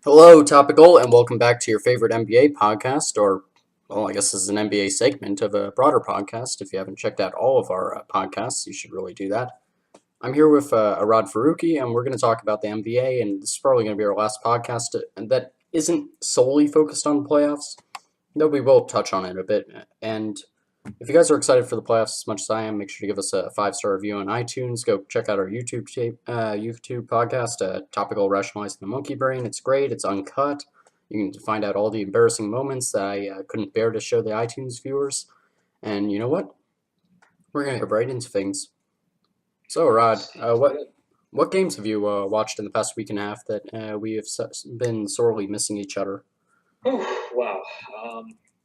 Hello, Topical, and welcome back to your favorite NBA podcast, or, well, I guess this is an NBA segment of a broader podcast. If you haven't checked out all of our podcasts, you should really do that. I'm here with Aradh Faruqi, and we're going to talk about the NBA, and this is probably going to be our last podcast that isn't solely focused on the playoffs, though we will touch on it a bit. And if you guys are excited for the playoffs as much as I am, make sure to give us a 5-star review on iTunes. Go check out our YouTube podcast, Topical Rationalizing the Monkey Brain. It's great. It's uncut. You can find out all the embarrassing moments that I couldn't bear to show the iTunes viewers. And you know what? We're gonna get right into things. So, Rod, what games have you watched in the past week and a half that we have been sorely missing each other? Whew, wow.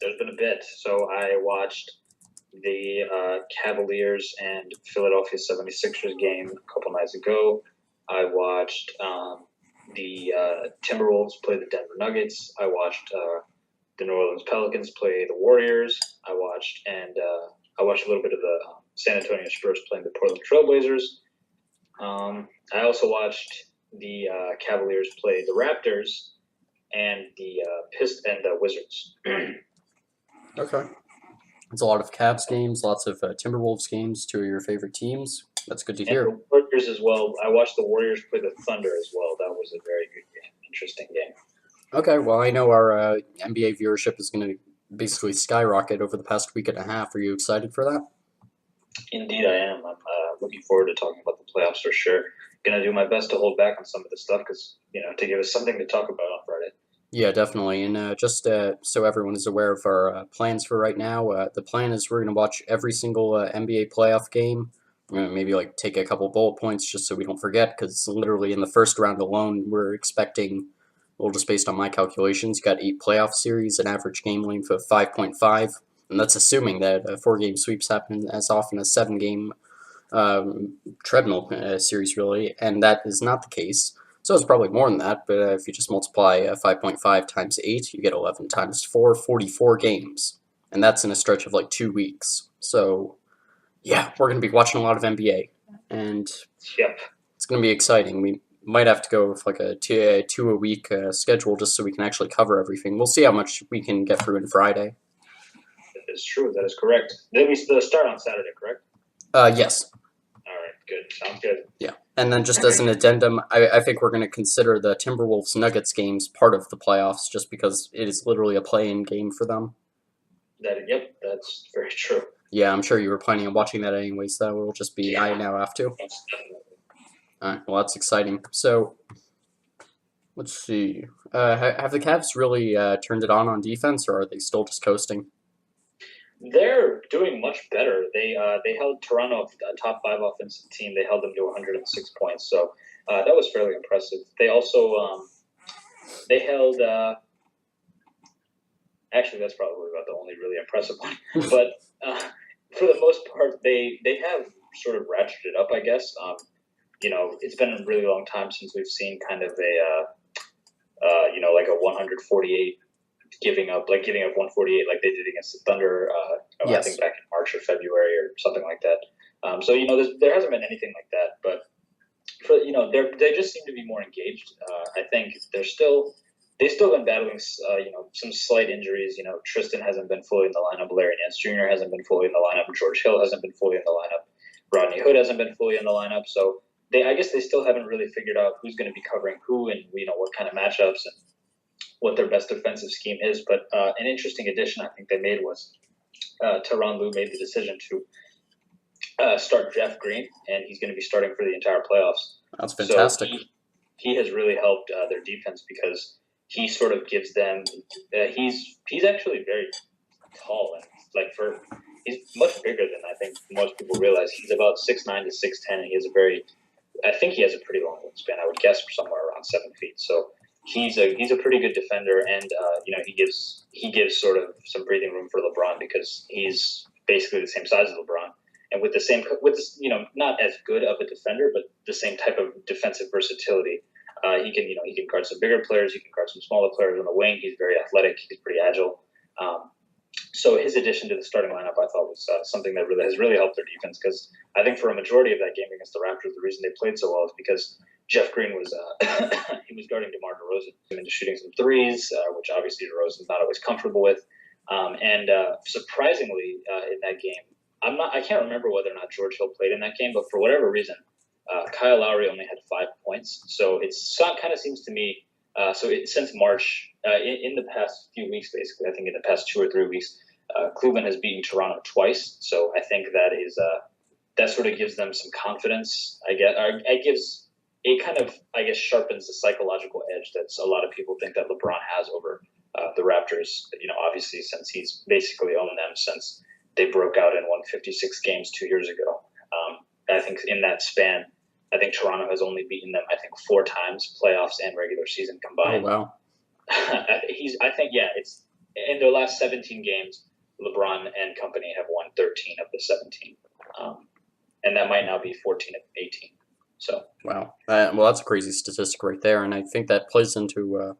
There's been a bit. So I watched the Cavaliers and Philadelphia 76ers game a couple nights ago. I watched the Timberwolves play the Denver Nuggets. I watched the New Orleans Pelicans play the Warriors. I watched a little bit of the San Antonio Spurs playing the Portland Trailblazers. I also watched the Cavaliers play the Raptors and the Wizards. Okay. It's a lot of Cavs games, lots of Timberwolves games, two of your favorite teams. That's good to And hear. the Warriors as well. I watched the Warriors play the Thunder as well. That was a very good game, interesting game. Okay, well, I know our NBA viewership is going to basically skyrocket over the past week and a half. Are you excited for that? Indeed, I am. I'm looking forward to talking about the playoffs for sure. Gonna do my best to hold back on some of the stuff because to give us something to talk about on Friday. Yeah, definitely. And just so everyone is aware of our plans for right now, the plan is we're going to watch every single NBA playoff game. We're going to maybe like take a couple bullet points just so we don't forget, because literally in the first round alone, we're expecting, well, just based on my calculations, you got 8 playoff series, an average game length of 5.5, and that's assuming that 4-game sweeps happen as often as 7-game treadmill series, really, and that is not the case. So it's probably more than that, but if you just multiply 5.5 times 8, you get 11 times 4, 44 games. And that's in a stretch of like 2 weeks. So, yeah, we're going to be watching a lot of NBA. And Yep. it's going to be exciting. We might have to go with like a two-a-week schedule just so we can actually cover everything. We'll see how much we can get through in Friday. That is true. That is correct. Then we start on Saturday, correct? Yes. All right. Good. Sounds good. Yeah. And then just as an addendum, I think we're going to consider the Timberwolves Nuggets games part of the playoffs just because it is literally a play-in game for them. Yep, that's very true. Yeah, I'm sure you were planning on watching that anyways, though. It'll just be I now have to. Yes, definitely. Alright, well, that's exciting. So, let's see. Have the Cavs really turned it on defense, or are they still just coasting? They're doing much better. They held Toronto, a top 5 offensive team. They held them to 106 points. So that was fairly impressive. They also they held. Actually, that's probably about the only really impressive one. But for the most part, they have sort of ratcheted up, I guess. It's been a really long time since we've seen kind of like a 148 giving up 148 like they did against the Thunder. Yes. I think back in March or February or something like that. So there hasn't been anything like that, but for they just seem to be more engaged. I think they've still been battling some slight injuries. Tristan hasn't been fully in the lineup. Larry Nance Jr. hasn't been fully in the lineup. George Hill hasn't been fully in the lineup. Rodney Hood hasn't been fully in the lineup. So I guess they still haven't really figured out who's going to be covering who and what kind of matchups and what their best defensive scheme is. But an interesting addition I think they made was Tyronn Lue made the decision to start Jeff Green, and he's going to be starting for the entire playoffs. That's fantastic. So he has really helped their defense because he sort of gives them. He's actually very tall and he's much bigger than I think most people realize. He's about 6'9" to 6'10", and I think he has a pretty long wingspan. I would guess somewhere around 7 feet. So he's a pretty good defender, and he gives sort of some breathing room for LeBron because he's basically the same size as LeBron, and with this not as good of a defender, but the same type of defensive versatility. He can guard some bigger players, he can guard some smaller players on the wing. He's very athletic, he's pretty agile. So his addition to the starting lineup, I thought, was something that has really helped their defense, because I think for a majority of that game against the Raptors, the reason they played so well is because Jeff Green was he was guarding DeMar DeRozan into shooting some threes, which obviously DeRozan's not always comfortable with. And surprisingly, in that game, I can't remember whether or not George Hill played in that game, but for whatever reason, Kyle Lowry only had 5 points. So kind of seems to me. Since March, in the past few weeks, basically, I think in the past 2 or 3 weeks, Cleveland has beaten Toronto twice. So I think that sort of gives them some confidence. It gives it kind of sharpens the psychological edge that a lot of people think that LeBron has over the Raptors. Obviously since he's basically owned them since they broke out and won 56 games 2 years ago. I think in that span, I think Toronto has only beaten them, 4 times, playoffs and regular season combined. Oh, wow. It's in their last 17 games, LeBron and company have won 13 of the 17. And that might now be 14 of 18. So wow. Well, that's a crazy statistic right there, and I think that plays into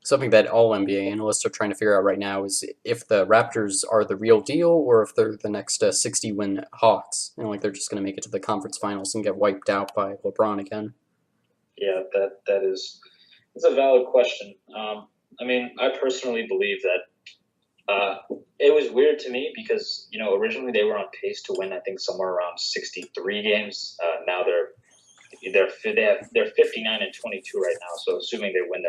something that all NBA analysts are trying to figure out right now is if the Raptors are the real deal or if they're the next 60-win Hawks. Like they're just going to make it to the conference finals and get wiped out by LeBron again. Yeah, it's a valid question. I personally believe that it was weird to me because originally they were on pace to win somewhere around 63 games. Now they're 59 and 22 right now. So assuming they win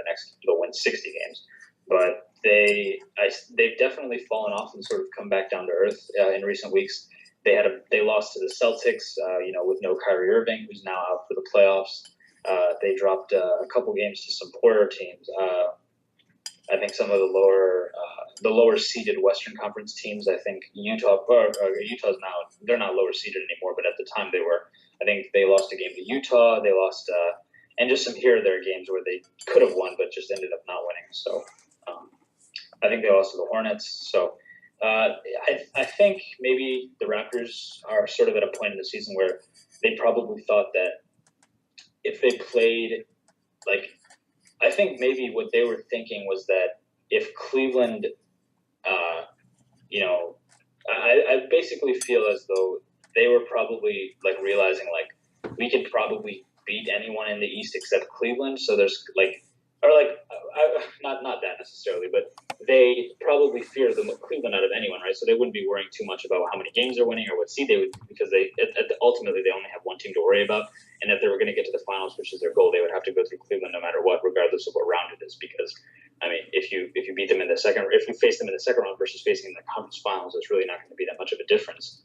they'll win 60 games. But they've definitely fallen off and sort of come back down to earth in recent weeks. They lost to the Celtics, with no Kyrie Irving, who's now out for the playoffs. They dropped a couple games to some poorer teams. I think some of the lower seeded Western Conference teams. I think Utah's now, they're not lower seeded anymore, but at the time they were. I think they lost a game to Utah. They lost, and just some here or there games where they could have won, but just ended up not winning. So I think they lost to the Hornets. So I think maybe the Raptors are sort of at a point in the season where they probably thought that if they played, I think maybe what they were thinking was that if Cleveland, I basically feel as though they were probably realizing we could probably beat anyone in the East except Cleveland. So there's not that necessarily, but they probably fear Cleveland out of anyone, right? So they wouldn't be worrying too much about how many games they're winning or what seed they would, because ultimately they only have one team to worry about. And if they were going to get to the finals, which is their goal, they would have to go through Cleveland no matter what, regardless of what round it is. Because if you beat them in the second, if you face them in the second round versus facing them in the conference finals, it's really not going to be that much of a difference.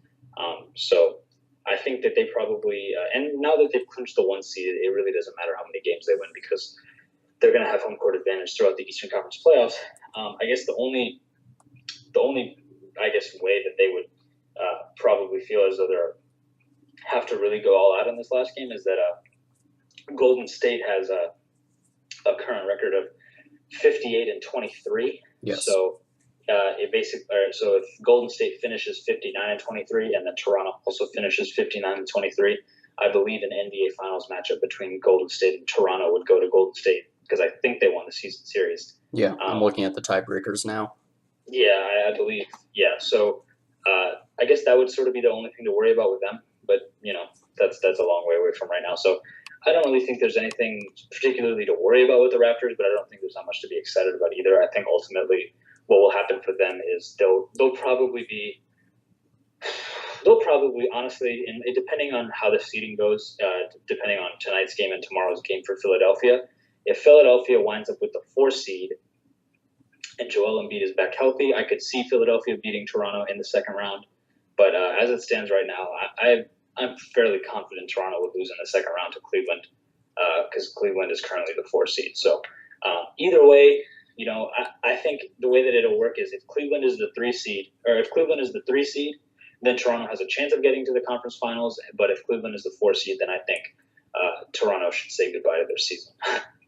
So I think that they probably, and now that they've clinched the 1 seed, it really doesn't matter how many games they win because they're going to have home court advantage throughout the Eastern Conference playoffs. I guess the only way that they would probably feel as though they have to really go all out in this last game is that Golden State has a current record of 58 and 23. Yes. So so if Golden State finishes 59 and 23, and then Toronto also finishes 59 and 23, I believe an NBA Finals matchup between Golden State and Toronto would go to Golden State because I think they won the season series. Yeah, I'm looking at the tiebreakers now. Yeah, I believe. Yeah, so I guess that would sort of be the only thing to worry about with them. But that's a long way away from right now. So I don't really think there's anything particularly to worry about with the Raptors, but I don't think there's not much to be excited about either. I think ultimately what will happen for them is they'll probably honestly, and depending on how the seeding goes, depending on tonight's game and tomorrow's game for Philadelphia, if Philadelphia winds up with the 4 seed and Joel Embiid is back healthy, I could see Philadelphia beating Toronto in the second round. But as it stands right now, I'm fairly confident Toronto would lose in the second round to Cleveland because Cleveland is currently the 4 seed. So either way, I think the way that it'll work is if Cleveland is the 3 seed, then Toronto has a chance of getting to the conference finals. But if Cleveland is the 4 seed, then I think Toronto should say goodbye to their season.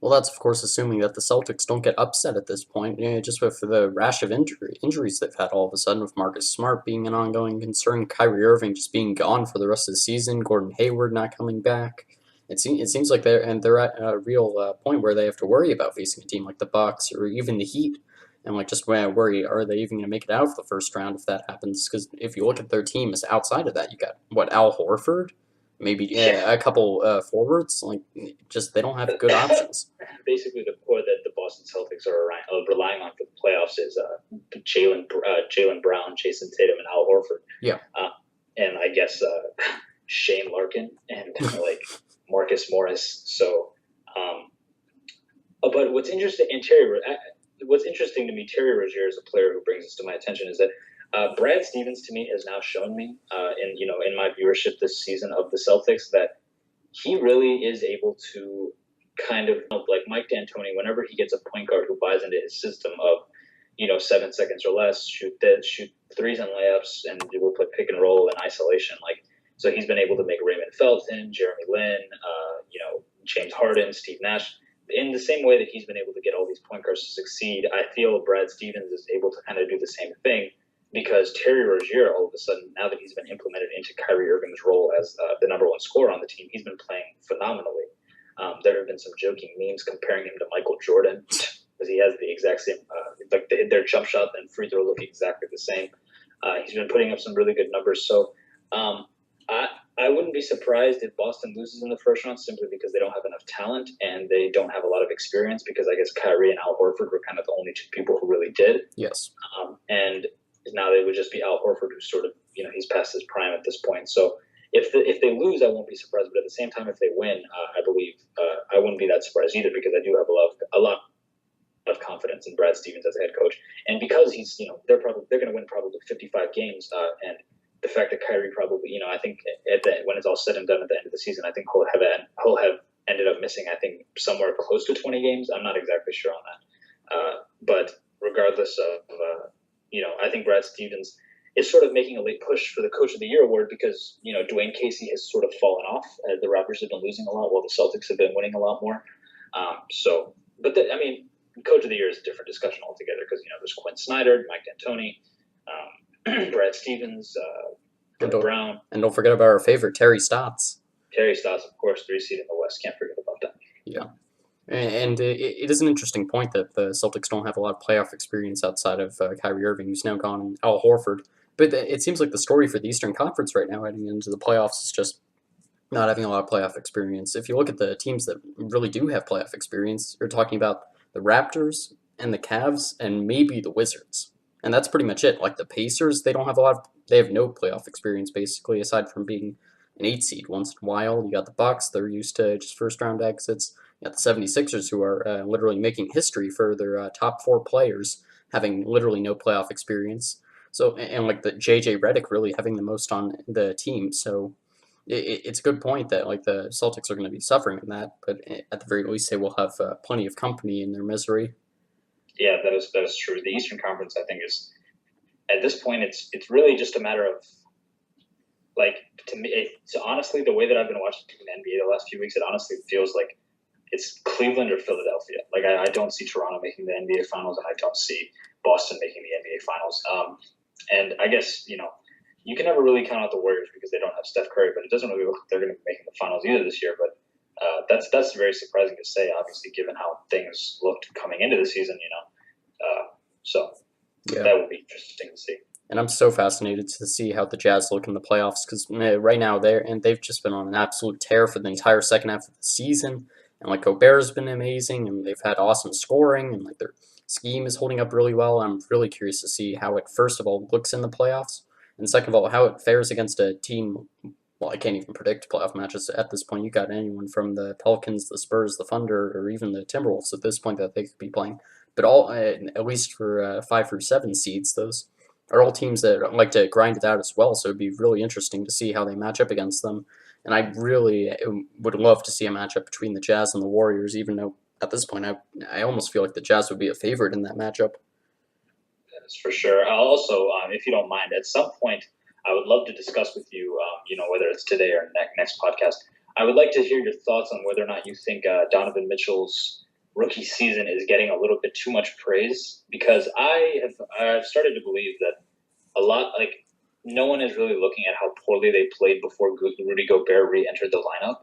Well, that's of course assuming that the Celtics don't get upset at this point, just with the rash of injuries they've had all of a sudden, with Marcus Smart being an ongoing concern, Kyrie Irving just being gone for the rest of the season, Gordon Hayward not coming back. It seems like they're at a real point where they have to worry about facing a team like the Bucks or even the Heat, and just worry, are they even going to make it out of the first round if that happens? Because if you look at their teams outside of that, you got Al Horford, maybe Yeah, a couple forwards. Like, just they don't have good options. basically the core that the Boston Celtics are relying on for the playoffs is Jalen Brown, Jason Tatum, and Al Horford, Yeah. and I guess Shane Larkin and like Marcus Morris. So, but what's interesting to me, Terry Rozier is a player who brings this to my attention is that Brad Stevens to me has now shown me in my viewership this season of the Celtics that he really is able to kind of like Mike D'Antoni whenever he gets a point guard who buys into his system of 7 seconds or less, shoot threes and layups, and we'll play pick and roll and isolation. Like so, he's been able to make Raymond Felton, Jeremy Lin, James Harden, Steve Nash. In the same way that he's been able to get all these point guards to succeed, I feel Brad Stevens is able to kind of do the same thing because Terry Rozier, all of a sudden, now that he's been implemented into Kyrie Irving's role as the number one scorer on the team, he's been playing phenomenally. There have been some joking memes comparing him to Michael Jordan because he has the exact same, their jump shot and free throw look exactly the same. He's been putting up some really good numbers. So I wouldn't be surprised if Boston loses in the first round simply because they don't have enough talent and they don't have a lot of experience because I guess Kyrie and Al Horford were kind of the only two people who really did. Yes. And now they would just be Al Horford, who's sort of, he's past his prime at this point. So if they lose, I won't be surprised. But at the same time, if they win, I believe I wouldn't be that surprised either because I do have a lot of confidence in Brad Stevens as a head coach, and because he's they're going to win probably 55 games, and the fact that Kyrie probably I think when it's all said and done at the end of the season, I think he'll have ended up missing somewhere close to 20 games. I'm not exactly sure on that, but regardless of I think Brad Stevens is sort of making a late push for the Coach of the Year award because Dwayne Casey has sort of fallen off. The Raptors have been losing a lot while the Celtics have been winning a lot more. Coach of the Year is a different discussion altogether because there's Quinn Snyder, Mike D'Antoni, Brad Stevens, Brown, and don't forget about our favorite Terry Stotts. Terry Stotts, of course, 3 seed in the West. Can't forget about that. Yeah. And it is an interesting point that the Celtics don't have a lot of playoff experience outside of Kyrie Irving, who's now gone, and Al Horford. But it seems like the story for the Eastern Conference right now, heading into the playoffs, is just not having a lot of playoff experience. If you look at the teams that really do have playoff experience, you're talking about the Raptors and the Cavs and maybe the Wizards. And that's pretty much it. Like the Pacers, they have no playoff experience basically, aside from being an 8 seed once in a while. You got the Bucks, they're used to just first round exits. You got the 76ers, who are literally making history for their top 4 players having literally no playoff experience. So, and like the JJ Redick really having the most on the team. So it's a good point that like the Celtics are going to be suffering in that, but at the very least they will have plenty of company in their misery. Yeah, that is true. The Eastern Conference, I think, is at this point it's really just a matter of to me. Honestly, the way that I've been watching the NBA the last few weeks, it honestly feels like it's Cleveland or Philadelphia. Like I don't see Toronto making the NBA Finals, and I don't see Boston making the NBA Finals. And I guess you can never really count out the Warriors because they don't have Steph Curry, but it doesn't really look like they're going to be making the finals either this year. But that's very surprising to say, obviously, given how things looked coming into the season. That would be interesting to see. And I'm so fascinated to see how the Jazz look in the playoffs because right now they've just been on an absolute tear for the entire second half of the season. And like Gobert's been amazing, and they've had awesome scoring, and like their scheme is holding up really well. I'm really curious to see how it first of all looks in the playoffs, and second of all how it fares against a team. Well, I can't even predict playoff matches at this point. You got anyone from the Pelicans, the Spurs, the Thunder, or even the Timberwolves at this point that they could be playing. But all at least for 5 through 7 seeds, those are all teams that like to grind it out as well. So it'd be really interesting to see how they match up against them. And I really would love to see a matchup between the Jazz and the Warriors, even though at this point I almost feel like the Jazz would be a favorite in that matchup. That's for sure. Also, if you don't mind, at some point, I would love to discuss with you, whether it's today or next podcast, I would like to hear your thoughts on whether or not you think Donovan Mitchell's rookie season is getting a little bit too much praise, because I've started to believe that no one is really looking at how poorly they played before Rudy Gobert re-entered the lineup,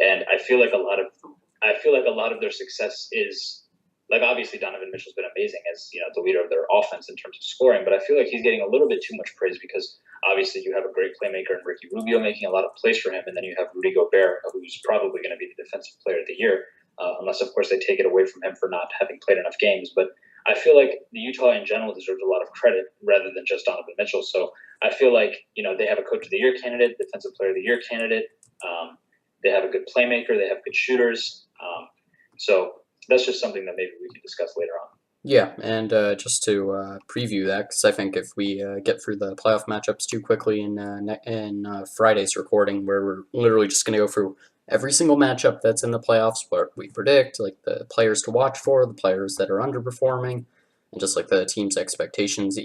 and I feel like a lot of their success is like obviously Donovan Mitchell's been amazing as the leader of their offense in terms of scoring, but I feel like he's getting a little bit too much praise because obviously you have a great playmaker in Ricky Rubio making a lot of plays for him, and then you have Rudy Gobert, who's probably going to be the defensive player of the year, unless of course they take it away from him for not having played enough games. But I feel like the Utah in general deserves a lot of credit rather than just Donovan Mitchell. So I feel like they have a Coach of the Year candidate, Defensive Player of the Year candidate. They have a good playmaker. They have good shooters. So that's just something that maybe we can discuss later on. Yeah, and just to preview that, because I think if we get through the playoff matchups too quickly in Friday's recording, where we're literally just going to go through every single matchup that's in the playoffs, what we predict, like the players to watch for, the players that are underperforming, and just like the team's expectations,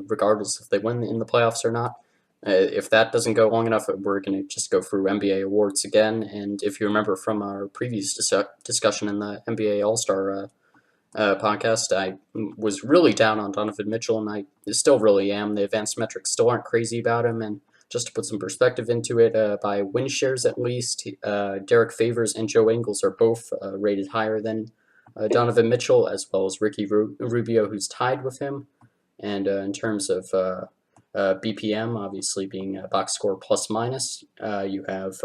regardless if they win in the playoffs or not. If that doesn't go long enough, we're going to just go through NBA awards again. And if you remember from our previous discussion in the NBA All-Star podcast, I was really down on Donovan Mitchell, and I still really am. The advanced metrics still aren't crazy about him, and just to put some perspective into it, by win shares at least, Derek Favors and Joe Ingles are both rated higher than Donovan Mitchell, as well as Ricky Rubio, who's tied with him. And in terms of BPM, obviously being box score plus minus, you have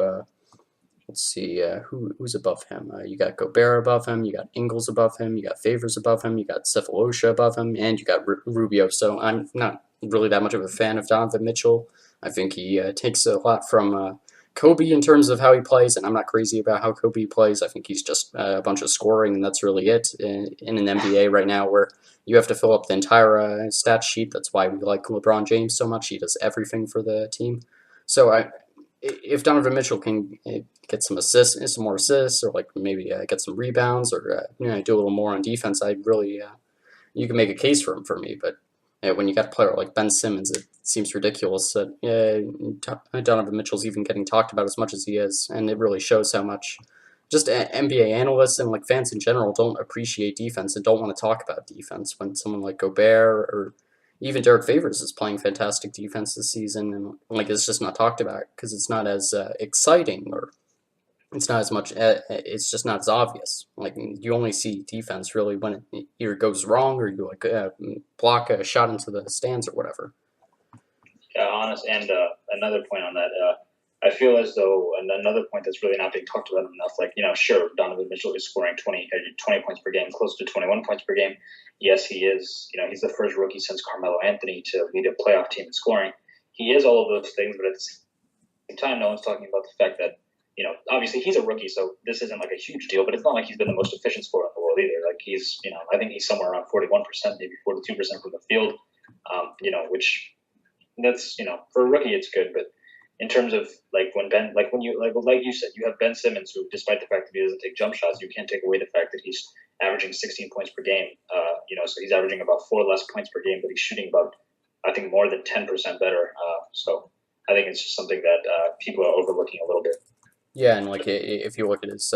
let's see, who's above him? You got Gobert above him, you got Ingles above him, you got Favors above him, you got Cephalosha above him, and you got Rubio. So I'm not really that much of a fan of Donovan Mitchell. I think he takes a lot from Kobe in terms of how he plays, and I'm not crazy about how Kobe plays. I think he's just a bunch of scoring, and that's really it in an NBA right now where you have to fill up the entire stat sheet. That's why we like LeBron James so much. He does everything for the team. So if Donovan Mitchell can get some assists, some more assists, or like maybe get some rebounds, or do a little more on defense, I really you can make a case for him for me. But when you got a player like Ben Simmons, it seems ridiculous that Donovan Mitchell's even getting talked about as much as he is, and it really shows how much just NBA analysts and like fans in general don't appreciate defense and don't want to talk about defense when someone like Gobert or even Derek Favors is playing fantastic defense this season, and like it's just not talked about because it's not as exciting, or it's not as much. It's just not as obvious. Like you only see defense really when it either goes wrong or you like block a shot into the stands or whatever. Yeah, honest. And another point on that, I feel as though another point that's really not being talked about enough. Like sure, Donovan Mitchell is scoring 20 points per game, close to 21 points per game. Yes, he is. He's the first rookie since Carmelo Anthony to lead a playoff team in scoring. He is all of those things, but at the same time, no one's talking about the fact that obviously he's a rookie, so this isn't like a huge deal. But it's not like he's been the most efficient scorer in the world either. Like he's, I think he's somewhere around 41%, maybe 42% from the field. Which that's for a rookie it's good, but in terms of like when you said, you have Ben Simmons, who despite the fact that he doesn't take jump shots, you can't take away the fact that he's averaging 16 points per game. So he's averaging about 4 less points per game, but he's shooting about, I think, more than 10% better. So I think it's just something that people are overlooking a little bit. Yeah, and like if you look at his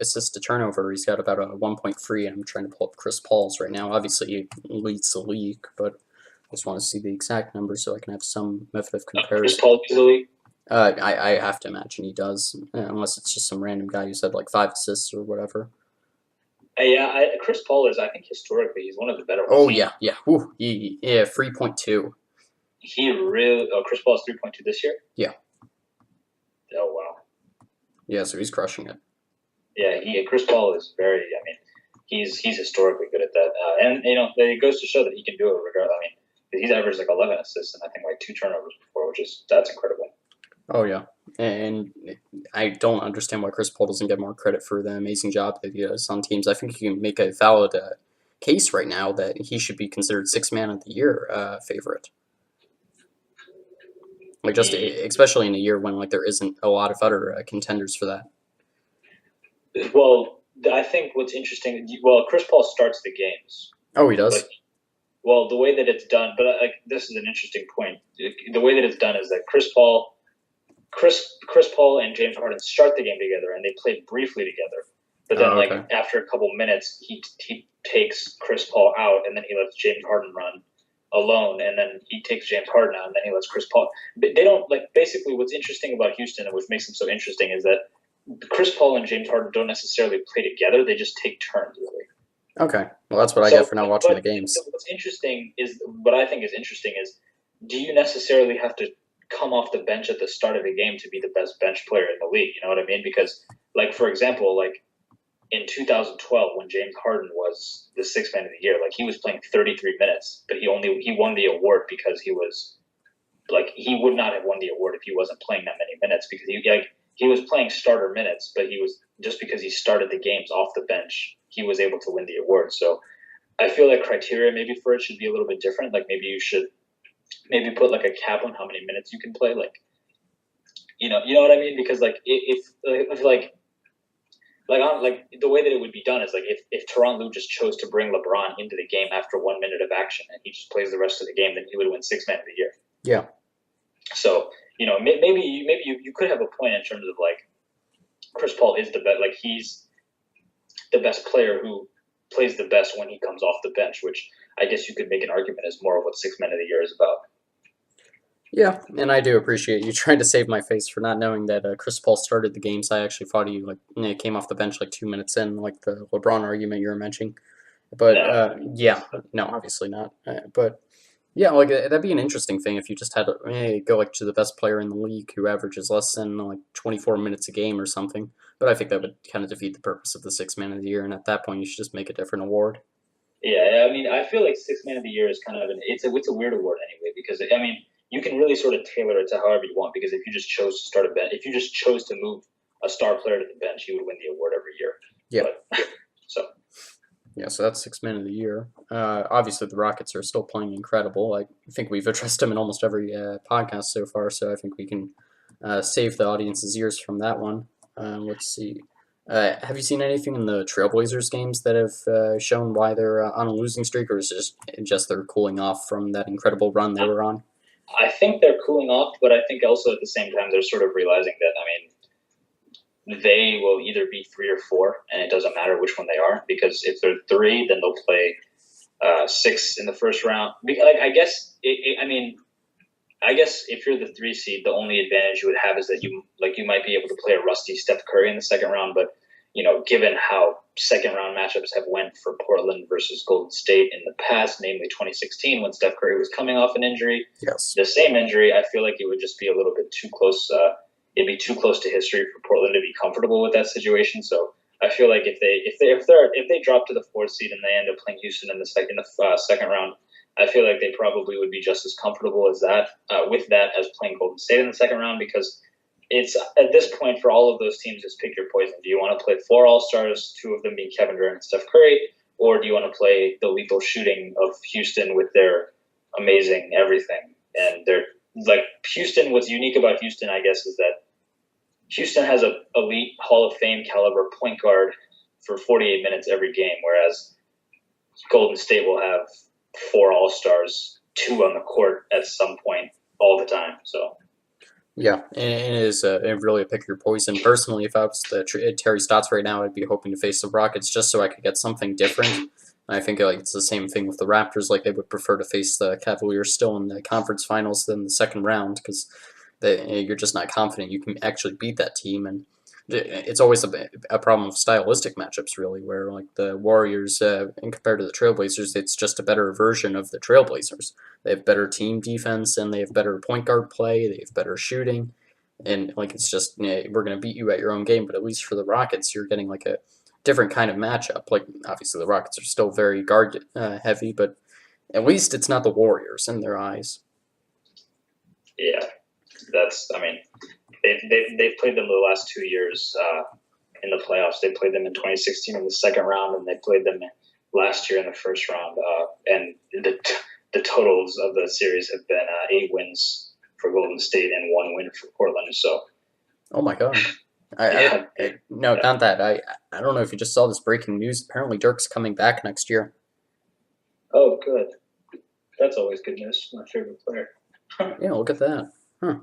assist to turnover, he's got about a 1.3, and I'm trying to pull up Chris Paul's right now. Obviously, he leads the league, but I just want to see the exact number so I can have some method of comparison. Chris Paul leads the league? I have to imagine he does, unless it's just some random guy who said like 5 assists or whatever. Yeah, Chris Paul is, I think, historically, he's one of the better ones. Oh, yeah. Ooh, 3.2. Chris Paul is 3.2 this year? Yeah. Oh, wow. Yeah, so he's crushing it. Yeah, Chris Paul is very, he's historically good at that. And, it goes to show that he can do it regardless. He's averaged like 11 assists and I think like 2 turnovers before, that's incredible. Oh, yeah. And I don't understand why Chris Paul doesn't get more credit for the amazing job that he does on teams. I think you can make a valid case right now that he should be considered 6th man of the year favorite. Like just especially in a year when like there isn't a lot of other contenders for that. Well, I think what's interesting. Chris Paul starts the games. Oh, he does. The way that it's done, but this is an interesting point. The way that it's done is that Chris Paul and James Harden start the game together, and they play briefly together. But then, after a couple minutes, he takes Chris Paul out, and then he lets James Harden run alone, and then he takes James Harden out, and then he lets Chris Paul. But they don't basically what's interesting about Houston, and which makes them so interesting, is that Chris Paul and James Harden don't necessarily play together; they just take turns, really. Okay. Well, that's what I get So, for not watching the but games. what's interesting is what I think is interesting is, do you necessarily have to come off the bench at the start of a game to be the best bench player in the league? You know what I mean? Because, like, for example, like in 2012 when James Harden was the sixth man of the year, like he was playing 33 minutes, but he won the award because he would not have won the award if he wasn't playing that many minutes, because he was playing starter minutes, but he was, just because he started the games off the bench, he was able to win the award. So I feel like criteria maybe for it should be a little bit different. Like maybe you should maybe put like a cap on how many minutes you can play. Like, you know what I mean? Because like if like the way that it would be done is like if Tyronn Lue just chose to bring LeBron into the game after 1 minute of action and he just plays the rest of the game, then he would win six man of the year. Yeah. So maybe you could have a point in terms of like Chris Paul is the best, like he's the best player who plays the best when he comes off the bench, which I guess you could make an argument is more of what six men of the year is about. Yeah, and I do appreciate you trying to save my face for not knowing that Chris Paul started the games. I actually thought he came off the bench like 2 minutes in, like the LeBron argument you were mentioning. But No, yeah, no, obviously not. But yeah, like that'd be an interesting thing if you just had go like to the best player in the league who averages less than like 24 minutes a game or something. But I think that would kind of defeat the purpose of the six man of the year, and at that point, you should just make a different award. yeah, I mean, I feel like six man of the year is kind of it's a weird award anyway, because I mean you can really sort of tailor it to however you want, because if you just chose to start a bench, if you just chose to move a star player to the bench, you would win the award every year. Yeah. But so Yeah, so that's six man of the year. Obviously, the Rockets are still playing incredible. I think we've addressed them in almost every podcast so far, so I think we can save the audience's ears from that one. Let's see. Have you seen anything in the Trailblazers games that have shown why they're on a losing streak, or is it just they're cooling off from that incredible run they were on? I think they're cooling off, but I think also at the same time they're sort of realizing that, I mean, they will either be 3 or 4, and it doesn't matter which one they are, because if they're 3, then they'll play 6 in the first round. Like I mean, I guess if you're the 3 seed, the only advantage you would have is that you might be able to play a rusty Steph Curry in the second round. But given how second round matchups have went for Portland versus Golden State in the past, namely 2016 when Steph Curry was coming off an injury, Yes. the same injury, I feel like it would just be a little bit too close. It'd be too close to history for Portland to be comfortable with that situation. So I feel like if they drop to the 4th seed and they end up playing Houston in the second round, I feel like they probably would be just as comfortable as that with that as playing Golden State in the second round, because it's at this point for all of those teams, just pick your poison. Do you want to play 4 All-Stars, 2 of them being Kevin Durant and Steph Curry, or do you want to play the lethal shooting of Houston with their amazing everything? And they're like Houston. What's unique about Houston, I guess, is that Houston has a elite Hall of Fame caliber point guard for 48 minutes every game, whereas Golden State will have 4 All-Stars, 2 on the court at some point all the time. So Yeah, and it is really a pick your poison. Personally, if I was the Terry Stotts right now, I'd be hoping to face the Rockets just so I could get something different. I think like it's the same thing with the Raptors. Like they would prefer to face the Cavaliers still in the conference finals than the second round because you're just not confident you can actually beat that team. And it's always a problem of stylistic matchups, really, where like the Warriors, in compared to the Trailblazers, it's just a better version of the Trailblazers. They have better team defense and they have better point guard play. They have better shooting, and like it's just we're gonna beat you at your own game. But at least for the Rockets, you're getting like a different kind of matchup. Like obviously the Rockets are still very guard heavy, but at least it's not the Warriors in their eyes. yeah, I mean, they've played them the last 2 years in the playoffs. They played them in 2016 in the second round, and they played them last year in the first round. And the totals of the series have been 8 wins for Golden State and 1 win for Portland. So, Oh my god. No, yeah. not that. I don't know if you just saw this breaking news. Apparently, Dirk's coming back next year. Oh, good. That's always good news. My favorite player. Yeah, look at that. Huh.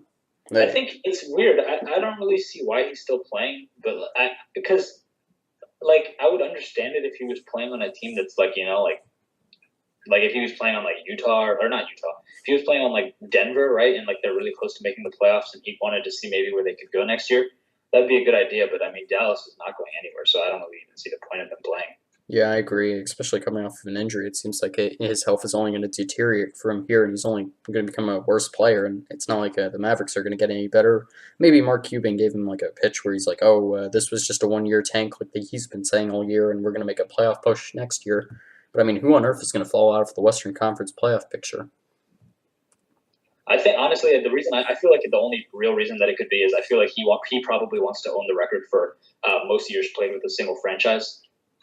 I think it's weird. I don't really see why he's still playing, but because like I would understand it if he was playing on a team that's like like if he was playing on like Utah or not Utah, if he was playing on like Denver, right, and like they're really close to making the playoffs, and he wanted to see maybe where they could go next year, that'd be a good idea. But I mean, Dallas is not going anywhere, so I don't really even see the point of him playing. Yeah, I agree. Especially coming off of an injury, it seems like his health is only going to deteriorate from here, and he's only going to become a worse player. And it's not like the Mavericks are going to get any better. Maybe Mark Cuban gave him like a pitch where he's like, "Oh, this was just a 1 year tank, like he's been saying all year, and we're going to make a playoff push next year." But I mean, who on earth is going to fall out of the Western Conference playoff picture? I think honestly, the reason I feel like the only real reason that it could be is I feel like he probably wants to own the record for most years played with a single franchise.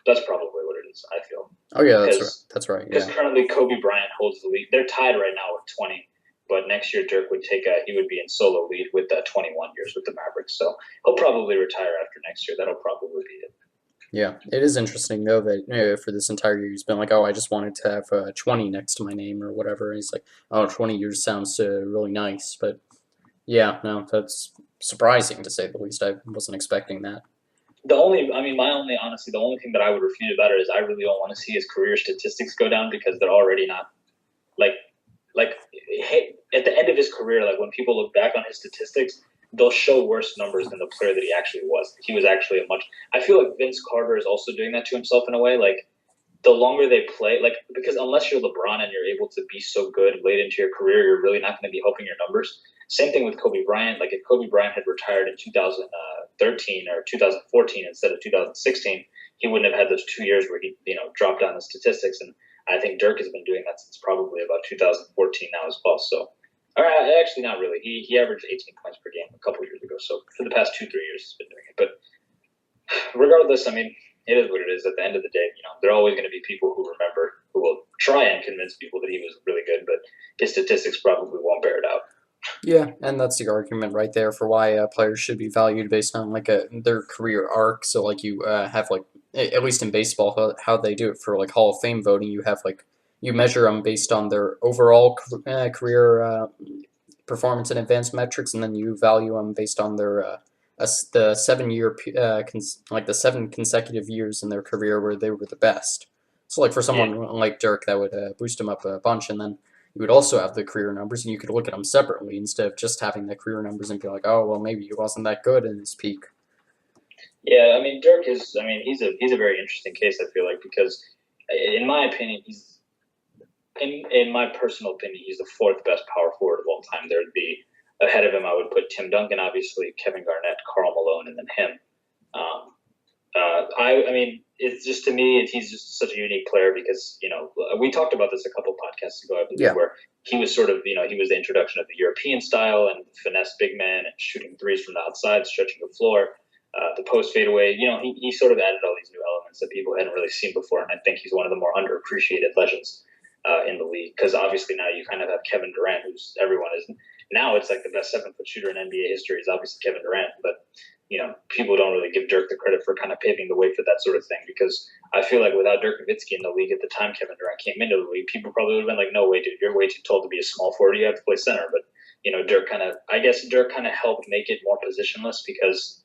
That's probably what it is. I feel Oh yeah, that's right. because That's right. because Yeah. currently Kobe Bryant holds the lead. They're tied right now with 20, but next year Dirk would he would be in solo lead with 21 years with the Mavericks. So he'll probably retire after next year. That'll probably be it. Yeah, it is interesting though that for this entire year he's been like, oh, I just wanted to have 20 next to my name or whatever. And he's like, oh, 20 years sounds really nice, but yeah, no, that's surprising to say the least. I wasn't expecting that. The only thing that I would refute about it is I really don't want to see his career statistics go down because they're already not like like at the end of his career, like when people look back on his statistics, they'll show worse numbers than the player that he actually was. He was actually a much. I feel like Vince Carter is also doing that to himself in a way. Like the longer they play, like because unless you're LeBron and you're able to be so good late into your career, you're really not going to be helping your numbers. Same thing with Kobe Bryant. Like if Kobe Bryant had retired in 2013 or 2014 instead of 2016, he wouldn't have had those 2 years where he dropped down the statistics. And I think Dirk has been doing that since probably about 2014 now as well. So, or actually not really. He averaged 18 points per game a couple years ago. So for the past 2-3 years, he's been doing it. But regardless, I mean, it is what it is. At the end of the day, there are always going to be people who remember, who will try and convince people that he was really good, but his statistics probably won't bear it out. Yeah, and that's the argument right there for why players should be valued based on like their career arc. So like you have like at least in baseball how they do it for like Hall of Fame voting, you have like you measure them based on their overall career performance and advanced metrics, and then you value them based on their the 7 year like the 7 consecutive years in their career where they were the best. So like for Yeah, someone like Dirk, that would boost him up a bunch, and then you would also have the career numbers, and you could look at them separately instead of just having the career numbers and be like, oh well, maybe he wasn't that good in his peak. yeah. I mean, Dirk is. I mean, he's a very interesting case. I feel like because, in my opinion, in my personal opinion, he's the fourth best power forward of all time. There'd be ahead of him. I would put Tim Duncan, obviously, Kevin Garnett, Karl Malone, and then him. Um, I mean, it's just to me, he's just such a unique player because we talked about this a couple podcasts ago, I believe, Yeah, where he was sort of he was the introduction of the European style and finesse big man and shooting threes from the outside, stretching the floor, the post fadeaway. He sort of added all these new elements that people hadn't really seen before, and I think he's one of the more underappreciated legends in the league because obviously now you kind of have Kevin Durant, who's everyone is now it's like the best 7 foot shooter in NBA history is obviously Kevin Durant, but people don't really give Dirk the credit for kind of paving the way for that sort of thing because I feel like without Dirk Nowitzki in the league at the time Kevin Durant came into the league, people probably would have been like, no way, dude, you're way too tall to be a small forward. You have to play center. But, Dirk kind of helped make it more positionless because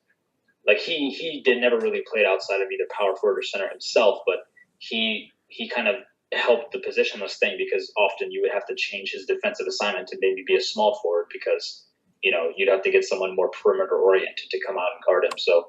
like he did never really played outside of either power forward or center himself, but he kind of helped the positionless thing because often you would have to change his defensive assignment to maybe be a small forward because you'd have to get someone more perimeter oriented to come out and guard him. So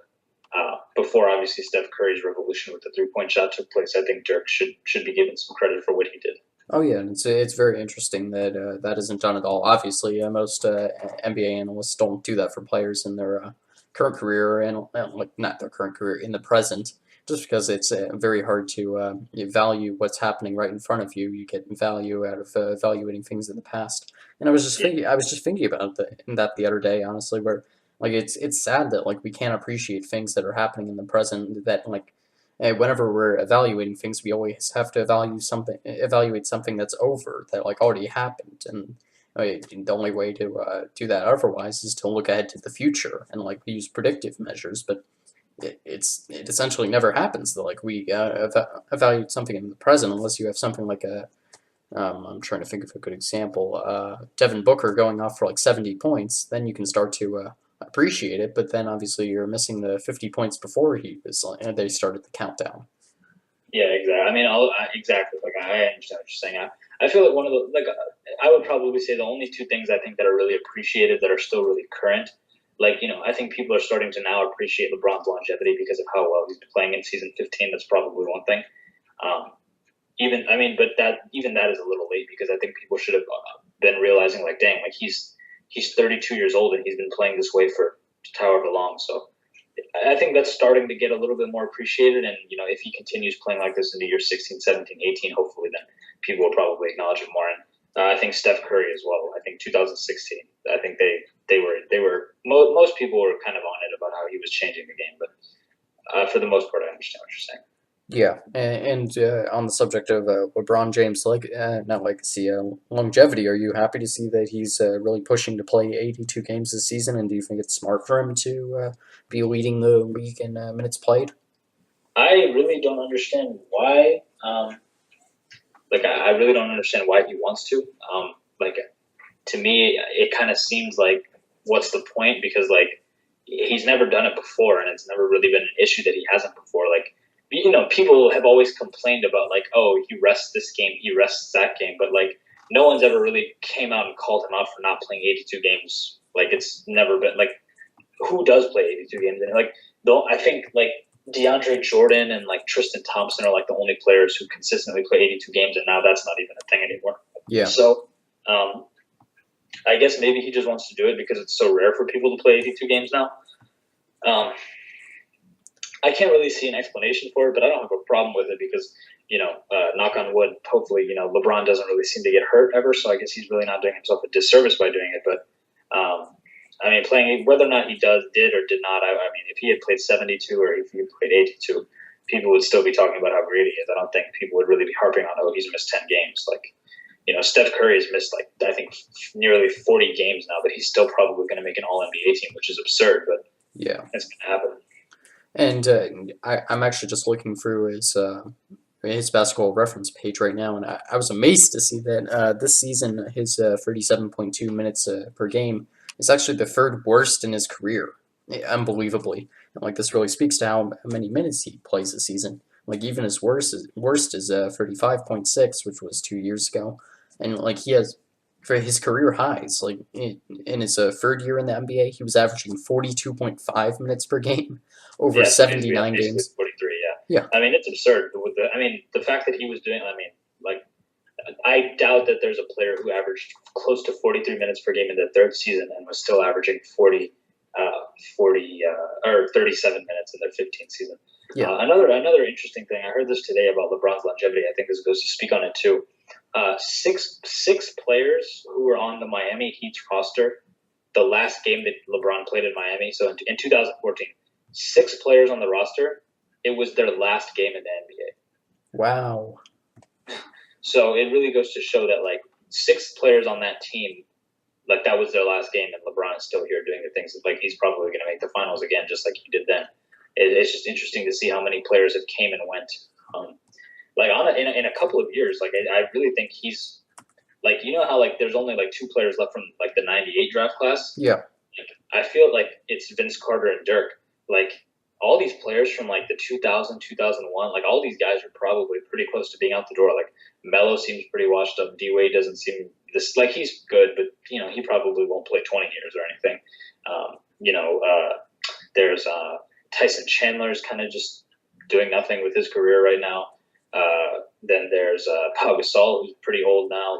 before obviously Steph Curry's revolution with the 3 point shot took place, I think Dirk should be given some credit for what he did. oh yeah, and it's very interesting that that isn't done at all. Obviously, most NBA analysts don't do that for players in their current career and like not their current career in the present, just because it's very hard to value what's happening right in front of you. You get value out of evaluating things in the past. And Yeah, I was just thinking about that the other day, honestly, where like it's sad that like we can't appreciate things that are happening in the present that like whenever we're evaluating things, we always have to evaluate something that's over, that like already happened, and the only way to do that otherwise is to look ahead to the future and like use predictive measures. But it essentially never happens. Though, like we evaluate something in the present unless you have something like a I'm trying to think of a good example. Devin Booker going off for like 70 points, then you can start to appreciate it. But then obviously you're missing the 50 points before they started the countdown. yeah, exactly. I mean, exactly. Like I understand what you're saying. I feel like one of the I would probably say the only two things I think that are really appreciated that are still really current like, I think people are starting to now appreciate LeBron's longevity because of how well he's been playing in season 15. That's probably one thing. Um, but even that is a little late because I think people should have been realizing, like, dang, like he's 32 years old and he's been playing this way for however long. So I think that's starting to get a little bit more appreciated. And, if he continues playing like this into year 16, 17, 18, hopefully then people will probably acknowledge it more. And I think Steph Curry as well. I think 2016, I think most people were kind of on it about how he was changing the game. But for the most part, I understand what you're saying. Yeah, and on the subject of LeBron James, not legacy, longevity, are you happy to see that he's really pushing to play 82 games this season? And do you think it's smart for him to be leading the league in minutes played? I really don't understand why. I really don't understand why he wants to. To me, it kind of seems like, what's the point? Because he's never done it before, and it's never really been an issue that he hasn't before. People have always complained about oh, he rests this game, he rests that game, but no one's ever really came out and called him out for not playing 82 games. It's never been who does play 82 games? And I think DeAndre Jordan and Tristan Thompson are the only players who consistently play 82 games, and now that's not even a thing anymore. Yeah. So, I guess maybe he just wants to do it because it's so rare for people to play 82 games now. I can't really see an explanation for it, but I don't have a problem with it because, knock on wood, hopefully, LeBron doesn't really seem to get hurt ever, so I guess he's really not doing himself a disservice by doing it. But, playing, whether or not he did or did not, if he had played 72 or if he had played 82, people would still be talking about how great he is. I don't think people would really be harping on, oh, he's missed 10 games. Steph Curry has missed, I think, nearly 40 games now, but he's still probably going to make an All-NBA team, which is absurd, but yeah, it's going to happen. And I'm actually just looking through his basketball reference page right now, and I was amazed to see that this season his 37.2 minutes per game is actually the third worst in his career, unbelievably. And this really speaks to how many minutes he plays this season. Even his worst is 35.6, which was 2 years ago, and he has for his career highs. In his third year in the NBA, he was averaging 42.5 minutes per game over 79 games. 43, yeah. It's absurd. The fact that he was doing, I doubt that there's a player who averaged close to 43 minutes per game in the third season and was still averaging 40 or 37 minutes in their 15th season. Yeah. Another interesting thing, I heard this today about LeBron's longevity. I think this goes to speak on it too. Six players who were on the Miami Heat's roster the last game that LeBron played in Miami, so in 2014, 6 players on the roster, it was their last game in the NBA. Wow. So it really goes to show that 6 players on that team, that was their last game, and LeBron is still here doing the things he's probably going to make the finals again, just like he did then. It's just interesting to see how many players have came and went. In a couple of years, I really think he's how there's only 2 players left from the '98 draft class. Yeah. I feel it's Vince Carter and Dirk. All these players from the 2000, 2001, all these guys are probably pretty close to being out the door. Melo seems pretty washed up. D-Wade doesn't seem this he's good, but he probably won't play 20 years or anything. There's Tyson Chandler's kind of just doing nothing with his career right now. Then there's Pau Gasol, who's pretty old now.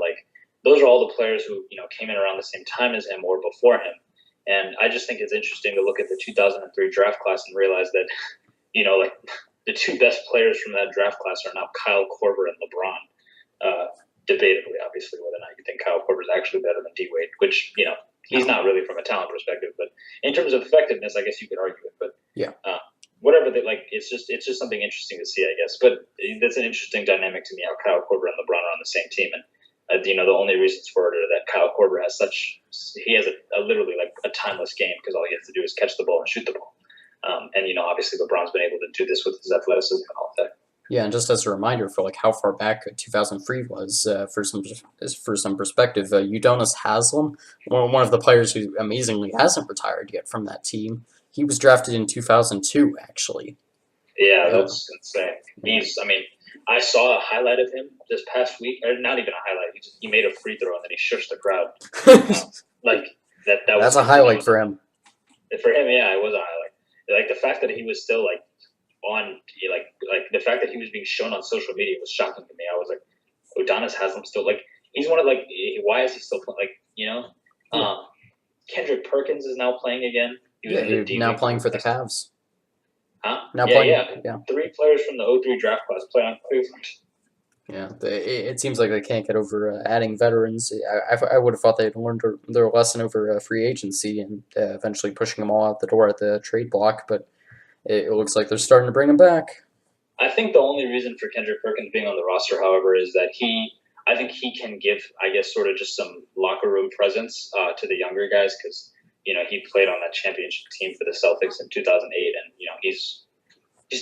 Those are all the players who came in around the same time as him or before him. And I just think it's interesting to look at the 2003 draft class and realize that the 2 best players from that draft class are now Kyle Korver and LeBron. Debatably, obviously, whether or not you think Kyle Korver is actually better than D-Wade, which he's not really from a talent perspective, but in terms of effectiveness, I guess you could argue it. But yeah. Whatever that it's just something interesting to see, I guess. But that's an interesting dynamic to me how Kyle Korver and LeBron are on the same team, and the only reasons for it are that Kyle Korver has a literally a timeless game because all he has to do is catch the ball and shoot the ball, and obviously LeBron's been able to do this with his athleticism and all that. Yeah, and just as a reminder for how far back 2003 was, for some perspective, Udonis Haslem, one of the players who amazingly hasn't retired yet from that team, he was drafted in 2002, actually. Yeah, that's insane. I saw a highlight of him this past week, or not even a highlight. He made a free throw and then he shushed the crowd. That that's a highlight for him. For him, yeah, it was a highlight. Like the fact that he was still like on, like the fact that he was being shown on social media was shocking to me. I was like, Udonis Haslam still like he's one of like why is he still playing? Like Yeah. Kendrick Perkins is now playing again. He was Yeah, in the you're D now League. playing for the Cavs. Huh? Now Yeah, playing, yeah. yeah. 3 players from the '03 draft class play on Cleveland. Yeah, it seems like they can't get over adding veterans. I would have thought they'd learned their lesson over free agency and eventually pushing them all out the door at the trade block, but it looks like they're starting to bring them back. I think the only reason for Kendrick Perkins being on the roster, however, is that I think he can give, I guess, sort of just some locker room presence to the younger guys because he played on that championship team for the Celtics in 2008, and he's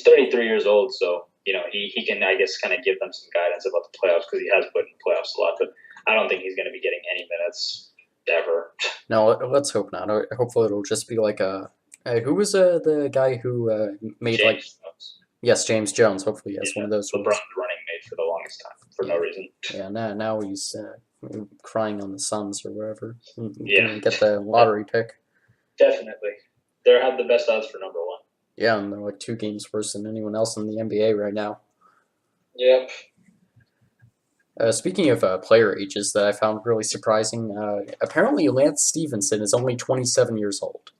33 years old, so he can, I guess, kind of give them some guidance about the playoffs because he has played in the playoffs a lot, but I don't think he's going to be getting any minutes ever. No, let's hope not. Hopefully it'll just be like who was the guy who made like James Jones. yes, James Jones. Hopefully yes, one of those LeBron's ones. running mate for the longest time for no reason. Yeah, now he's crying on the Suns or wherever. Yeah. Gonna get the lottery pick. Definitely. They have the best odds for number 1. Yeah, and they're like 2 games worse than anyone else in the NBA right now. Yep. Speaking of player ages that I found really surprising, apparently Lance Stevenson is only 27 years old.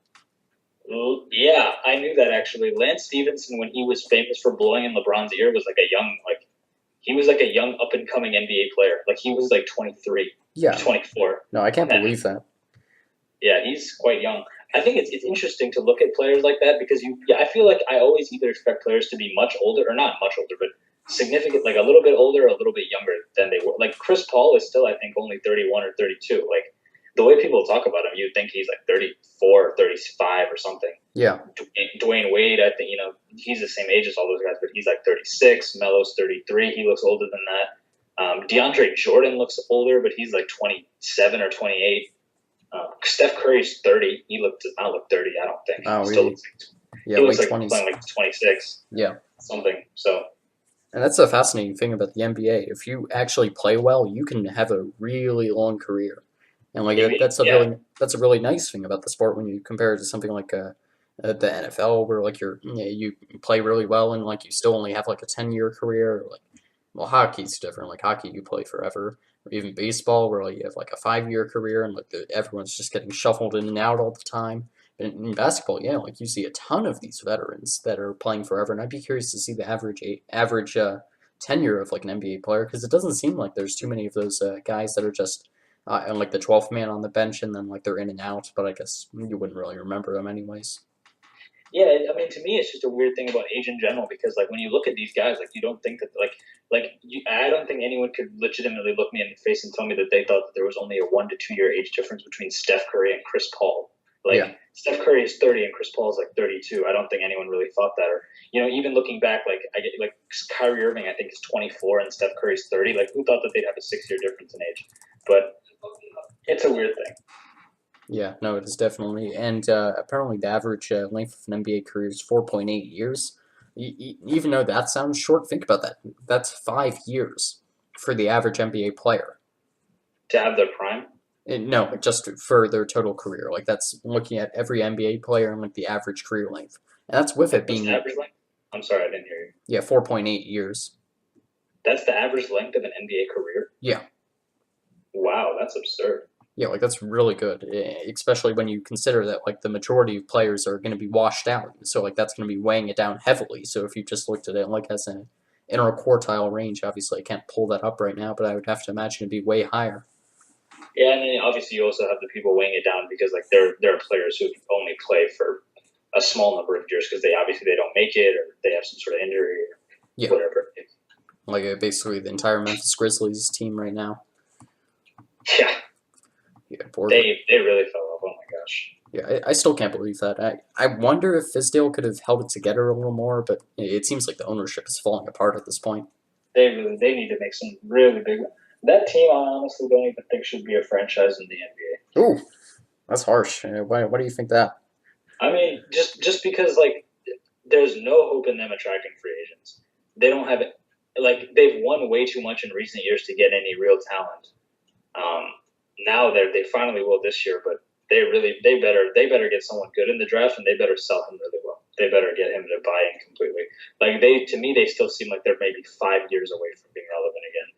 Yeah, I knew that actually. Lance Stevenson, when he was famous for blowing in LeBron's ear, was like he was like a young up and coming NBA player. Like he was like 23, Yeah. 24. No, I can't believe that. Yeah, he's quite young. I think it's interesting to look at players like that because I feel like I always either expect players to be much older or not much older, but significant, like a little bit older, or a little bit younger than they were. Like Chris Paul is still, I think, only 31 or 32. Like the way people talk about him, you'd think he's like 34 or 35 or something. Yeah. Dwayne Wade, I think, he's the same age as all those guys, but he's like 36. Melo's 33. He looks older than that. DeAndre Jordan looks older, but he's like 27 or 28. Steph Curry's 30. He does not look 30, I don't think. Oh, Still looks yeah, he looks late like 20s. playing like 26. Yeah. Something. So. And that's a fascinating thing about the NBA. If you actually play well, you can have a really long career. And like that's a really nice thing about the sport when you compare it to something like the NFL, where like you play really well and like you still only have like a 10-year career. Or like, well, hockey's different. Like hockey, you play forever. Or even baseball, where like you have like a 5-year career and like everyone's just getting shuffled in and out all the time. In basketball, yeah, like you see a ton of these veterans that are playing forever, and I'd be curious to see the average tenure of like an NBA player because it doesn't seem like there's too many of those guys that are just and like the 12th man on the bench and then like they're in and out. But I guess you wouldn't really remember them anyways. Yeah, I mean, to me, it's just a weird thing about age in general because, like, when you look at these guys, like, you don't think that, I don't think anyone could legitimately look me in the face and tell me that they thought that there was only a 1 to 2 year age difference between Steph Curry and Chris Paul. Like, Yeah. Steph Curry is 30 and Chris Paul is like 32. I don't think anyone really thought that. Or, even looking back, like, I get like Kyrie Irving, I think is 24 and Steph Curry's 30. Like, who thought that they'd have a 6-year difference in age? But it's a weird thing. Yeah, no, it is definitely. And apparently the average length of an NBA career is 4.8 years. Even though that sounds short, think about that. That's 5 years for the average NBA player. To have their prime? No, just for their total career. Like that's looking at every NBA player and like the average career length. And that's with it being average length? I'm sorry, I didn't hear you. Yeah, 4.8 years. That's the average length of an NBA career? Yeah. Wow, that's absurd. Yeah, like that's really good, especially when you consider that like the majority of players are going to be washed out. So like that's going to be weighing it down heavily. So if you just looked at it like as an interquartile range, obviously I can't pull that up right now, but I would have to imagine it'd be way higher. Yeah, and then obviously you also have the people weighing it down because like there are players who only play for a small number of years because they don't make it or they have some sort of injury or whatever. Like basically the entire Memphis Grizzlies team right now. Yeah. Yeah, they really fell off. Oh my gosh. Yeah, I still can't believe that. I wonder if Fizdale could have held it together a little more, but it seems like the ownership is falling apart at this point. They need to make some really big. That team, I honestly don't even think should be a franchise in the NBA. Ooh, that's harsh. Why do you think that? I mean, just because like there's no hope in them attracting free agents. They don't have it. Like they've won way too much in recent years to get any real talent. Now they finally will this year, but they better get someone good in the draft, and they better sell him really well. They better get him to buy in completely. Like to me, they still seem like they're maybe 5 years away from being relevant again.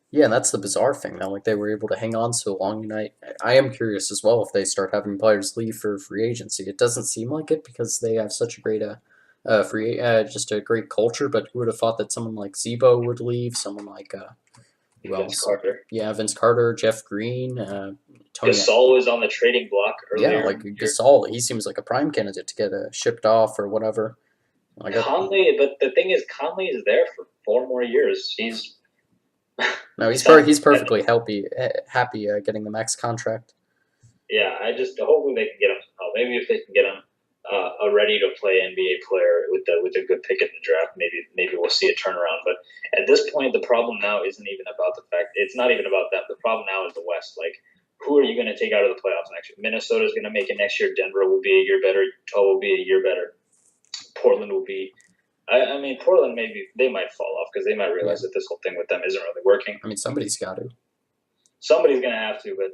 Yeah, and that's the bizarre thing now. Like they were able to hang on so long, and I am curious as well if they start having players leave for free agency. It doesn't seem like it because they have such a great just a great culture. But who would have thought that someone like Zebo would leave? Someone like who Vince else? Carter. Yeah, Vince Carter, Jeff Green, Tony. Gasol was on the trading block Yeah, earlier like in the year. Gasol, he seems like a prime candidate to get shipped off or whatever. Like, Conley, but the thing is, Conley is there for 4 more years. no, It's not. he's perfectly happy getting the max contract. Yeah, I just hopefully they can get him. Maybe if they can get him a ready to play NBA player with a good pick in the draft, maybe we'll see a turnaround. But at this point, the problem now isn't even about the fact. It's not even about that. The problem now is the West. Like, who are you going to take out of the playoffs next year? Minnesota's going to make it next year. Denver will be a year better. Utah will be a year better. Portland will be. I mean, Portland maybe they might fall off because they might realize that this whole thing with them isn't really working. I mean, somebody's got to. Somebody's going to have to, but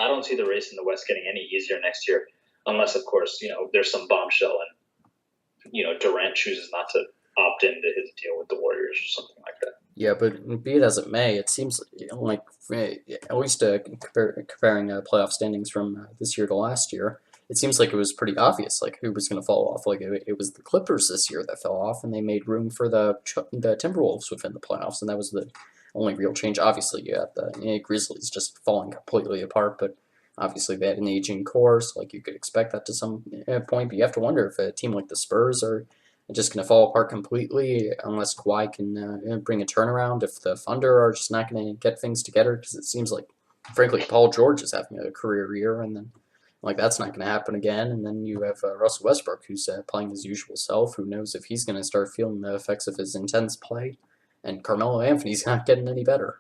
I don't see the race in the West getting any easier next year, unless, of course, there's some bombshell and Durant chooses not to opt into his deal with the Warriors or something like that. Yeah, but be it as it may, it seems like at least comparing playoff standings from this year to last year, it seems like it was pretty obvious like who was going to fall off. Like it was the Clippers this year that fell off, and they made room for the Timberwolves within the playoffs, and that was the only real change. Obviously, you had the Grizzlies just falling completely apart, but obviously they had an aging core, so like you could expect that to some point. But you have to wonder if a team like the Spurs are just going to fall apart completely unless Kawhi can bring a turnaround. If the Thunder are just not going to get things together, because it seems like, frankly, Paul George is having a career year, and then like that's not going to happen again. And then you have Russell Westbrook, who's playing his usual self. Who knows if he's going to start feeling the effects of his intense play? And Carmelo Anthony's not getting any better.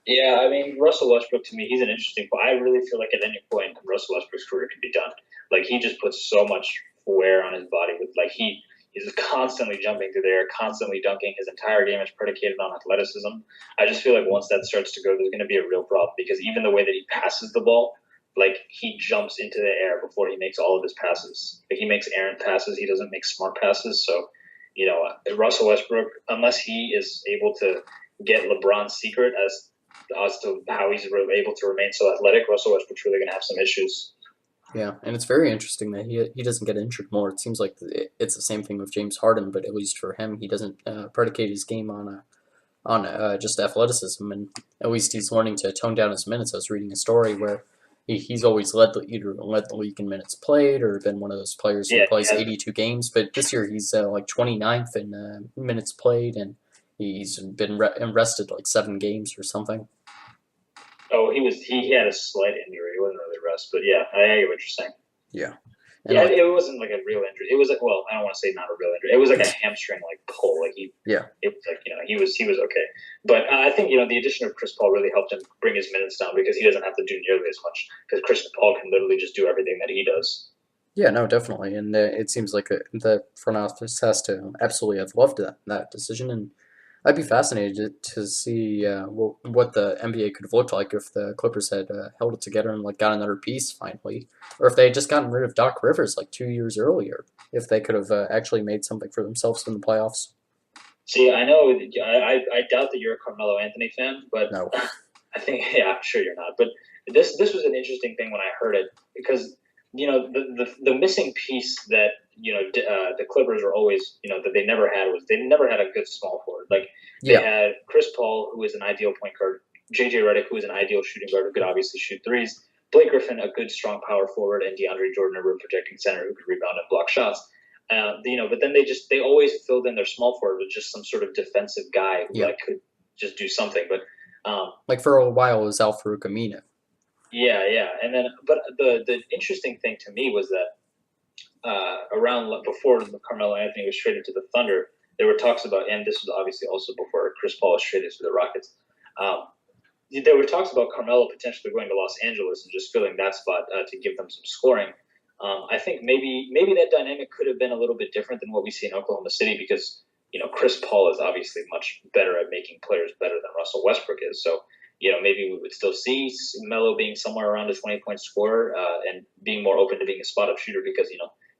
Yeah, I mean, Russell Westbrook, to me, he's an interesting point. I really feel like at any point, Russell Westbrook's career could be done. Like, he just puts so much wear on his body. He's constantly jumping through the air, constantly dunking. His entire game is predicated on athleticism. I just feel like once that starts to go, there's going to be a real problem because even the way that he passes the ball, like, he jumps into the air before he makes all of his passes. Like, he makes errant passes. He doesn't make smart passes. So, Russell Westbrook, unless he is able to get LeBron's secret as to how he's able to remain so athletic, Russell Westbrook's really going to have some issues. Yeah, and it's very interesting that he doesn't get injured more. It seems like it's the same thing with James Harden, but at least for him, he doesn't predicate his game on just athleticism, and at least he's learning to tone down his minutes. I was reading a story where he's always either led the league in minutes played or been one of those players who plays 82 games. But this year he's like 29th in minutes played, and he's been rested like 7 games or something. Oh, he had a slight injury. It wasn't really rest, but yeah, I get what you're saying. Yeah. And yeah, it wasn't like a real injury. It was like, well, I don't want to say not a real injury. It was like a hamstring pull. Like it was like he was okay. But I think the addition of Chris Paul really helped him bring his minutes down because he doesn't have to do nearly as much because Chris Paul can literally just do everything that he does. Yeah, no, definitely, and it seems like the front office has to absolutely have loved that decision, and I'd be fascinated to see what the NBA could have looked like if the Clippers had held it together and got another piece finally, or if they had just gotten rid of Doc Rivers 2 years earlier. If they could have actually made something for themselves in the playoffs. See, I know I doubt that you're a Carmelo Anthony fan, but no. I think I'm sure you're not. But this was an interesting thing when I heard it because the missing piece that the Clippers were always that they never had a good small forward. They had Chris Paul, who is an ideal point guard, JJ Redick, who is an ideal shooting guard who could obviously shoot threes, Blake Griffin, a good strong power forward, and DeAndre Jordan, a rim protecting center who could rebound and block shots. But then they always filled in their small forward with just some sort of defensive guy who could just do something. But for a while it was Aradh Faruqi. Yeah, and then but the interesting thing to me was that around before Carmelo Anthony was traded to the Thunder, there were talks about, and this was obviously also before Chris Paul was traded to the Rockets. There were talks about Carmelo potentially going to Los Angeles and just filling that spot to give them some scoring. I think maybe that dynamic could have been a little bit different than what we see in Oklahoma City because Chris Paul is obviously much better at making players better than Russell Westbrook is. So maybe we would still see Melo being somewhere around a 20-point scorer and being more open to being a spot up shooter because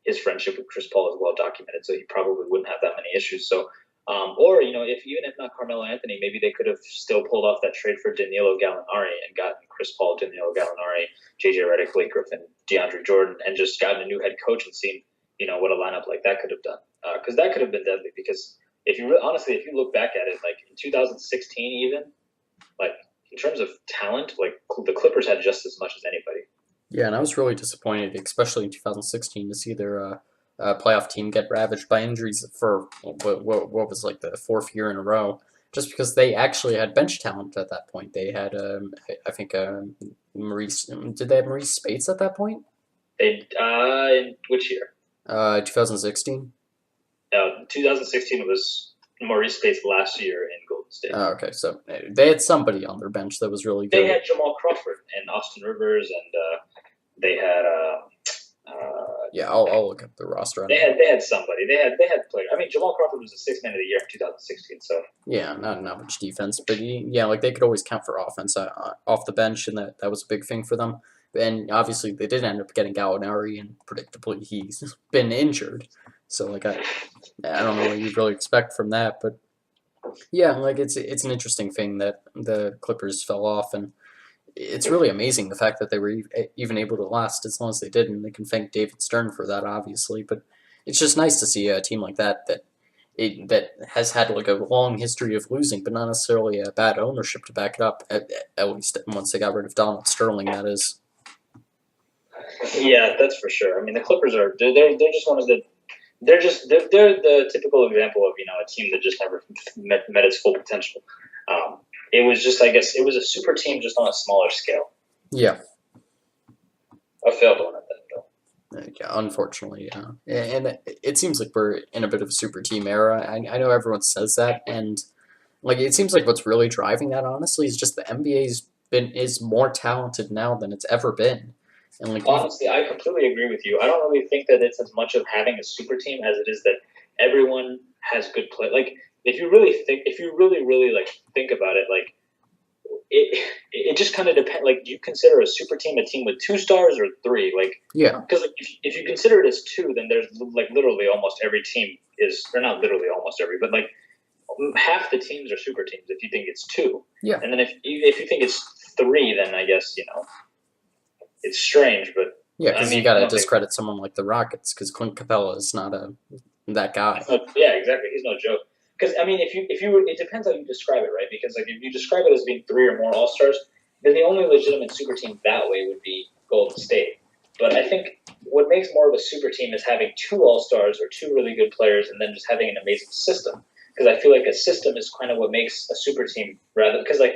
his friendship with Chris Paul is well documented, so he probably wouldn't have that many issues. So, or if not Carmelo Anthony, maybe they could have still pulled off that trade for Danilo Gallinari and gotten Chris Paul, Danilo Gallinari, JJ Redick, Blake Griffin, DeAndre Jordan, and just gotten a new head coach and seen what a lineup like that could have done. Because that could have been deadly. Because honestly, if you look back at it, like in 2016, even like in terms of talent, like the Clippers had just as much as anybody. Yeah, and I was really disappointed, especially in 2016, to see their playoff team get ravaged by injuries for what was like the fourth year in a row. Just because they actually had bench talent at that point. They had, I think, Maurice. Did they have Maurice Spates at that point? They in which year? 2016. 2016 was Maurice Spates last year in Golden State. Oh, okay, so they had somebody on their bench that was really good. They had Jamal Crawford and Austin Rivers, and they had. Yeah, I'll look up the roster. They had somebody. They had players. I mean, Jamal Crawford was the sixth man of the year in 2016. So yeah, not much defense, but yeah, like they could always count for offense off the bench, and that was a big thing for them. And obviously, they did end up getting Gallinari, and predictably, he's been injured. So like I don't know what you really expect from that, but yeah, like it's an interesting thing that the Clippers fell off, and it's really amazing the fact that they were even able to last as long as they did, and they can thank David Stern for that, obviously. But it's just nice to see a team like that has had like a long history of losing, but not necessarily a bad ownership to back it up. At least once they got rid of Donald Sterling, that is. Yeah, that's for sure. I mean, the Clippers they're just one of the they're the typical example of a team that just never met its full potential. It was just, I guess, it was a super team just on a smaller scale. Yeah. A failed one at that, though. Yeah, unfortunately, yeah. And it seems like we're in a bit of a super team era. I know everyone says that, and like it seems like what's really driving that, honestly, is just the NBA is more talented now than it's ever been. And like honestly, I completely agree with you. I don't really think that it's as much of having a super team as it is that everyone has good play. Like if you really like think about it, like it just kind of depends. Like, do you consider a super team a team with 2 stars or 3? Like, yeah, because like if you consider it as 2, then there's like literally almost every team is, or not literally almost every, but like half the teams are super teams if you think it's 2. Yeah, and then if you think it's 3, then I guess it's strange, but yeah, because you got to discredit someone like the Rockets because Clint Capella is not that guy. Yeah, exactly. He's no joke. Because I mean, it depends how you describe it, right? Because like if you describe it as being 3 or more All Stars, then the only legitimate super team that way would be Golden State. But I think what makes more of a super team is having 2 All Stars or 2 really good players, and then just having an amazing system. Because I feel like a system is kind of what makes a super team, rather because like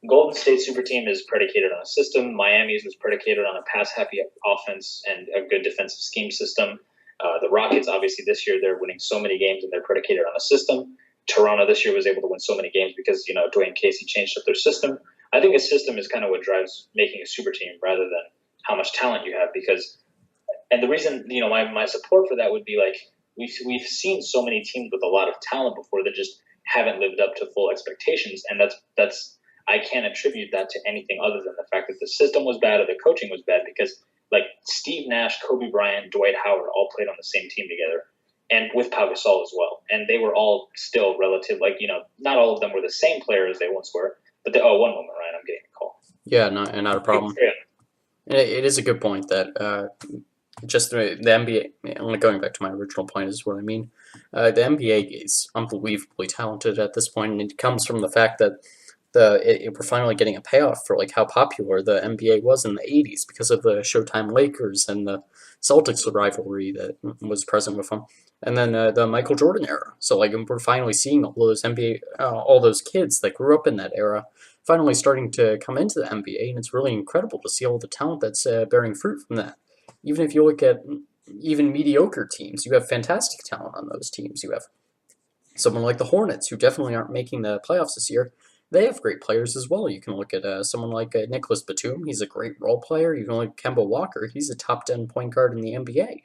Golden State super team is predicated on a system. Miami's was predicated on a pass-happy offense and a good defensive scheme system. The Rockets, obviously, this year they're winning so many games and they're predicated on a system. Toronto this year was able to win so many games because Dwayne Casey changed up their system. I think a system is kind of what drives making a super team rather than how much talent you have. And the reason my support for that would be like we've seen so many teams with a lot of talent before that just haven't lived up to full expectations, and that's I can't attribute that to anything other than the fact that the system was bad or the coaching was bad, because like Steve Nash, Kobe Bryant, Dwight Howard all played on the same team together, and with Pau Gasol as well. And they were all still relative, not all of them were the same player as they once were, but one moment, Ryan, I'm getting a call. Yeah, not a problem. Yeah. It is a good point that just the NBA, going back to my original point is what I mean. The NBA is unbelievably talented at this point, and it comes from the fact that we're finally getting a payoff for like how popular the NBA was in the 80s because of the Showtime Lakers and the Celtics rivalry that was present with them, and then the Michael Jordan era. So like we're finally seeing all those all those kids that grew up in that era finally starting to come into the NBA, and it's really incredible to see all the talent that's bearing fruit from that. Even if you look at even mediocre teams, you have fantastic talent on those teams. You have someone like the Hornets, who definitely aren't making the playoffs this year. They have great players as well. You can look at someone like Nicholas Batum. He's a great role player. You can look at Kemba Walker. He's a top 10 point guard in the NBA.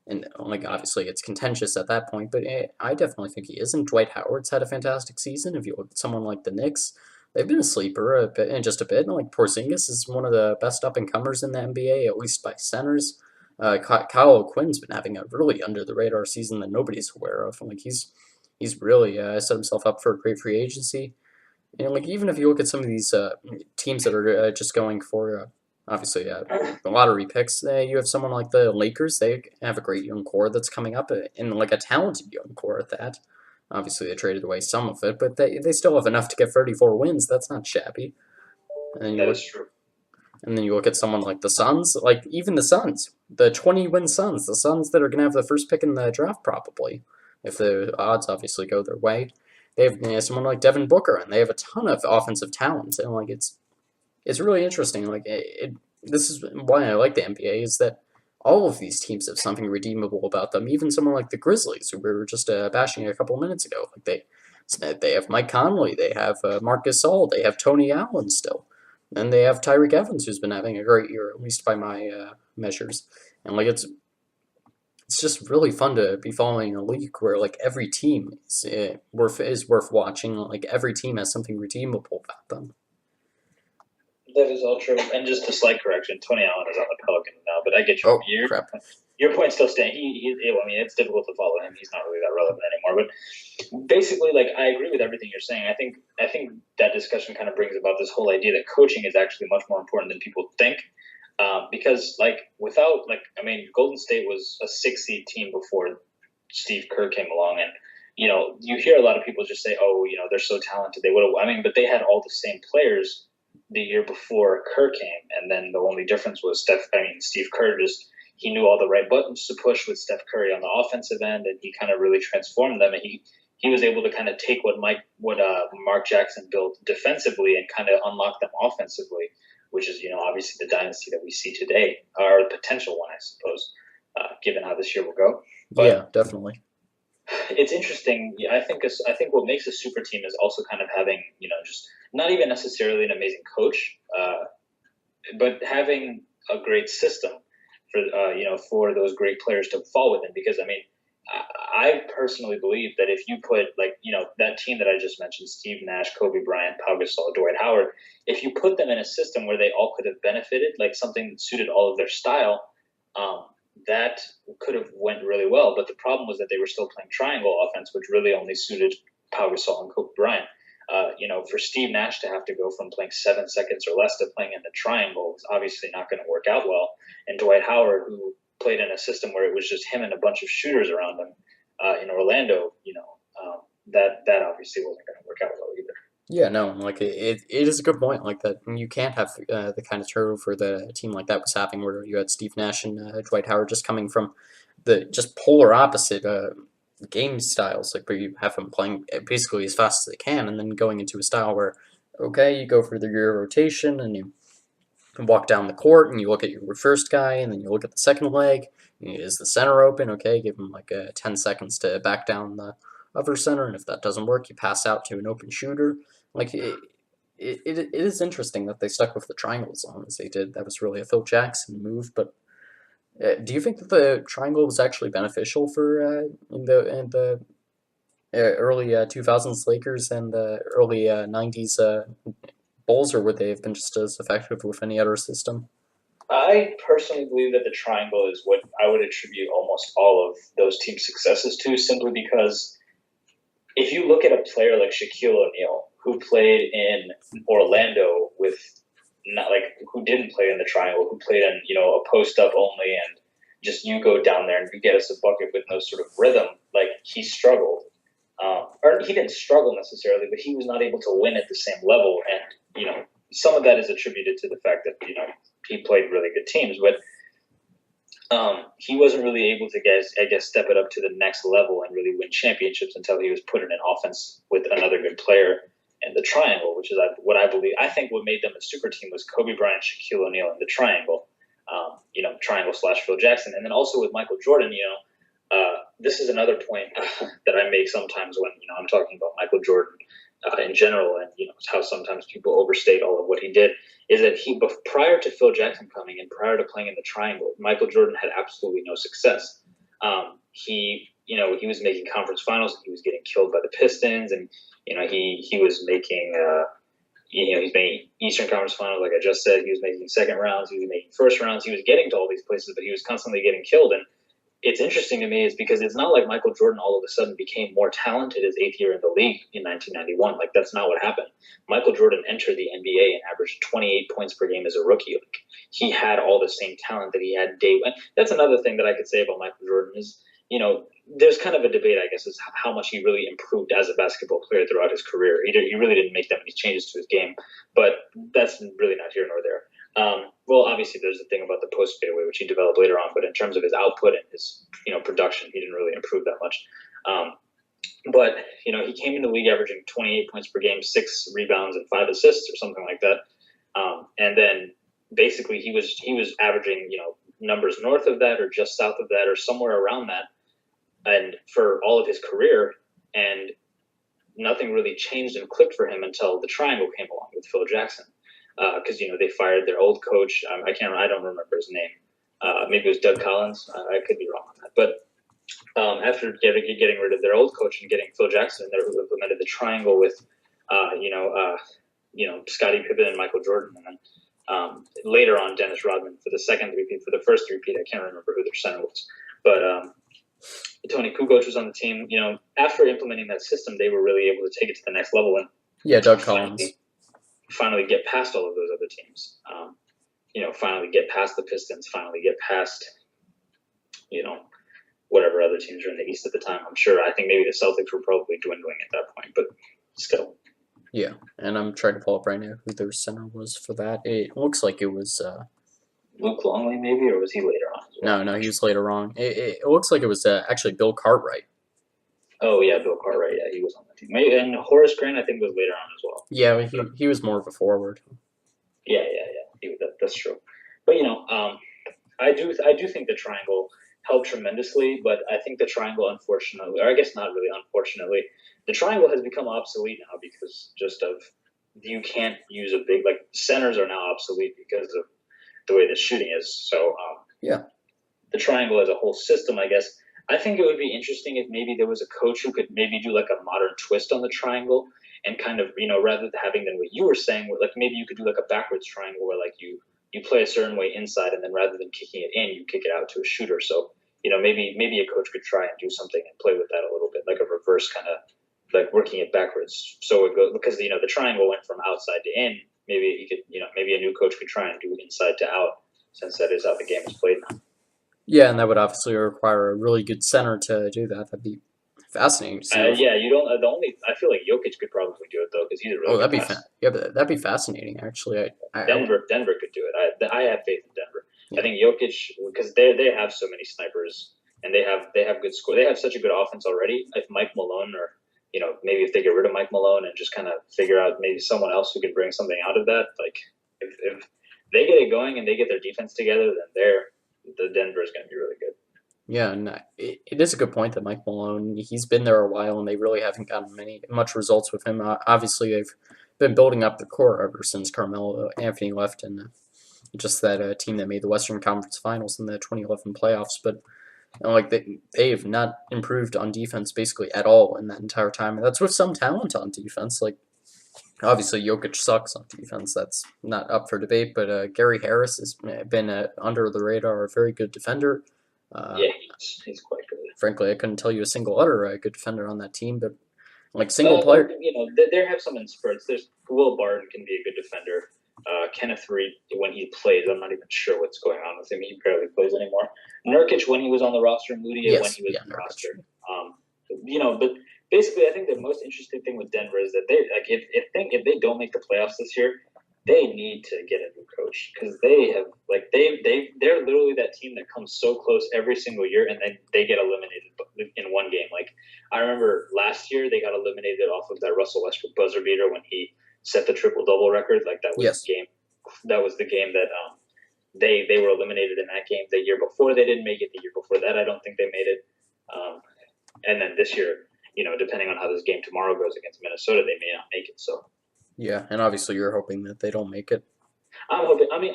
And like obviously it's contentious at that point, but I definitely think he is. And Dwight Howard's had a fantastic season. If you look at someone like the Knicks, they've been a sleeper a bit, and just a bit. Like Porzingis is one of the best up and comers in the NBA, at least by centers. Kyle O'Quinn's been having a really under the radar season that nobody's aware of. Like he's really set himself up for a great free agency. And like even if you look at some of these teams that are just going for obviously lottery picks, you have someone like the Lakers. They have a great young core that's coming up, and like a talented young core at that. Obviously, they traded away some of it, but they still have enough to get 34 wins. That's not shabby. And then you That look is true. and then you look at someone like the Suns, like even the Suns, the 20-win Suns, the Suns that are going to have the first pick in the draft probably, if the odds obviously go their way. They have someone like Devin Booker, and they have a ton of offensive talent, and like it's really interesting. Like this is why I like the NBA is that all of these teams have something redeemable about them. Even someone like the Grizzlies, who we were just bashing a couple of minutes ago, like they have Mike Conley, they have Marc Gasol, they have Tony Allen still, and they have Tyreek Evans, who's been having a great year, at least by my measures. And like it's just really fun to be following a league where like every team is worth watching. Like every team has something redeemable about them. That is all true. And just a slight correction, Tony Allen is on the Pelicans now, but I get Oh crap! your point still stands. I mean, it's difficult to follow him. He's not really that relevant anymore. But basically, like I agree with everything you're saying. I think that discussion kind of brings about this whole idea that coaching is actually much more important than people think. Because I mean, Golden State was a 6 seed team before Steve Kerr came along, and you hear a lot of people just say, "Oh, they're so talented, they would have." I mean, but they had all the same players the year before Kerr came, and then the only difference was Steve Kerr he knew all the right buttons to push with Steph Curry on the offensive end, and he kind of really transformed them, and he was able to kind of take what Mark Jackson built defensively and kind of unlock them offensively, which is obviously the dynasty that we see today, or the potential one, I suppose, given how this year will go. But Yeah, definitely. it's interesting. I think what makes a super team is also kind of having just not even necessarily an amazing coach, but having a great system for those great players to fall within. Because I mean, I personally believe that if you put that team that I just mentioned, Steve Nash, Kobe Bryant, Pau Gasol, Dwight Howard, if you put them in a system where they all could have benefited, like something that suited all of their style, that could have went really well. But the problem was that they were still playing triangle offense, which really only suited Pau Gasol and Kobe Bryant. For Steve Nash to have to go from playing 7 seconds or less to playing in the triangle was obviously not going to work out well. And Dwight Howard, who played in a system where it was just him and a bunch of shooters around him in Orlando, that obviously wasn't going to work out well either. Yeah, no, like it is a good point. Like that, you can't have the kind of turnover that a team like that was having, where you had Steve Nash and Dwight Howard just coming from the just polar opposite game styles. Like where you have them playing basically as fast as they can, and then going into a style where, okay, you go for your rotation and you walk down the court and you look at your first guy and then you look at the second leg. Is the center open? Okay, give him like 10 seconds to back down the other center, and if that doesn't work, you pass out to an open shooter. Like it is interesting that they stuck with the triangle as long as they did. That was really a Phil Jackson move. But do you think that the triangle was actually beneficial for in the early 2000s Lakers and the early 90s Bulls, or would they have been just as effective with any other system? I personally believe that the triangle is what I would attribute almost all of those team successes to, simply because if you look at a player like Shaquille O'Neal, who played in Orlando with not like who didn't play in the triangle, who played in a post up only, and just you go down there and you get us a bucket with no sort of rhythm, like he struggled, or he didn't struggle necessarily, but he was not able to win at the same level, and some of that is attributed to the fact that he played really good teams, but he wasn't really able to step it up to the next level and really win championships until he was put in an offense with another good player in the triangle, which is what I believe. I think what made them a super team was Kobe Bryant, Shaquille O'Neal in the triangle, triangle / Phil Jackson. And then also with Michael Jordan, this is another point that I make sometimes when, I'm talking about Michael Jordan in general, and, how sometimes people overstate all of what he did, is that prior to Phil Jackson coming and prior to playing in the triangle, Michael Jordan had absolutely no success. He was making conference finals and he was getting killed by the Pistons, and, he was making, he's making Eastern Conference Finals, like I just said. He was making second rounds. He was making first rounds. He was getting to all these places, but he was constantly getting killed. And it's interesting to me is because it's not like Michael Jordan all of a sudden became more talented his 8th year in the league in 1991. Like, that's not what happened. Michael Jordan entered the NBA and averaged 28 points per game as a rookie. Like, he had all the same talent that he had day one. That's another thing that I could say about Michael Jordan is, there's kind of a debate, I guess, is how much he really improved as a basketball player throughout his career. He really didn't make that many changes to his game, but that's really not here nor there. Well, obviously, there's the thing about the post fadeaway, which he developed later on. But in terms of his output and his production, he didn't really improve that much. But he came into the league averaging 28 points per game, 6 rebounds, and 5 assists, or something like that. And then basically he was averaging numbers north of that, or just south of that, or somewhere around that, and for all of his career. And nothing really changed and clicked for him until the triangle came along with Phil Jackson. Because they fired their old coach. I don't remember his name. Maybe it was Doug Collins. I could be wrong on that. But after getting rid of their old coach and getting Phil Jackson, they implemented the triangle with, Scottie Pippen and Michael Jordan, and then later on Dennis Rodman for the second repeat. For the first repeat, I can't remember who their center was, but Tony Kukoc was on the team. After implementing that system, they were really able to take it to the next level. And Doug Collins. Finally get past all of those other teams. Finally get past the Pistons, finally get past, whatever other teams are in the East at the time. I think maybe the Celtics were probably dwindling at that point, but still. Yeah, and I'm trying to pull up right now who their center was for that. It looks like it was Luke Longley, maybe, or was he later on? Well? No, he was later on. It looks like it was actually Bill Cartwright. Oh yeah, Bill Cartwright. Yeah, he was on the team. And Horace Grant, I think, was later on as well. Yeah, he was more of a forward. Yeah. That's true. But I do think the triangle helped tremendously. But I think the triangle, unfortunately, or I guess not really unfortunately, the triangle has become obsolete now because just of you can't use a big, like, centers are now obsolete because of the way the shooting is. So the triangle as a whole system, I guess. I think it would be interesting if maybe there was a coach who could maybe do like a modern twist on the triangle and kind of, rather than having than what you were saying, where like maybe you could do like a backwards triangle where like you play a certain way inside, and then rather than kicking it in, you kick it out to a shooter. So, maybe a coach could try and do something and play with that a little bit, like a reverse kind of like working it backwards. So it goes, because, the triangle went from outside to in. Maybe he could, maybe a new coach could try and do inside to out, since that is how the game is played now. Yeah, and that would obviously require a really good center to do that. That'd be fascinating to see. You don't. I feel like Jokic could probably do it though, because he's a really good passer. But that'd be fascinating actually. Denver could do it. I have faith in Denver. Yeah. I think Jokic, because they have so many snipers and they have good score. They have such a good offense already. If Mike Malone, or maybe if they get rid of Mike Malone and just kind of figure out maybe someone else who can bring something out of that, like if they get it going and they get their defense together, then the Denver is going to be really good. Yeah, and it is a good point that Mike Malone, he's been there a while, and they really haven't gotten much results with him. Obviously, they've been building up the core ever since Carmelo Anthony left, and just that team that made the Western Conference Finals in the 2011 playoffs. But they have not improved on defense basically at all in that entire time, and that's with some talent on defense. Like, obviously, Jokic sucks on defense. That's not up for debate. But Gary Harris has been under the radar, a very good defender. He's quite good. Frankly, I couldn't tell you a single other good defender on that team. But single player, they have some in spurts. There's Will Barton can be a good defender. Kenneth Reed, when he plays, I'm not even sure what's going on with him. He barely plays anymore. Nurkic, when he was on the roster, Moody, when he was on the roster. But basically, I think the most interesting thing with Denver is that if they don't make the playoffs this year, they need to get a new coach, because they're literally that team that comes so close every single year, and then they get eliminated in one game. Like, I remember last year they got eliminated off of that Russell Westbrook buzzer beater when he set the triple-double record. Like, that was the game. That was the game that they were eliminated in that game. The year before they didn't make it. The year before that, I don't think they made it. And then this year, depending on how this game tomorrow goes against Minnesota, they may not make it. So. Yeah, and obviously you're hoping that they don't make it. I'm hoping. I mean,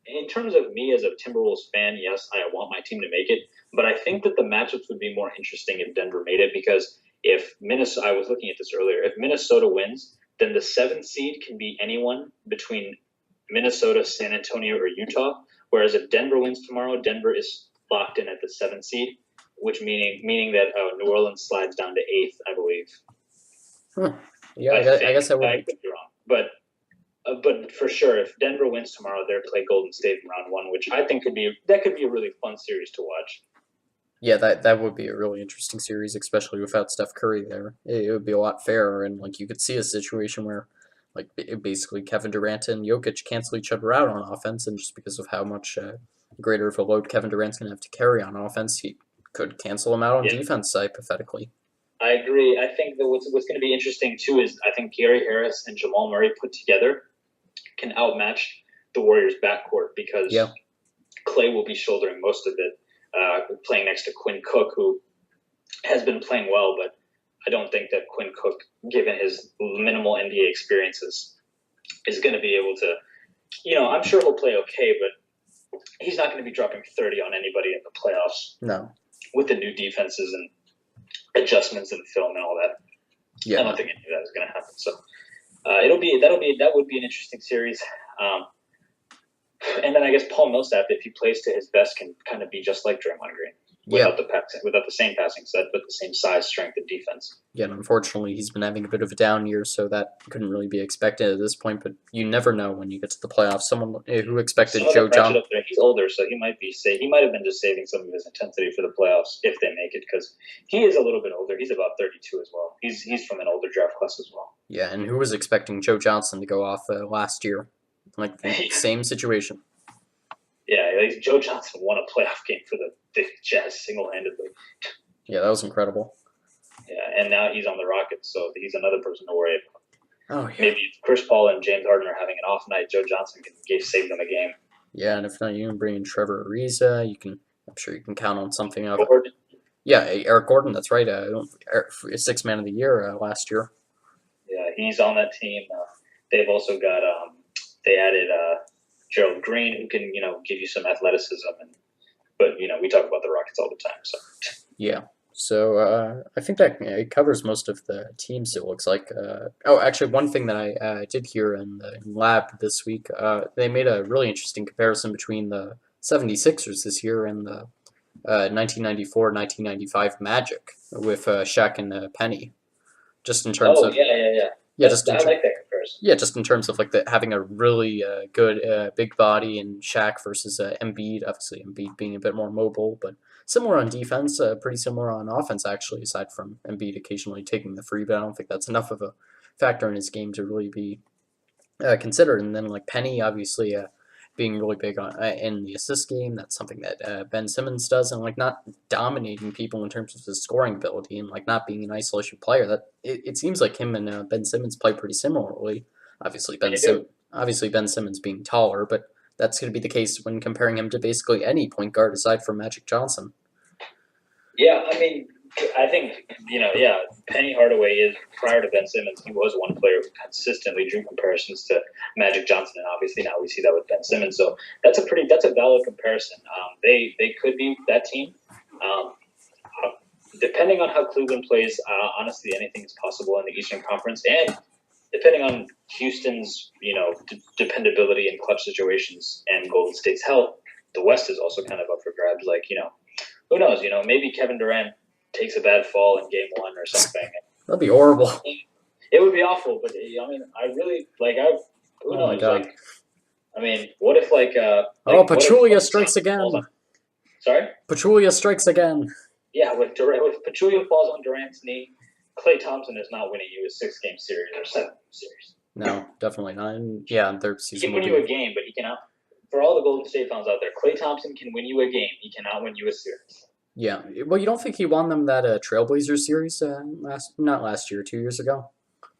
in terms of me as a Timberwolves fan, yes, I want my team to make it. But I think that the matchups would be more interesting if Denver made it, because if Minnesota, I was looking at this earlier, if Minnesota wins, then the 7th seed can be anyone between Minnesota, San Antonio, or Utah. Whereas if Denver wins tomorrow, Denver is locked in at the 7th seed, which meaning that New Orleans slides down to 8th, I believe. Huh. Yeah, I guess that would. I could be wrong, but for sure, if Denver wins tomorrow, they'll play Golden State in round 1, which I think could be a really fun series to watch. Yeah, that would be a really interesting series, especially without Steph Curry there. It would be a lot fairer, and like you could see a situation where, like basically Kevin Durant and Jokic cancel each other out on offense, and just because of how much greater of a load Kevin Durant's gonna have to carry on offense, he could cancel him out on defense, hypothetically. I agree. I think that what's going to be interesting too is I think Gary Harris and Jamal Murray put together can outmatch the Warriors' backcourt because Clay will be shouldering most of it, playing next to Quinn Cook, who has been playing well, but I don't think that Quinn Cook, given his minimal NBA experiences, is going to be able to, I'm sure he'll play okay, but he's not going to be dropping 30 on anybody in the playoffs. No. With the new defenses and adjustments in film and all that. Yeah. I don't think any of that is going to happen. So that would be an interesting series. And then I guess Paul Millsap, if he plays to his best, can kind of be just like Draymond Green without the same passing set, but the same size, strength, and defense. Yeah, and unfortunately, he's been having a bit of a down year, so that couldn't really be expected at this point. But you never know when you get to the playoffs. Someone who expected Joe Johnson. He's older, so he might have been just saving some of his intensity for the playoffs if they make it, because he is a little bit older. He's about 32 as well. He's from an older draft class as well. Yeah, and who was expecting Joe Johnson to go off last year? Like the same situation. Yeah, Joe Johnson won a playoff game for the Jazz single-handedly. Yeah, that was incredible. Yeah, and now he's on the Rockets, so he's another person to worry about. Oh, yeah. Maybe if Chris Paul and James Harden are having an off night, Joe Johnson can save them a game. Yeah, and if not, you can bring in Trevor Ariza. I'm sure you can count on something of it. Gordon. Yeah, Eric Gordon. That's right. Sixth man of the year last year. Yeah, he's on that team. They've also got they added Gerald Green, who can give you some athleticism, but we talk about the Rockets all the time. So yeah. So I think that it covers most of the teams, it looks like. Actually, one thing that I did hear in the lab this week, they made a really interesting comparison between the 76ers this year and the 1994-1995 Magic with Shaq and Penny. Just in terms of... Yeah, I like that comparison. Yeah, just in terms of like having a really good big body and Shaq versus Embiid. Obviously, Embiid being a bit more mobile, but similar on defense, pretty similar on offense, actually, aside from Embiid occasionally taking the free, but I don't think that's enough of a factor in his game to really be considered. And then like Penny, obviously, being really big on in the assist game, that's something that Ben Simmons does, and like not dominating people in terms of his scoring ability and like not being an isolation player. That it seems like him and Ben Simmons play pretty similarly. Obviously, Ben Simmons being taller, but that's going to be the case when comparing him to basically any point guard aside from Magic Johnson. Yeah, I mean, I think, Penny Hardaway is, prior to Ben Simmons, he was one player who consistently drew comparisons to Magic Johnson, and obviously now we see that with Ben Simmons. So that's a valid comparison. They could be that team. Depending on how Cleveland plays, honestly, anything is possible in the Eastern Conference, and depending on Houston's, dependability in clutch situations and Golden State's health, the West is also kind of up for grabs. Like, who knows? Maybe Kevin Durant takes a bad fall in Game 1 or something. That'd be horrible. It would be awful, but I mean, I really who knows? My God. Like, I mean, what if Pachulia strikes again? Sorry? Pachulia strikes again. Yeah, if Pachulia falls on Durant's knee, Klay Thompson is not winning you a 6-game series or 7-game series. No, definitely not. And third season. He can win you a game, but he cannot. For all the Golden State fans out there, Klay Thompson can win you a game. He cannot win you a series. Yeah. Well, you don't think he won them that Trailblazers series not last year, 2 years ago?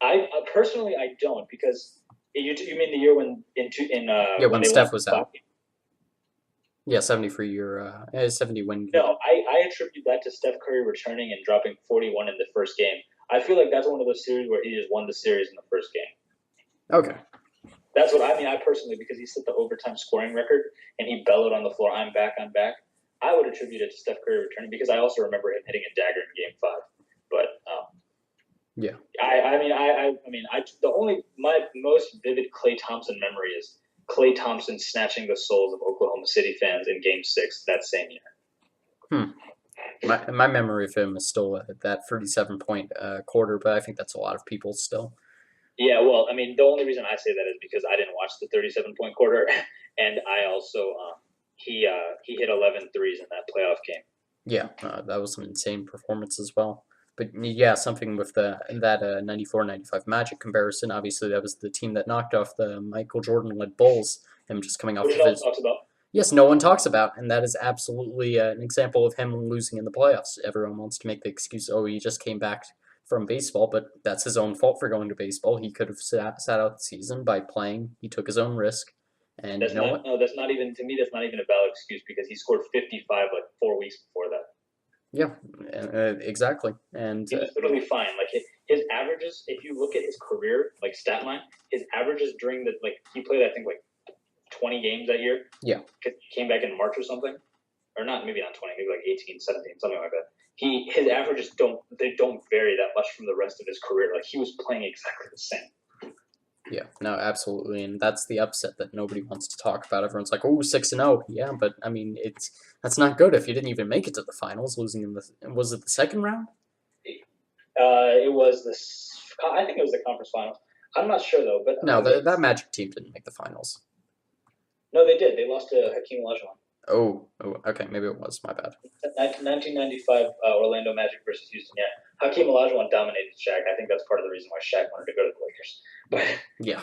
I personally I don't, because you mean the year when when Steph was out. Yeah, 70 year 70 win. No, I attribute that to Steph Curry returning and dropping 41 in the first game. I feel like that's one of those series where he just won the series in the first game. Okay. That's what I mean. I personally, because he set the overtime scoring record and he bellowed on the floor, "I'm back, I'm back." I would attribute it to Steph Curry returning, because I also remember him hitting a dagger in Game 5. But Yeah. The only my most vivid Klay Thompson memory is Klay Thompson snatching the souls of Oklahoma City fans in Game 6 that same year. Hmm. My memory of him is still that 37-point quarter, but I think that's a lot of people still. Yeah, well, I mean, the only reason I say that is because I didn't watch the 37-point quarter, and I also he hit 11 threes in that playoff game. Yeah, that was an insane performance as well. But yeah, something with that 94-95 Magic comparison. Obviously, that was the team that knocked off the Michael Jordan-led Bulls. Him just coming off Which of no one his talks about. yes, no one talks about, and that is absolutely an example of him losing in the playoffs. Everyone wants to make the excuse, oh, he just came back from baseball, but that's his own fault for going to baseball. He could have sat out the season by playing. He took his own risk, and you That's know not what? no, that's not even to me. That's not even a valid excuse because he scored 55 like 4 weeks before that. Yeah, exactly. And He was literally fine. Like his averages, if you look at his career, like stat line, his averages during the he played I think like 20 games that year. yeah, Came back in March or something, or not maybe not 20, maybe like 18, 17, something like that. His averages don't vary that much from the rest of his career. Like he was playing exactly the same. yeah, no, absolutely, and that's the upset that nobody wants to talk about. Everyone's like, "Oh, 6-0, yeah," but I mean, that's not good if you didn't even make it to the finals, losing in the was it the second round? It was this. I think it was the conference finals. I'm not sure though, but No, that Magic team didn't make the finals. no, they did. They lost to Hakeem Olajuwon. Oh, okay, maybe it was my bad. 1995 Orlando Magic versus Houston. Yeah, Hakeem Olajuwon dominated Shaq. I think that's part of the reason why Shaq wanted to go to the Lakers. But yeah,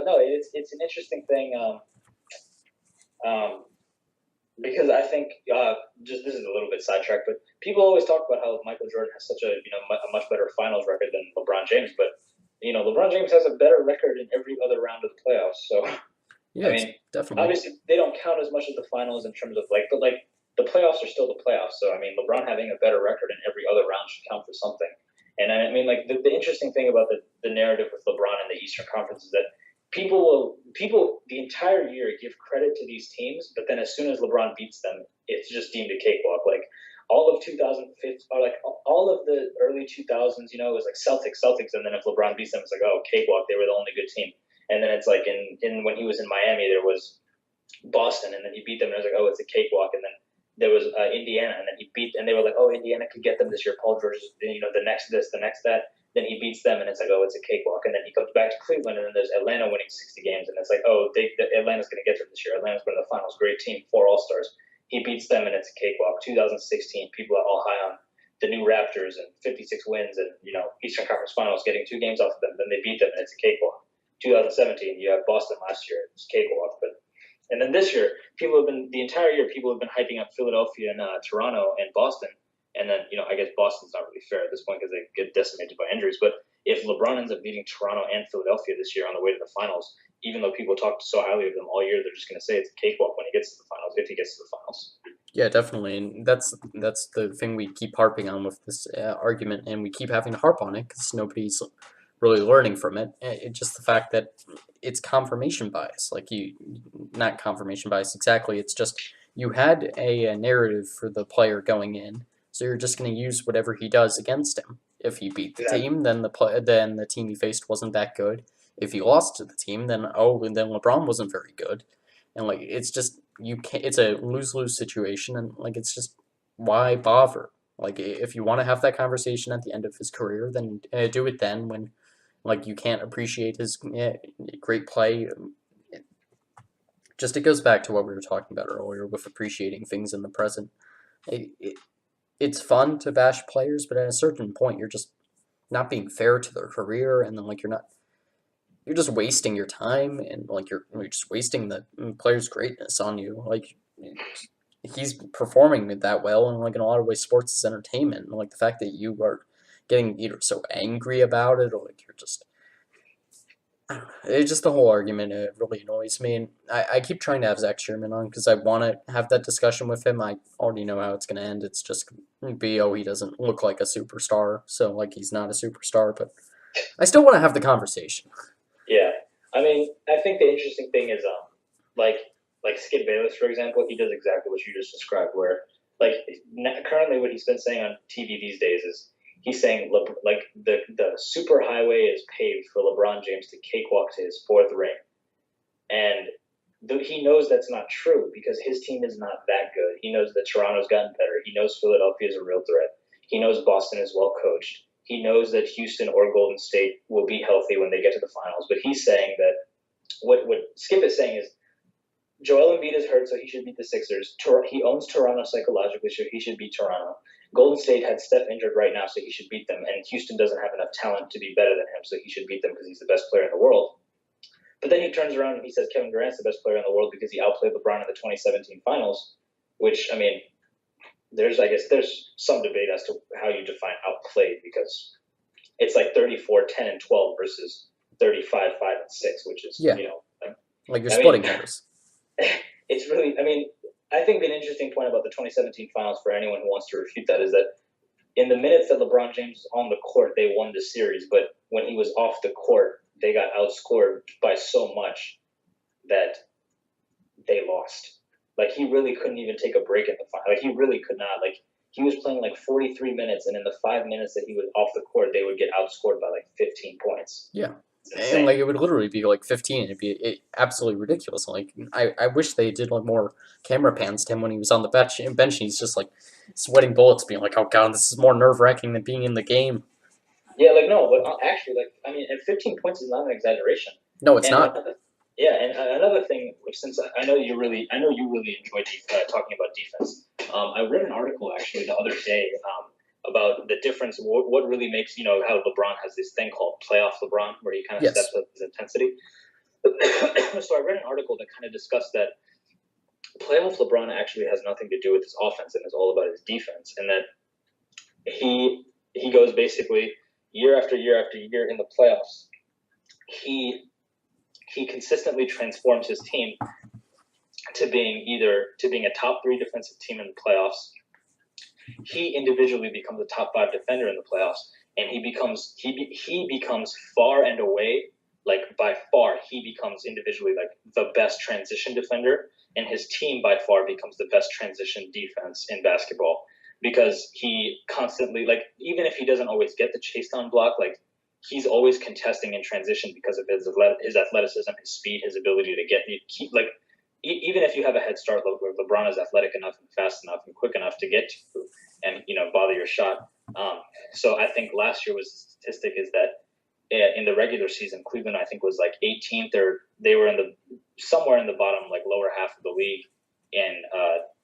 no, it's an interesting thing. Because I think just this is a little bit sidetracked, but people always talk about how Michael Jordan has such a much better finals record than LeBron James, but LeBron James has a better record in every other round of the playoffs. So yeah, I mean, definitely. obviously they don't count as much as the finals in terms of but the playoffs are still the playoffs. So I mean, LeBron having a better record in every other round should count for something. And I mean, the interesting thing about the narrative with LeBron in the Eastern Conference is that people the entire year give credit to these teams, but then as soon as LeBron beats them, it's just deemed a cakewalk. Like all of 2005, or like all of the early 2000s, it was like Celtics, and then if LeBron beats them, it's like, oh, cakewalk, they were the only good team. And then it's like in when he was in Miami, there was Boston, and then he beat them, and it was like, oh, it's a cakewalk. And then there was Indiana, and then and they were like, oh, Indiana could get them this year. Paul George, the next this, the next that. Then he beats them, and it's like, oh, it's a cakewalk. And then he comes back to Cleveland, and then there's Atlanta winning 60 games, and it's like, oh, Atlanta's going to get them this year. Atlanta's going to the finals, great team, 4 All-Stars. He beats them, and it's a cakewalk. 2016, people are all high on the new Raptors and 56 wins, and Eastern Conference Finals, getting 2 games off of them. Then they beat them, and it's a cakewalk. 2017, you have Boston last year, it's a cakewalk. And then this year, the entire year, people have been hyping up Philadelphia and Toronto and Boston. And then, I guess Boston's not really fair at this point because they get decimated by injuries. But if LeBron ends up beating Toronto and Philadelphia this year on the way to the finals, even though people talked so highly of them all year, they're just going to say it's a cakewalk when he gets to the finals, if he gets to the finals. Yeah, definitely, and that's the thing we keep harping on with this argument, and we keep having to harp on it because nobody's really learning from it. It's just the fact that it's confirmation bias. Like not confirmation bias exactly. It's just you had a narrative for the player going in, so you're just going to use whatever he does against him. If he beat the team, then the team he faced wasn't that good. If he lost to the team, then LeBron wasn't very good, and it's just you can't. It's a lose-lose situation, and it's just why bother? Like if you want to have that conversation at the end of his career, then do it then when you can't appreciate his great play. It goes back to what we were talking about earlier with appreciating things in the present. It's fun to bash players, but at a certain point, you're just not being fair to their career, and then you're just wasting your time, and you're just wasting the player's greatness on you. He's performing that well, and in a lot of ways, sports is entertainment. And the fact that you are getting either so angry about it, or you're just it's just the whole argument. It really annoys me, and I keep trying to have Zach Sherman on because I want to have that discussion with him. I already know how it's going to end. It's just he doesn't look like a superstar, so he's not a superstar, but I still want to have the conversation. Yeah, I mean, I think the interesting thing is like Skip Bayless, for example, he does exactly what you just described. Where currently what he's been saying on TV these days is he's saying like the super highway is paved for LeBron James to cakewalk to his fourth ring, and he knows that's not true because his team is not that good. He knows that Toronto's gotten better. He knows Philadelphia is a real threat. He knows Boston is well coached. He knows that Houston or Golden State will be healthy when they get to the finals. But he's saying that what Skip is saying is Joel Embiid is hurt, so he should beat the Sixers. He owns Toronto psychologically, so he should beat Toronto. Golden State had Steph injured right now, so he should beat them. And Houston doesn't have enough talent to be better than him, so he should beat them because he's the best player in the world. But then he turns around and he says Kevin Durant's the best player in the world because he outplayed LeBron in the 2017 finals, which, I mean, there's some debate as to how you define outplayed because it's like 34, 10, and 12 versus 35, 5, and 6, which is, like you're splitting hairs. It's really, I think an interesting point about the 2017 finals for anyone who wants to refute that is that in the minutes that LeBron James was on the court, they won the series, but when he was off the court, they got outscored by so much that they lost. Like, he really couldn't even take a break in the final. Like, he really could not. Like, he was playing like 43 minutes, and in the 5 minutes that he was off the court, they would get outscored by like 15 points. Yeah. And like it would literally be like 15. It'd be absolutely ridiculous. Like I wish they did like more camera pans to him when he was on the bench. And he's just like sweating bullets, being like, "Oh God, this is more nerve wracking than being in the game." Yeah, like no, but actually, and 15 points is not an exaggeration. No, it's not. And another thing, since I know you really enjoy talking about defense. I read an article actually the other day about the difference, what really makes, how LeBron has this thing called playoff LeBron, where he kind of steps up his intensity. So I read an article that kind of discussed that playoff LeBron actually has nothing to do with his offense and is all about his defense, and that he goes basically year after year after year in the playoffs. He consistently transforms his team to being a top 3 defensive team in the playoffs. He individually becomes a top 5 defender in the playoffs, and he becomes far and away, like by far, he becomes individually like the best transition defender, and his team by far becomes the best transition defense in basketball because he constantly, like, even if he doesn't always get the chase down block, like, he's always contesting in transition because of his athleticism, his speed, his ability to even if you have a head start where LeBron is athletic enough and fast enough and quick enough to get to and bother your shot. So I think last year was the statistic is that in the regular season, Cleveland I think was like 18th, or they were somewhere in the bottom, like lower half of the league in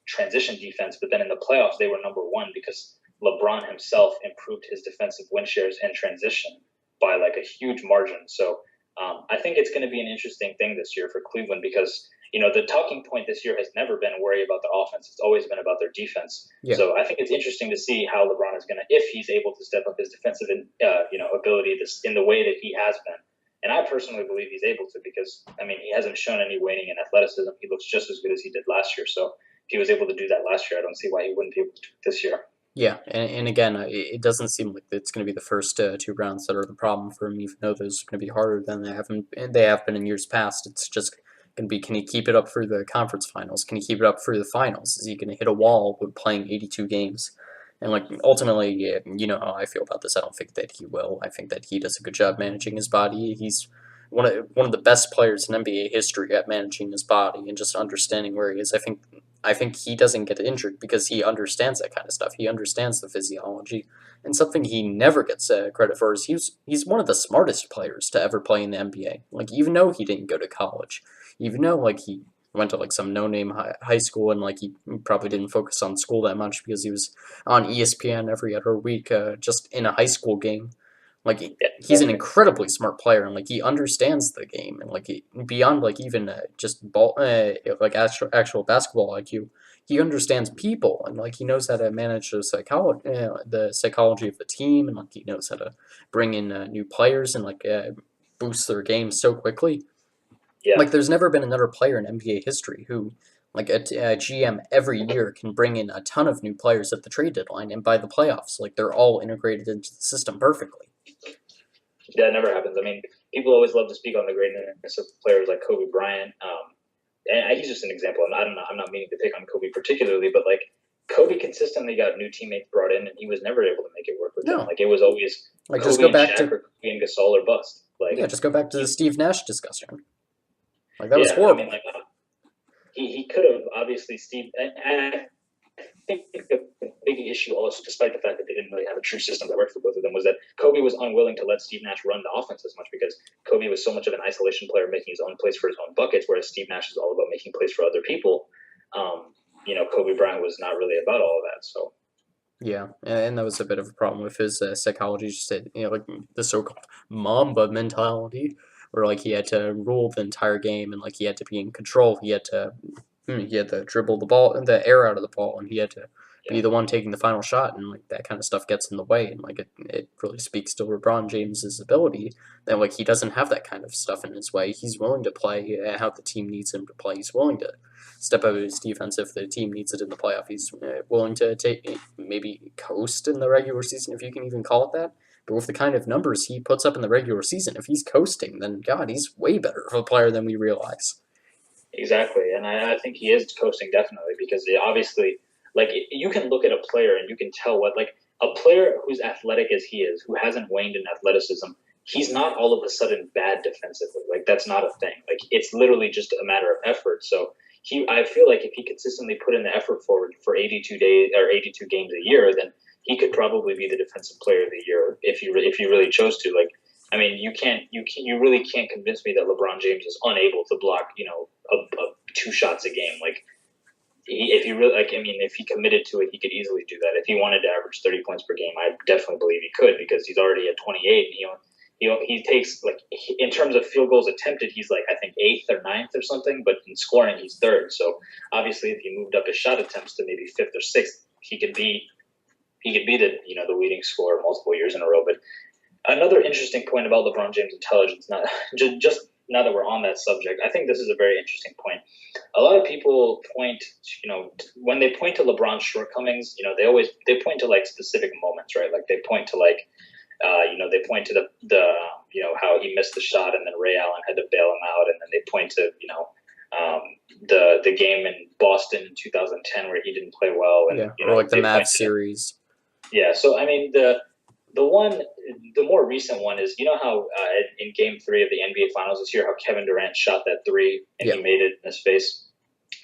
transition defense. But then in the playoffs, they were number 1 because LeBron himself improved his defensive win shares in transition by like a huge margin. So I think it's going to be an interesting thing this year for Cleveland because the talking point this year has never been worry about their offense. It's always been about their defense. Yeah. So I think it's interesting to see how LeBron is going to, if he's able to step up his defensive, ability in the way that he has been. And I personally believe he's able to because, he hasn't shown any waning in athleticism. He looks just as good as he did last year. So if he was able to do that last year, I don't see why he wouldn't be able to do it this year. Yeah, and again, it doesn't seem like it's going to be the first 2 rounds that are the problem for him, even though those are going to be harder than they have been in years past. It's just going to be, can he keep it up for the conference finals? Can he keep it up for the finals? Is he going to hit a wall with playing 82 games? And like ultimately, you know how I feel about this. I don't think that he will. I think that he does a good job managing his body. He's one of the best players in NBA history at managing his body and just understanding where he is. I think he doesn't get injured because he understands that kind of stuff. He understands the physiology, and something he never gets credit for is he's one of the smartest players to ever play in the NBA. Like, even though he didn't go to college, even though like he went to like some no-name high school and like he probably didn't focus on school that much because he was on ESPN every other week just in a high school game. Like, he's an incredibly smart player, and like he understands the game, and like beyond like even just ball like actual basketball IQ, he understands people, and like he knows how to manage the psychology of the team, and like he knows how to bring in new players and like boost their game so quickly. Yeah. Like, there's never been another player in NBA history who, like a GM every year, can bring in a ton of new players at the trade deadline, and by the playoffs, like they're all integrated into the system perfectly. Yeah, it never happens. People always love to speak on the greatness of players like Kobe Bryant, and he's just an example. And I'm not meaning to pick on Kobe particularly, but like Kobe consistently got new teammates brought in, and he was never able to make it work with them. No, Like it was always like just Kobe go and back Shaq to or Kobe and Gasol or bust. yeah, Like just go back to the he, Steve Nash discussion. Like that was yeah, I mean, horrible. like he could have obviously Steve, and I think the big issue also, despite the fact that they didn't really have a true system that worked for both of them, was that Kobe was unwilling to let Steve Nash run the offense as much because Kobe was so much of an isolation player, making his own plays for his own buckets, whereas Steve Nash is all about making plays for other people. Kobe Bryant was not really about all of that. So Yeah, and that was a bit of a problem with his psychology, just like the so-called Mamba mentality, where like he had to rule the entire game and like he had to be in control. He had to dribble the ball, the air out of the ball, and he had to be yeah, the one taking the final shot, and like that kind of stuff gets in the way, and like it really speaks to LeBron James's ability that like he doesn't have that kind of stuff in his way. He's willing to play how the team needs him to play. He's willing to step up his defense if the team needs it in the playoff. He's willing to take maybe coast in the regular season, if you can even call it that. But with the kind of numbers he puts up in the regular season, if he's coasting, then God, he's way better of a player than we realize. exactly. And I think he is coasting definitely because obviously, like you can look at a player and you can tell what like a player who's athletic as he is, who hasn't waned in athleticism. He's not all of a sudden bad defensively. Like that's not a thing. Like it's literally just a matter of effort. So I feel like if he consistently put in the effort forward for 82 days or 82 games a year, then he could probably be the defensive player of the year if you really chose to. Like, I mean, you really can't convince me that LeBron James is unable to block, two shots a game. Like, if he really like, I mean, if he committed to it, he could easily do that. If he wanted to average 30 points per game, I definitely believe he could because he's already at 28. And he takes like in terms of field goals attempted, he's like I think eighth or ninth or something, but in scoring he's third. So obviously, if he moved up his shot attempts to maybe fifth or sixth, he could be the leading scorer multiple years in a row. But another interesting point about LeBron James' intelligence, not just now that we're on that subject, I think this is a very interesting point. A lot of people point, when they point to LeBron's shortcomings, they point to like specific moments, right? Like they point to like, they point to the how he missed the shot and then Ray Allen had to bail him out, and then they point to the game in Boston in 2010 where he didn't play well, and Yeah, or like the they Mavs point to series. yeah. So I mean the more recent one is how in Game 3 of the NBA Finals this year how Kevin Durant shot that three and Yeah. he made it in his face.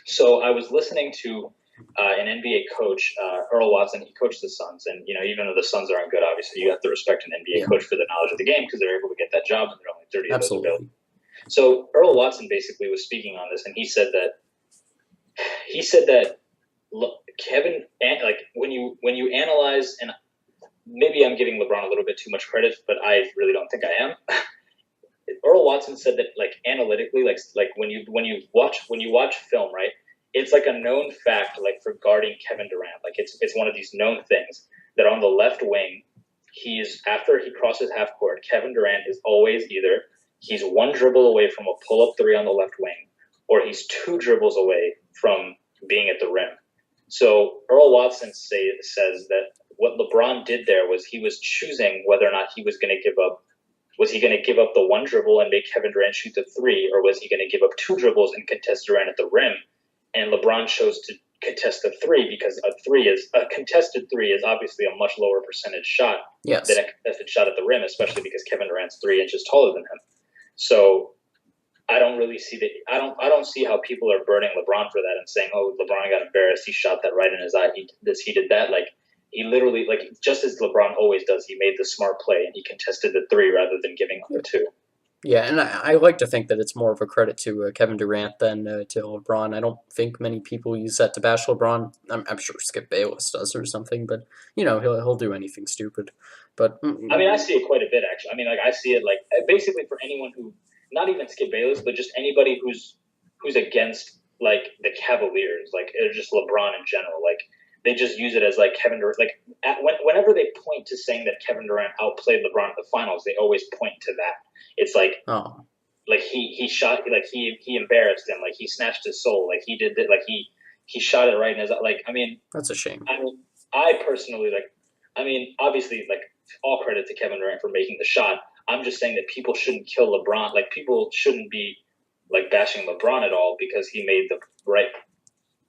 So I was listening to an NBA coach, Earl Watson. He coached the Suns, and even though the Suns aren't good, obviously you have to respect an NBA Yeah. coach for the knowledge of the game because they're able to get that job, and there are only 30 of those available. Absolutely. So Earl Watson basically was speaking on this, and he said that look, Kevin, like when you analyze, and maybe I'm giving LeBron a little bit too much credit, but I really don't think I am. Earl Watson said that like analytically, like when you watch film, right? It's like a known fact, like for guarding Kevin Durant, like it's one of these known things that on the left wing, after he crosses half court, Kevin Durant is always either he's one dribble away from a pull up three on the left wing, or he's two dribbles away from being at the rim. So Earl Watson says that what LeBron did there was he was choosing whether or not he was going to give up. Was he going to give up the one dribble and make Kevin Durant shoot the three, or was he going to give up two dribbles and contest Durant at the rim? And LeBron chose to contest the three because a contested three is obviously a much lower percentage shot Yes. than a contested shot at the rim, especially because Kevin Durant's 3 inches taller than him. So I don't really see that. I don't see how people are burning LeBron for that and saying, "Oh, LeBron got embarrassed. He shot that right in his eye. He did that." Like he literally, like just as LeBron always does, he made the smart play and he contested the three rather than giving up the two. Yeah, and I like to think that it's more of a credit to Kevin Durant than to LeBron. I don't think many people use that to bash LeBron. I'm sure Skip Bayless does or something, but he'll do anything stupid. But I mean, I see it quite a bit actually. I mean, like I see it like basically for anyone who, not even Skip Bayless, but just anybody who's against like the Cavaliers, like just LeBron in general, like they just use it as like Kevin Durant. Like whenever they point to saying that Kevin Durant outplayed LeBron in the finals, they always point to that. It's like, like he shot, like he embarrassed him, like he snatched his soul, like he did that, like he shot it right in his, like I mean, that's a shame. I mean, I personally like, I mean, obviously, like all credit to Kevin Durant for making the shot. I'm just saying that people shouldn't kill LeBron. Like people shouldn't be like bashing LeBron at all because he made the right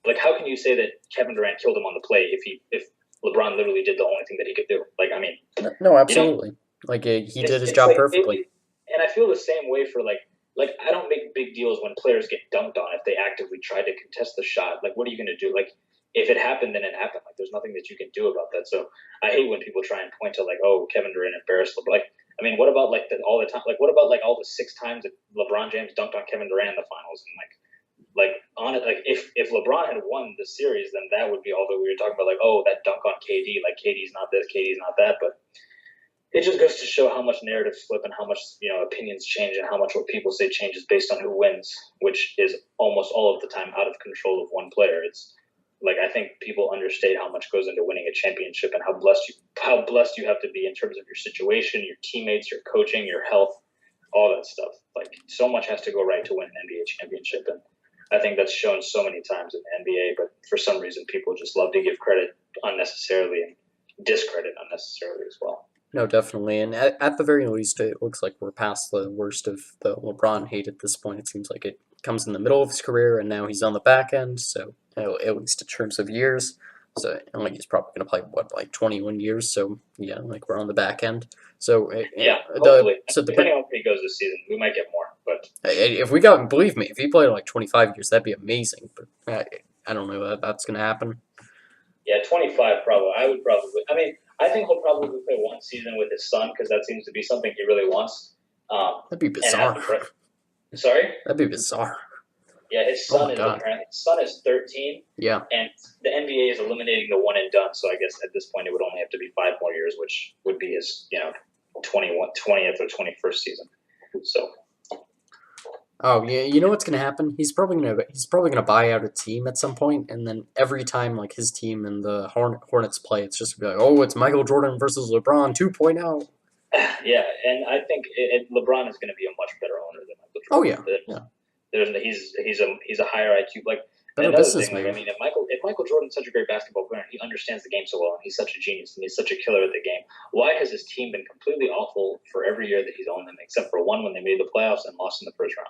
like how can you say that Kevin Durant killed him on the play if LeBron literally did the only thing that he could do? Like, I mean, No, you know, absolutely. Like he did his it's job like perfectly. and I feel the same way for like I don't make big deals when players get dunked on if they actively try to contest the shot. Like, what are you going to do? Like, if it happened, then it happened. Like, there's nothing that you can do about that. So I hate when people try and point to like, oh, Kevin Durant embarrassed LeBron. Like, I mean, what about like all the time? Like, what about like all the 6 times that LeBron James dunked on Kevin Durant in the finals? And like on it, like if LeBron had won the series, then that would be all that we were talking about. Like, oh, that dunk on KD, like KD's not this, KD's not that, but it just goes to show how much narratives flip and how much opinions change and how much what people say changes based on who wins, which is almost all of the time out of control of one player. It's like I think people understate how much goes into winning a championship and how blessed you have to be in terms of your situation, your teammates, your coaching, your health, all that stuff. Like so much has to go right to win an NBA championship, and I think that's shown so many times in the NBA. But for some reason, people just love to give credit unnecessarily and discredit unnecessarily as well. No, definitely. And at the very least, it looks like we're past the worst of the LeBron hate at this point. It seems like it comes in the middle of his career, and now he's on the back end. So at least in terms of years, so and like he's probably going to play what like 21 years. So yeah, like we're on the back end. So Yeah, the hopefully. so the Depending on where he goes this season, we might get more. But if we got believe me, if he played like 25 years, that'd be amazing. But I don't know that that's going to happen. yeah, 25 probably. I would probably. I mean, I think he'll probably play one season with his son because that seems to be something he really wants. That'd be And have bizarre. the sorry. That'd be bizarre. Yeah, his Oh son my is god. apparently his son is 13, Yeah. and the NBA is eliminating the one and done. So I guess at this point it would only have to be 5 more years, which would be his 20th or 21st season. So Oh yeah, you know what's gonna happen? He's probably gonna buy out a team at some point, and then every time like his team and the Hornets play, it's just gonna be like, oh, it's Michael Jordan versus LeBron 2.0. yeah, and I think LeBron is going to be a much better owner than Michael Oh Jordan. yeah, yeah, He's a higher IQ. Like better another thing, like I businessman. mean, if Michael Jordan's such a great basketball player, he understands the game so well, and he's such a genius, and he's such a killer at the game. Why has his team been completely awful for every year that he's owned them, except for one when they made the playoffs and lost in the first round?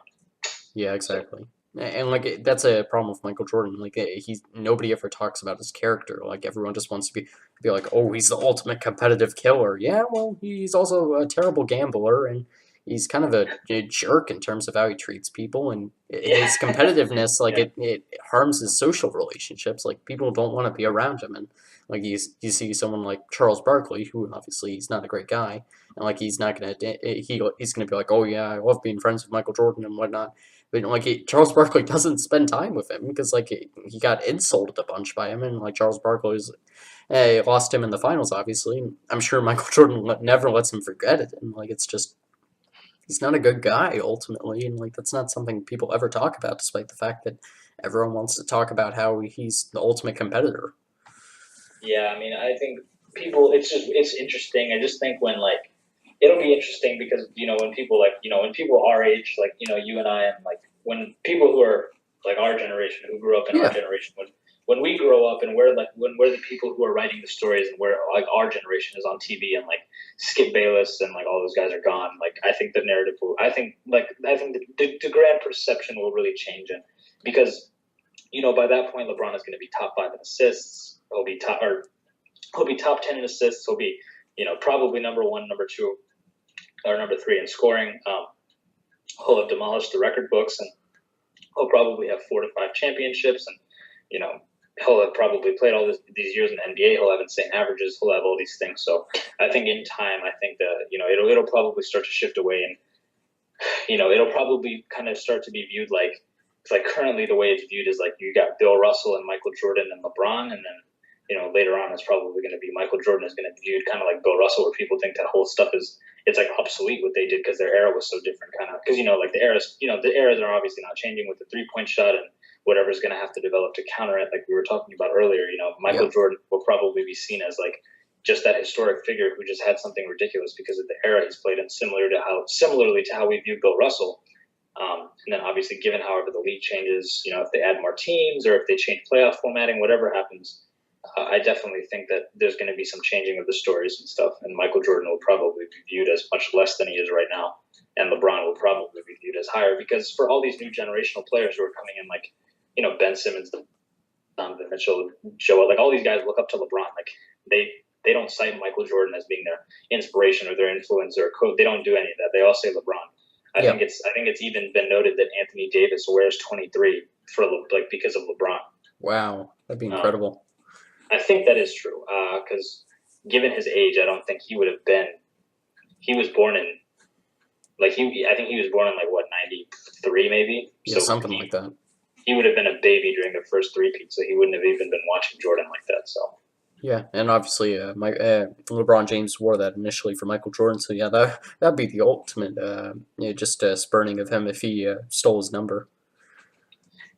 Yeah, So exactly. And like that's a problem with Michael Jordan. Like he's nobody ever talks about his character. Like everyone just wants to be like, oh, he's the ultimate competitive killer. Yeah, well, he's also a terrible gambler, and he's kind of a jerk in terms of how he treats people. And yeah, his competitiveness, like yeah, it harms his social relationships. Like people don't want to be around him. And like you see someone like Charles Barkley, who obviously he's not a great guy, and like he's not gonna he's gonna be like, oh yeah, I love being friends with Michael Jordan and whatnot. But like Charles Barkley doesn't spend time with him because like he got insulted a bunch by him, and like Charles Barkley's lost him in the finals, obviously. I'm sure Michael Jordan never lets him forget it, and like it's just he's not a good guy ultimately, and like that's not something people ever talk about, despite the fact that everyone wants to talk about how he's the ultimate competitor. yeah. I mean, I think people. It's interesting. I just think when like it'll be interesting because when people when people our age, like you and I, and like when people who are like our generation, who grew up in our Yeah, generation, when we grow up and we're the people who are writing the stories and where like our generation is on TV and like Skip Bayless and like all those guys are gone. Like I think the narrative will. I think the grand perception will really change and because by that point LeBron is going to be top 5 in assists. He'll be top 10 in assists. He'll be probably number 1, number 2, or number 3 in scoring. He'll have demolished the record books, and he'll probably have 4 to 5 championships, and he'll have probably played all these years in the NBA. He'll have insane averages. He'll have all these things. So I think in time, I think that it'll probably start to shift away, and it'll probably kind of start to be viewed like it's like currently the way it's viewed is like you got Bill Russell and Michael Jordan and LeBron, and then later on it's probably going to be Michael Jordan is going to be viewed kind of like Bill Russell, where people think that whole stuff is it's like obsolete what they did because their era was so different, kind of because like the eras are obviously not changing with the 3-point shot and whatever's going to have to develop to counter it, like we were talking about earlier. yeah, Michael Jordan will probably be seen as like just that historic figure who just had something ridiculous because of the era he's played in, similarly to how we view Bill Russell. And then obviously, given however the league changes, if they add more teams or if they change playoff formatting, whatever happens, I definitely think that there's going to be some changing of the stories and stuff. And Michael Jordan will probably be viewed as much less than he is right now. And LeBron will probably be viewed as higher because for all these new generational players who are coming in, like, Ben Simmons, Donovan Mitchell, Joe, like all these guys look up to LeBron. Like they don't cite Michael Jordan as being their inspiration or their influence or coach. They don't do any of that. They all say LeBron. I Yeah. think it's even been noted that Anthony Davis wears 23 for because of LeBron. Wow, that'd be incredible. I think that is true because given his age, I don't think he would have been. He was born in I think he was born in 93 maybe. Yeah, So something like that. He would have been a baby during the first three-peat, so he wouldn't have even been watching Jordan like that. So. Yeah, and obviously, LeBron James wore that initially for Michael Jordan. So yeah, that'd be the ultimate, just spurning of him if he stole his number.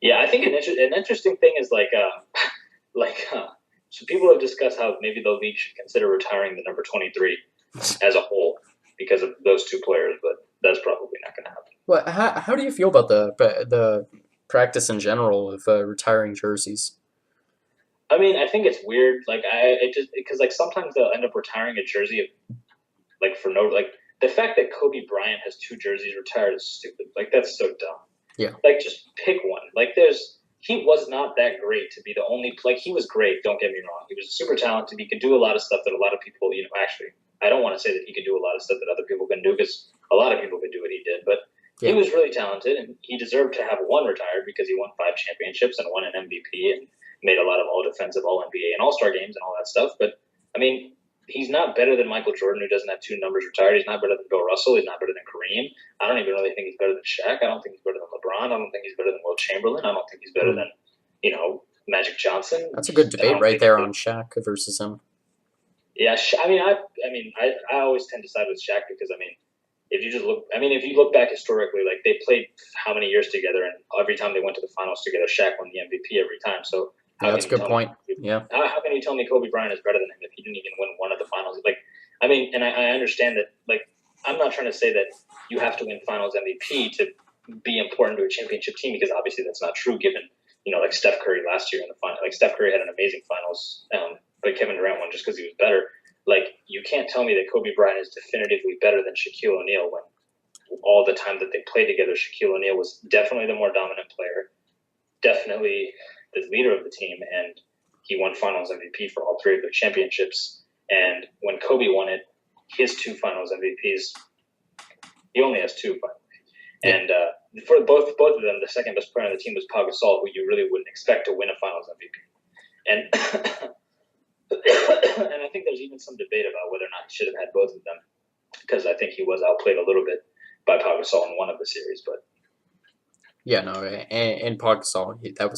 Yeah, I think an interesting thing is so people have discussed how maybe the league should consider retiring the number 23 as a whole because of those two players, but that's probably not going to happen. Well, how do you feel about the practice in general of retiring jerseys? I mean, I think it's weird. Because sometimes they'll end up retiring a jersey the fact that Kobe Bryant has two jerseys retired is stupid. That's so dumb. Yeah. Just pick one. He was not that great to be the only. He was great. Don't get me wrong. He was super talented. He could do a lot of stuff that a lot of people, actually, I don't want to say that he could do a lot of stuff that other people can do because a lot of people could do what he did. But he was really talented, and he deserved to have one retired because he won 5 championships and won an MVP and made a lot of all-defensive, all-NBA, and all-star games and all that stuff. But, I mean, he's not better than Michael Jordan, who doesn't have 2 numbers retired. He's not better than Bill Russell. He's not better than Kareem. I don't even really think he's better than Shaq. I don't think he's better than LeBron. I don't think he's better than Will Chamberlain. I don't think he's better than, Magic Johnson. That's a good debate right there on Shaq versus him. Yeah, I always tend to side with Shaq because, if you look back historically, they played how many years together, and every time they went to the finals together, Shaq won the MVP every time. So that's a good point. Yeah. How can you tell me Kobe Bryant is better than him if he didn't even win one of the finals? And I understand that. I'm not trying to say that you have to win Finals MVP to be important to a championship team because obviously that's not true. Given Steph Curry last year in the final, Steph Curry had an amazing finals, but Kevin Durant won just because he was better. You can't tell me that Kobe Bryant is definitively better than Shaquille O'Neal when all the time that they played together, Shaquille O'Neal was definitely the more dominant player, definitely the leader of the team, and he won Finals MVP for all 3 of their championships. And when Kobe won it, his 2 Finals MVPs, he only has 2, by the way. And for both of them, the second best player on the team was Pau Gasol, who you really wouldn't expect to win a Finals MVP. And and I think there's even some debate about whether or not he should have had both of them, because I think he was outplayed a little bit by Pau Gasol in one of the series. But yeah, no, and Pau Gasol, that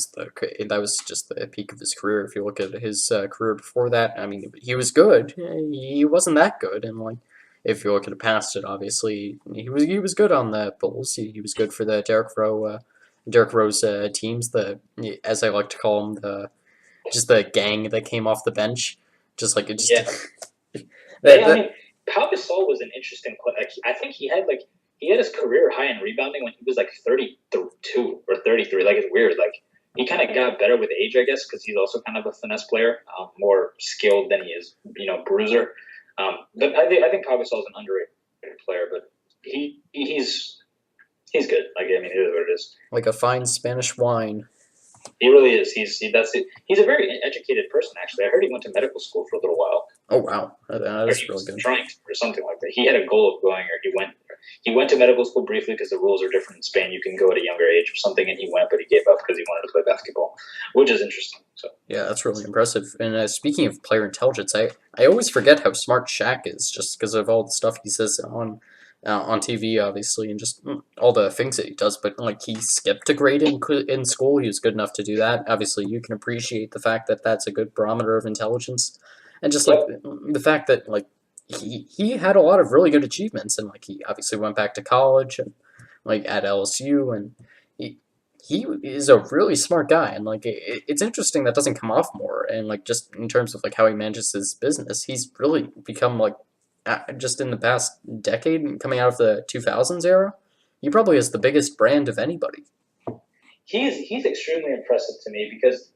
was just the peak of his career. If you look at his career before that, I mean, he was good. He wasn't that good, and if you look at past it, obviously he was good on the Bulls. He was good for the Derrick Rose teams. As I like to call them, the gang that came off the bench, yeah. Pau Gasol was an interesting player. I think he had his career high in rebounding when he was 32 or 33. It's weird. He kind of got better with age, I guess, because he's also kind of a finesse player, more skilled than he is, bruiser. But I think Pau Gasol is an underrated player, but he's good. It is what it is. Like a fine Spanish wine. He really is. He's a very educated person, actually. I heard he went to medical school for a little while. Oh wow, that is really good. Trying to, or something like that. He had a goal of going, or he went to medical school briefly because the rules are different in Spain. You can go at a younger age or something, and he went, but he gave up because he wanted to play basketball, which is interesting. So yeah, that's really impressive. And speaking of player intelligence, I always forget how smart Shaq is, just because of all the stuff he says on TV, obviously, and just all the things that he does. But he skipped a grade in school. He was good enough to do that. Obviously, you can appreciate the fact that that's a good barometer of intelligence, and just the fact that he had a lot of really good achievements, and he obviously went back to college and at LSU, and he is a really smart guy, and it's interesting that doesn't come off more, and just in terms of how he manages his business, he's really become just in the past decade, coming out of the 2000s era, he probably has the biggest brand of anybody. He's extremely impressive to me because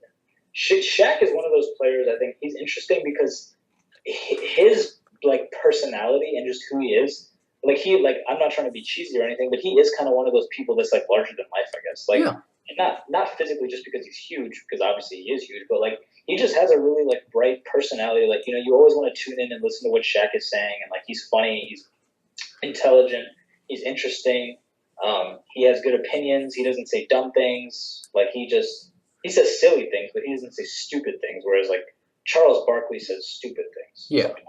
Shaq is one of those players. I think he's interesting because his personality and just who he is. I'm not trying to be cheesy or anything, but he is kind of one of those people that's larger than life, I guess. Yeah. not physically just because he's huge, because obviously he is huge, but like he just has a really like bright personality. Like you always want to tune in and listen to what Shaq is saying, and like he's funny, he's intelligent, he's interesting. He has good opinions. He doesn't say dumb things. Like he says silly things, but he doesn't say stupid things. Whereas like Charles Barkley says stupid things. Yeah. Sometimes.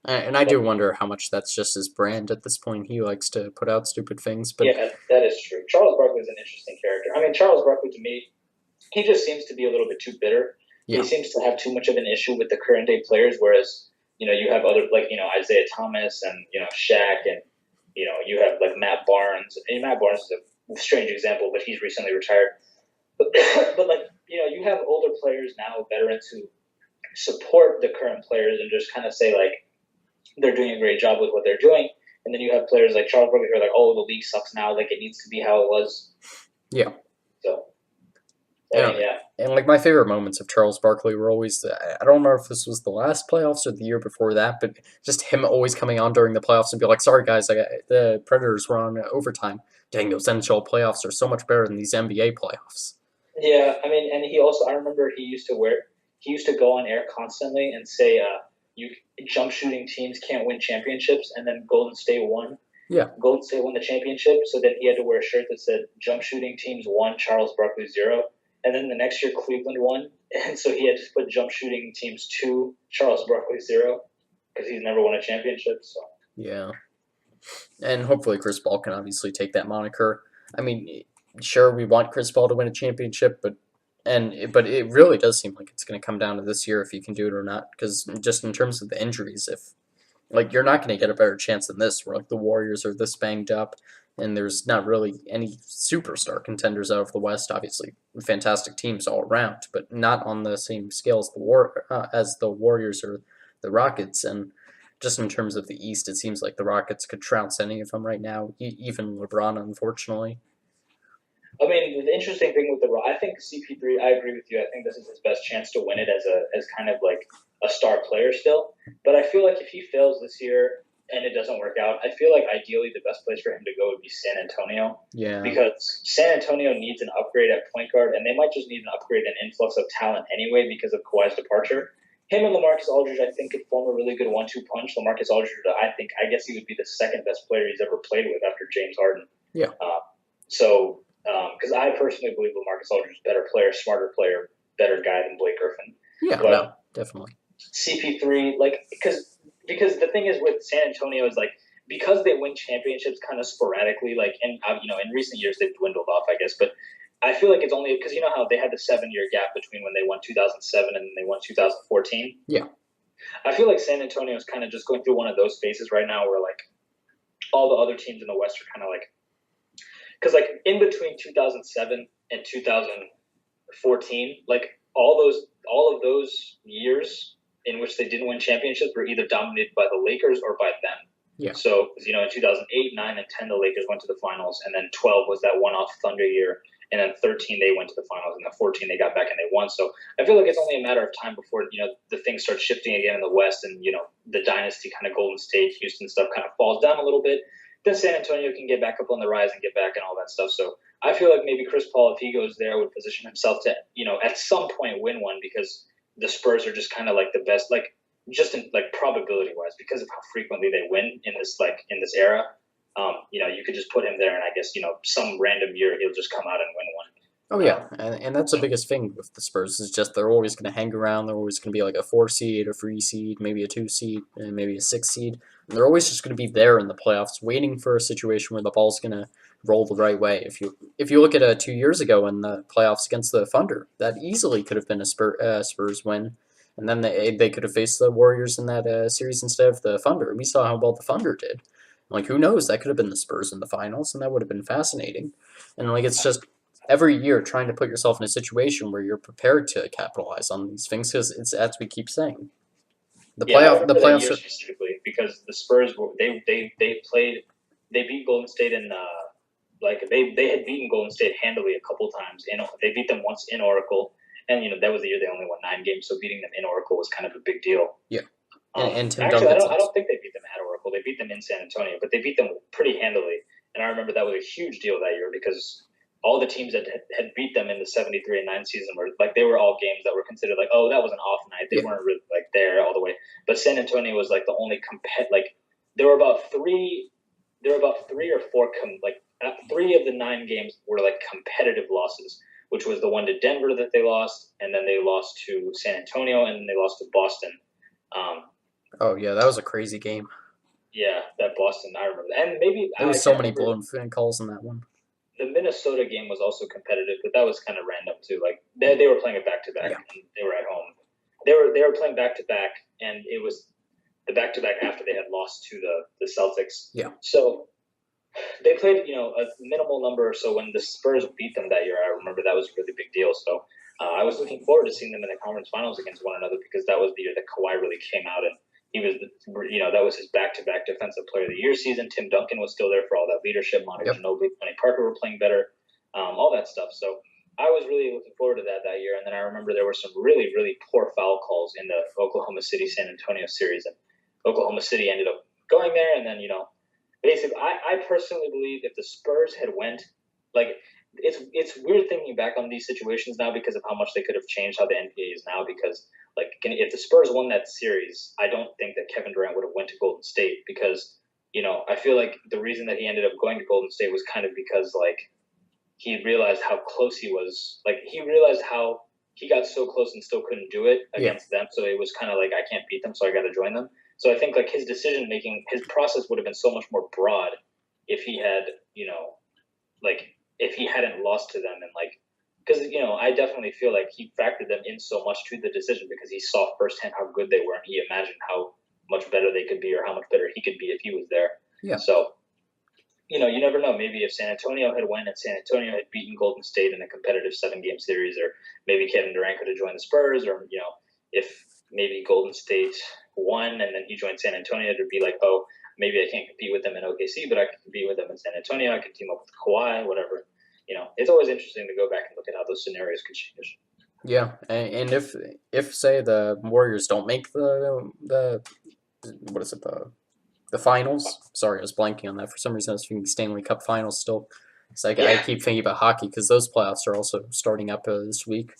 And I do wonder how much that's just his brand at this point. He likes to put out stupid things, but yeah, that is true. Charles Barkley is an interesting character. I mean, Charles Barkley to me, he just seems to be a little bit too bitter. Yeah. He seems to have too much of an issue with the current day players, whereas you have other like Isaiah Thomas and Shaq and you have like Matt Barnes. And Matt Barnes is a strange example, but he's recently retired. But like you have older players now, veterans who support the current players and just kind of say like they're doing a great job with what they're doing. And then you have players like Charles Barkley who are like, oh, the league sucks now. Like, it needs to be how it was. Yeah. So, yeah. And, like, my favorite moments of Charles Barkley were always, I don't remember if this was the last playoffs or the year before that, but just him always coming on during the playoffs and be like, sorry, guys, the Predators were on overtime. Dang, those NHL playoffs are so much better than these NBA playoffs. Yeah, I mean, and I remember he used to go on air constantly and say, jump shooting teams can't win championships, and then Golden State won. Yeah. Golden State won the championship, so then he had to wear a shirt that said jump shooting teams 1, Charles Barkley 0. And then the next year Cleveland won, and so he had to put jump shooting teams 2, Charles Barkley 0, because he's never won a championship. So yeah. And hopefully Chris Paul can obviously take that moniker. I mean, sure, we want Chris Paul to win a championship, but it really does seem like it's going to come down to this year if he can do it or not. Because just in terms of the injuries, if like you're not going to get a better chance than this, where like the Warriors are this banged up, and there's not really any superstar contenders out of the West. Obviously, fantastic teams all around, but not on the same scale as the Warriors or the Rockets. And just in terms of the East, it seems like the Rockets could trounce any of them right now, even LeBron, unfortunately. I mean, the interesting thing with I think CP3, I agree with you. I think this is his best chance to win it as kind of like a star player still. But I feel like if he fails this year and it doesn't work out, I feel like ideally the best place for him to go would be San Antonio. Yeah. Because San Antonio needs an upgrade at point guard, and they might just need an upgrade and influx of talent anyway because of Kawhi's departure. Him and LaMarcus Aldridge, I think, could form a really good 1-2 punch. LaMarcus Aldridge, I guess he would be the second best player he's ever played with after James Harden. Yeah. Because I personally believe LaMarcus Aldridge is a better player, smarter player, better guy than Blake Griffin. Yeah, no, definitely. CP3, like, because the thing is with San Antonio is like, because they win championships kind of sporadically, like, and in recent years they've dwindled off, I guess, but I feel like it's only because you know how they had the 7-year gap between when they won 2007 and then they won 2014. Yeah. I feel like San Antonio is kind of just going through one of those phases right now where like all the other teams in the West are kind of like. Because, like, in between 2007 and 2014, like, all of those years in which they didn't win championships were either dominated by the Lakers or by them. Yeah. So, in 2008, 9, and 10, the Lakers went to the finals, and then 12 was that one-off Thunder year, and then 13, they went to the finals, and then 14, they got back and they won. So, I feel like it's only a matter of time before, the things start shifting again in the West, and, the dynasty kind of Golden State, Houston stuff kind of falls down a little bit. Then San Antonio can get back up on the rise and get back and all that stuff. So I feel like maybe Chris Paul, if he goes there, would position himself to, at some point win one because the Spurs are just kind of like the best, like just in like probability wise, because of how frequently they win in this era. You could just put him there, and I guess some random year he'll just come out and win one. Oh yeah, and that's the biggest thing with the Spurs is just they're always going to hang around. They're always going to be like a 4 seed, a 3 seed, maybe a 2 seed, and maybe a 6 seed. And they're always just going to be there in the playoffs, waiting for a situation where the ball's going to roll the right way. If you look at 2 years ago in the playoffs against the Thunder, that easily could have been a Spurs win, and then they could have faced the Warriors in that series instead of the Thunder. And we saw how well the Thunder did. Like who knows? That could have been the Spurs in the finals, and that would have been fascinating. And like it's just. Every year trying to put yourself in a situation where you're prepared to capitalize on these things because it's as we keep saying. The playoffs are specifically because the Spurs they beat Golden State and they had beaten Golden State handily a couple times. They beat them once in Oracle, and that was the year they only won 9 games. So beating them in Oracle was kind of a big deal. Yeah, and Tim actually, Duncan's I don't think they beat them at Oracle. They beat them in San Antonio, but they beat them pretty handily. And I remember that was a huge deal that year because. all the teams that had beat them in the 73-9 season were like, they were all games that were considered like, oh, that was an off night. They weren't really like there all the way. But San Antonio was like the only like there were about three or four three of the 9 games were like competitive losses, which was the one to Denver that they lost, and then they lost to San Antonio, and then they lost to Boston. Oh yeah, that was a crazy game. Yeah, that Boston, I remember that. And maybe there was so many blown fan calls in that one. The Minnesota game was also competitive, but that was kind of random too. Like they were playing it back to back, and they were at home. They were playing back to back, and it was the back to back after they had lost to the Celtics. Yeah. So they played, a minimal number or so. When the Spurs beat them that year, I remember that was a really big deal. So I was looking forward to seeing them in the conference finals against one another, because that was the year that Kawhi really came out, and he was, that was his back-to-back Defensive Player of the Year season. Tim Duncan was still there for all that leadership. Manu Ginobili, Tony Parker were playing better, all that stuff. So I was really looking forward to that year. And then I remember there were some really, really poor foul calls in the Oklahoma City-San Antonio series. And Oklahoma City ended up going there. And then, basically, I personally believe if the Spurs had went, like, it's weird thinking back on these situations now because of how much they could have changed how the NBA is now, because like if the Spurs won that series, I don't think that Kevin Durant would have went to Golden State, because I feel like the reason that he ended up going to Golden State was kind of because like he realized how close he was. Like he realized how he got so close and still couldn't do it against them. So it was kind of like, I can't beat them, so I got to join them. So I think like his decision making, his process would have been so much more broad if he had, like if he hadn't lost to them, and like, because I definitely feel like he factored them in so much to the decision because he saw firsthand how good they were, and he imagined how much better they could be, or how much better he could be if he was there. Yeah. So, you never know. Maybe if San Antonio had won and San Antonio had beaten Golden State in a competitive 7-game series, or maybe Kevin Durant could have joined the Spurs, or if maybe Golden State won and then he joined San Antonio, to be like, oh, maybe I can't compete with them in OKC, but I can compete with them in San Antonio. I can team up with Kawhi, whatever. It's always interesting to go back and look at how those scenarios could change. Yeah, and if say the Warriors don't make the what is it, the finals? Sorry, I was blanking on that for some reason. I was thinking Stanley Cup Finals still. It's like I keep thinking about hockey because those playoffs are also starting up this week.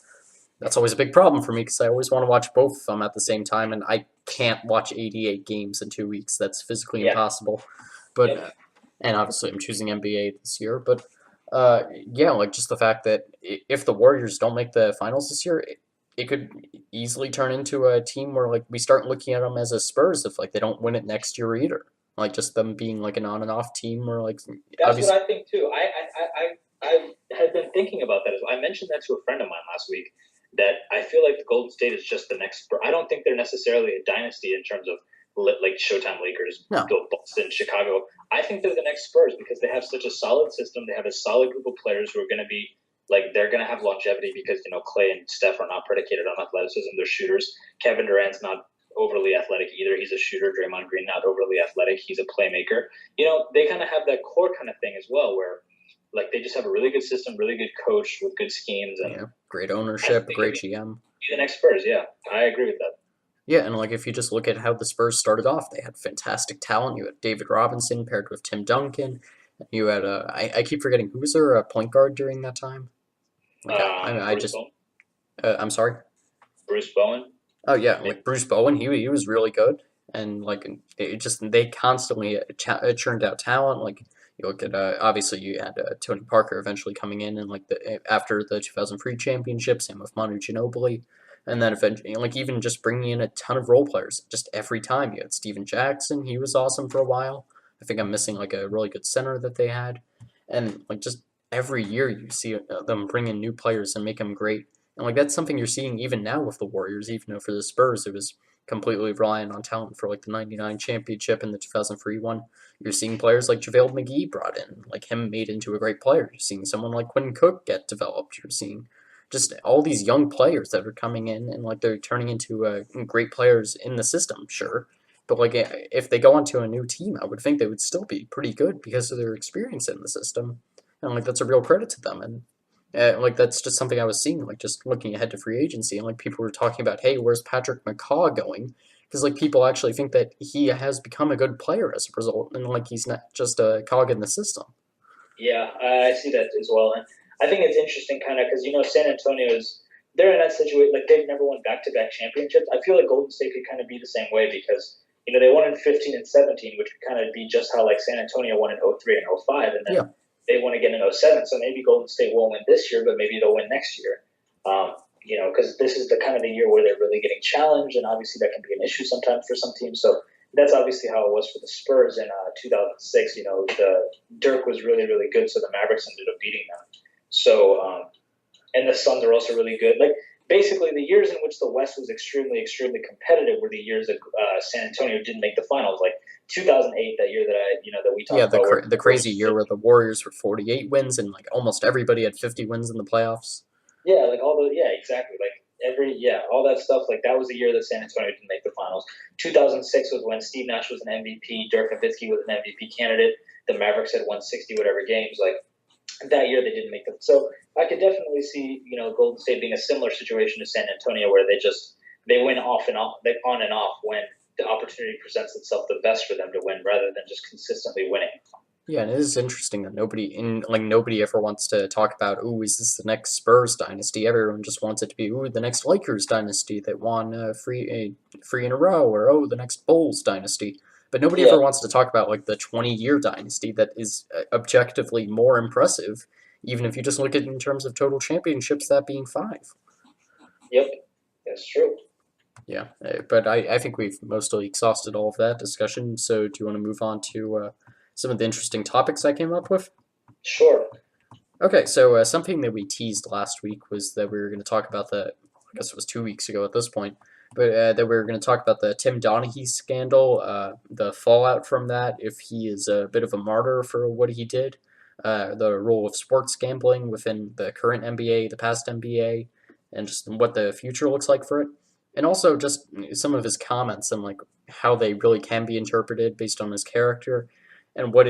That's always a big problem for me because I always want to watch both of them at the same time, and I can't watch 88 games in 2 weeks. That's physically impossible. But and obviously I'm choosing NBA this year, but. Like just the fact that if the Warriors don't make the finals this year, it could easily turn into a team where like we start looking at them as a Spurs if like they don't win it next year either. Like just them being like an on and off team, or like that's what I think too. I had been thinking about that as well. I mentioned that to a friend of mine last week, that I feel like the Golden State is just the next Spurs. I don't think they're necessarily a dynasty in terms of like Showtime Lakers, Boston, Chicago. I think they're the next Spurs because they have such a solid system. They have a solid group of players who are going to be like, they're going to have longevity because Clay and Steph are not predicated on athleticism. They're shooters. Kevin Durant's not overly athletic either. He's a shooter. Draymond Green, not overly athletic. He's a playmaker. They kind of have that core kind of thing as well, where like they just have a really good system, really good coach with good schemes, and great ownership, great GM. Be the next Spurs. Yeah, I agree with that. Yeah, and like if you just look at how the Spurs started off, they had fantastic talent. You had David Robinson paired with Tim Duncan. You had I keep forgetting, who was their point guard during that time? Like, I'm sorry. Bruce Bowen. Oh yeah, like Bruce Bowen, he was really good, and like they constantly churned out talent. Like you look at obviously you had Tony Parker eventually coming in, and like after the 2003 championship, same with Manu Ginobili. And then eventually, like even just bringing in a ton of role players, just every time. You had Steven Jackson, he was awesome for a while. I think I'm missing like a really good center that they had. And like just every year you see them bring in new players and make them great. And like that's something you're seeing even now with the Warriors, even though for the Spurs it was completely reliant on talent for like the 99 championship and the 2003 one. You're seeing players like JaVale McGee brought in, like him made into a great player. You're seeing someone like Quinn Cook get developed. You're seeing just all these young players that are coming in and like they're turning into great players in the system, sure. But like if they go onto a new team, I would think they would still be pretty good because of their experience in the system, and like that's a real credit to them. And like that's just something I was seeing, like just looking ahead to free agency, and like people were talking about, hey, where's Patrick McCaw going? Because like people actually think that he has become a good player as a result, and like he's not just a cog in the system. Yeah, I see that as well. And I think it's interesting, kind of, because San Antonio is they're in that situation like they've never won back-to-back championships. I feel like Golden State could kind of be the same way because they won in 15 and 17, which could kind of be just how like San Antonio won in 03 and 05, and then Yeah. they won again in 07. So maybe Golden State won't win this year, but maybe they'll win next year. Because this is the kind of the year where they're really getting challenged, and obviously that can be an issue sometimes for some teams. So that's obviously how it was for the Spurs in 2006. The Dirk was really, really good, so the Mavericks ended up beating them. So, and the Suns are also really good. Like basically, the years in which the West was extremely, extremely competitive were the years that San Antonio didn't make the finals. Like 2008, that year that we talked Yeah, about, the crazy year where the Warriors were 48 wins and like almost everybody had 50 wins in the playoffs. Yeah, like exactly. Like all that stuff. Like that was the year that San Antonio didn't make the finals. 2006 was when Steve Nash was an MVP, Dirk Nowitzki was an MVP candidate. The Mavericks had won 60 whatever games. Like that year they didn't make them. So I could definitely see Golden State being a similar situation to San Antonio where they win off and off, like on and off when the opportunity presents itself the best for them to win rather than just consistently winning. Yeah, and it is interesting that nobody ever wants to talk about, ooh, is this the next Spurs dynasty? Everyone just wants it to be, ooh, the next Lakers dynasty that won three in a row, or oh, the next Bulls dynasty. But nobody Yeah. ever wants to talk about like the 20-year dynasty that is objectively more impressive, even if you just look at it in terms of total championships, that being 5. Yep. That's true. Yeah, but I think we've mostly exhausted all of that discussion. So do you want to move on to some of the interesting topics I came up with? Sure. Okay, so something that we teased last week was that we were going to talk about I guess it was 2 weeks ago at this point, but that we were going to talk about the Tim Donaghy scandal, the fallout from that, if he is a bit of a martyr for what he did, the role of sports gambling within the current NBA, the past NBA, and just what the future looks like for it. And also just some of his comments and like how they really can be interpreted based on his character, and what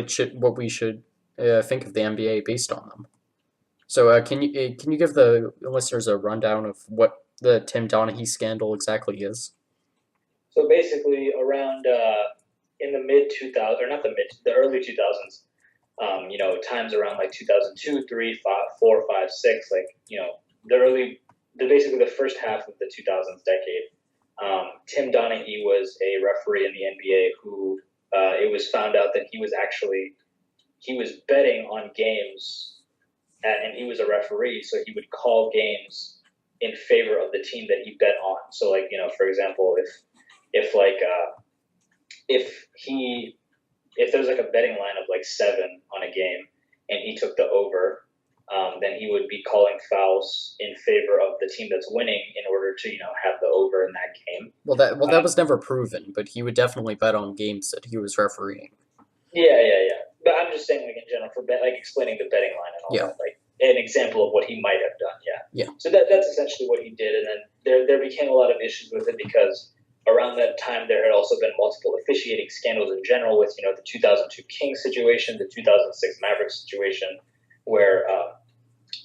we should think of the NBA based on them. So can you give the listeners a rundown of what the Tim Donaghy scandal exactly is? So basically, around in the mid 2000s, or not the early 2000s, times around like 2002, 3, 5, 4, 5, 6, like basically the first half of the 2000s decade. Tim Donaghy was a referee in the NBA who it was found out that he was betting on games, and he was a referee, so he would call games in favor of the team that he bet on. So, like for example, if he if there's like a betting line of like 7 on a game, and he took the over, then he would be calling fouls in favor of the team that's winning in order to have the over in that game. That was never proven, but he would definitely bet on games that he was refereeing. Yeah. But I'm just saying, like in general, for like explaining the betting line and all that, like an example of what he might have done. Yeah. So that's essentially what he did, and then there became a lot of issues with it because around that time there had also been multiple officiating scandals in general with the 2002 Kings situation, the 2006 Mavericks situation, where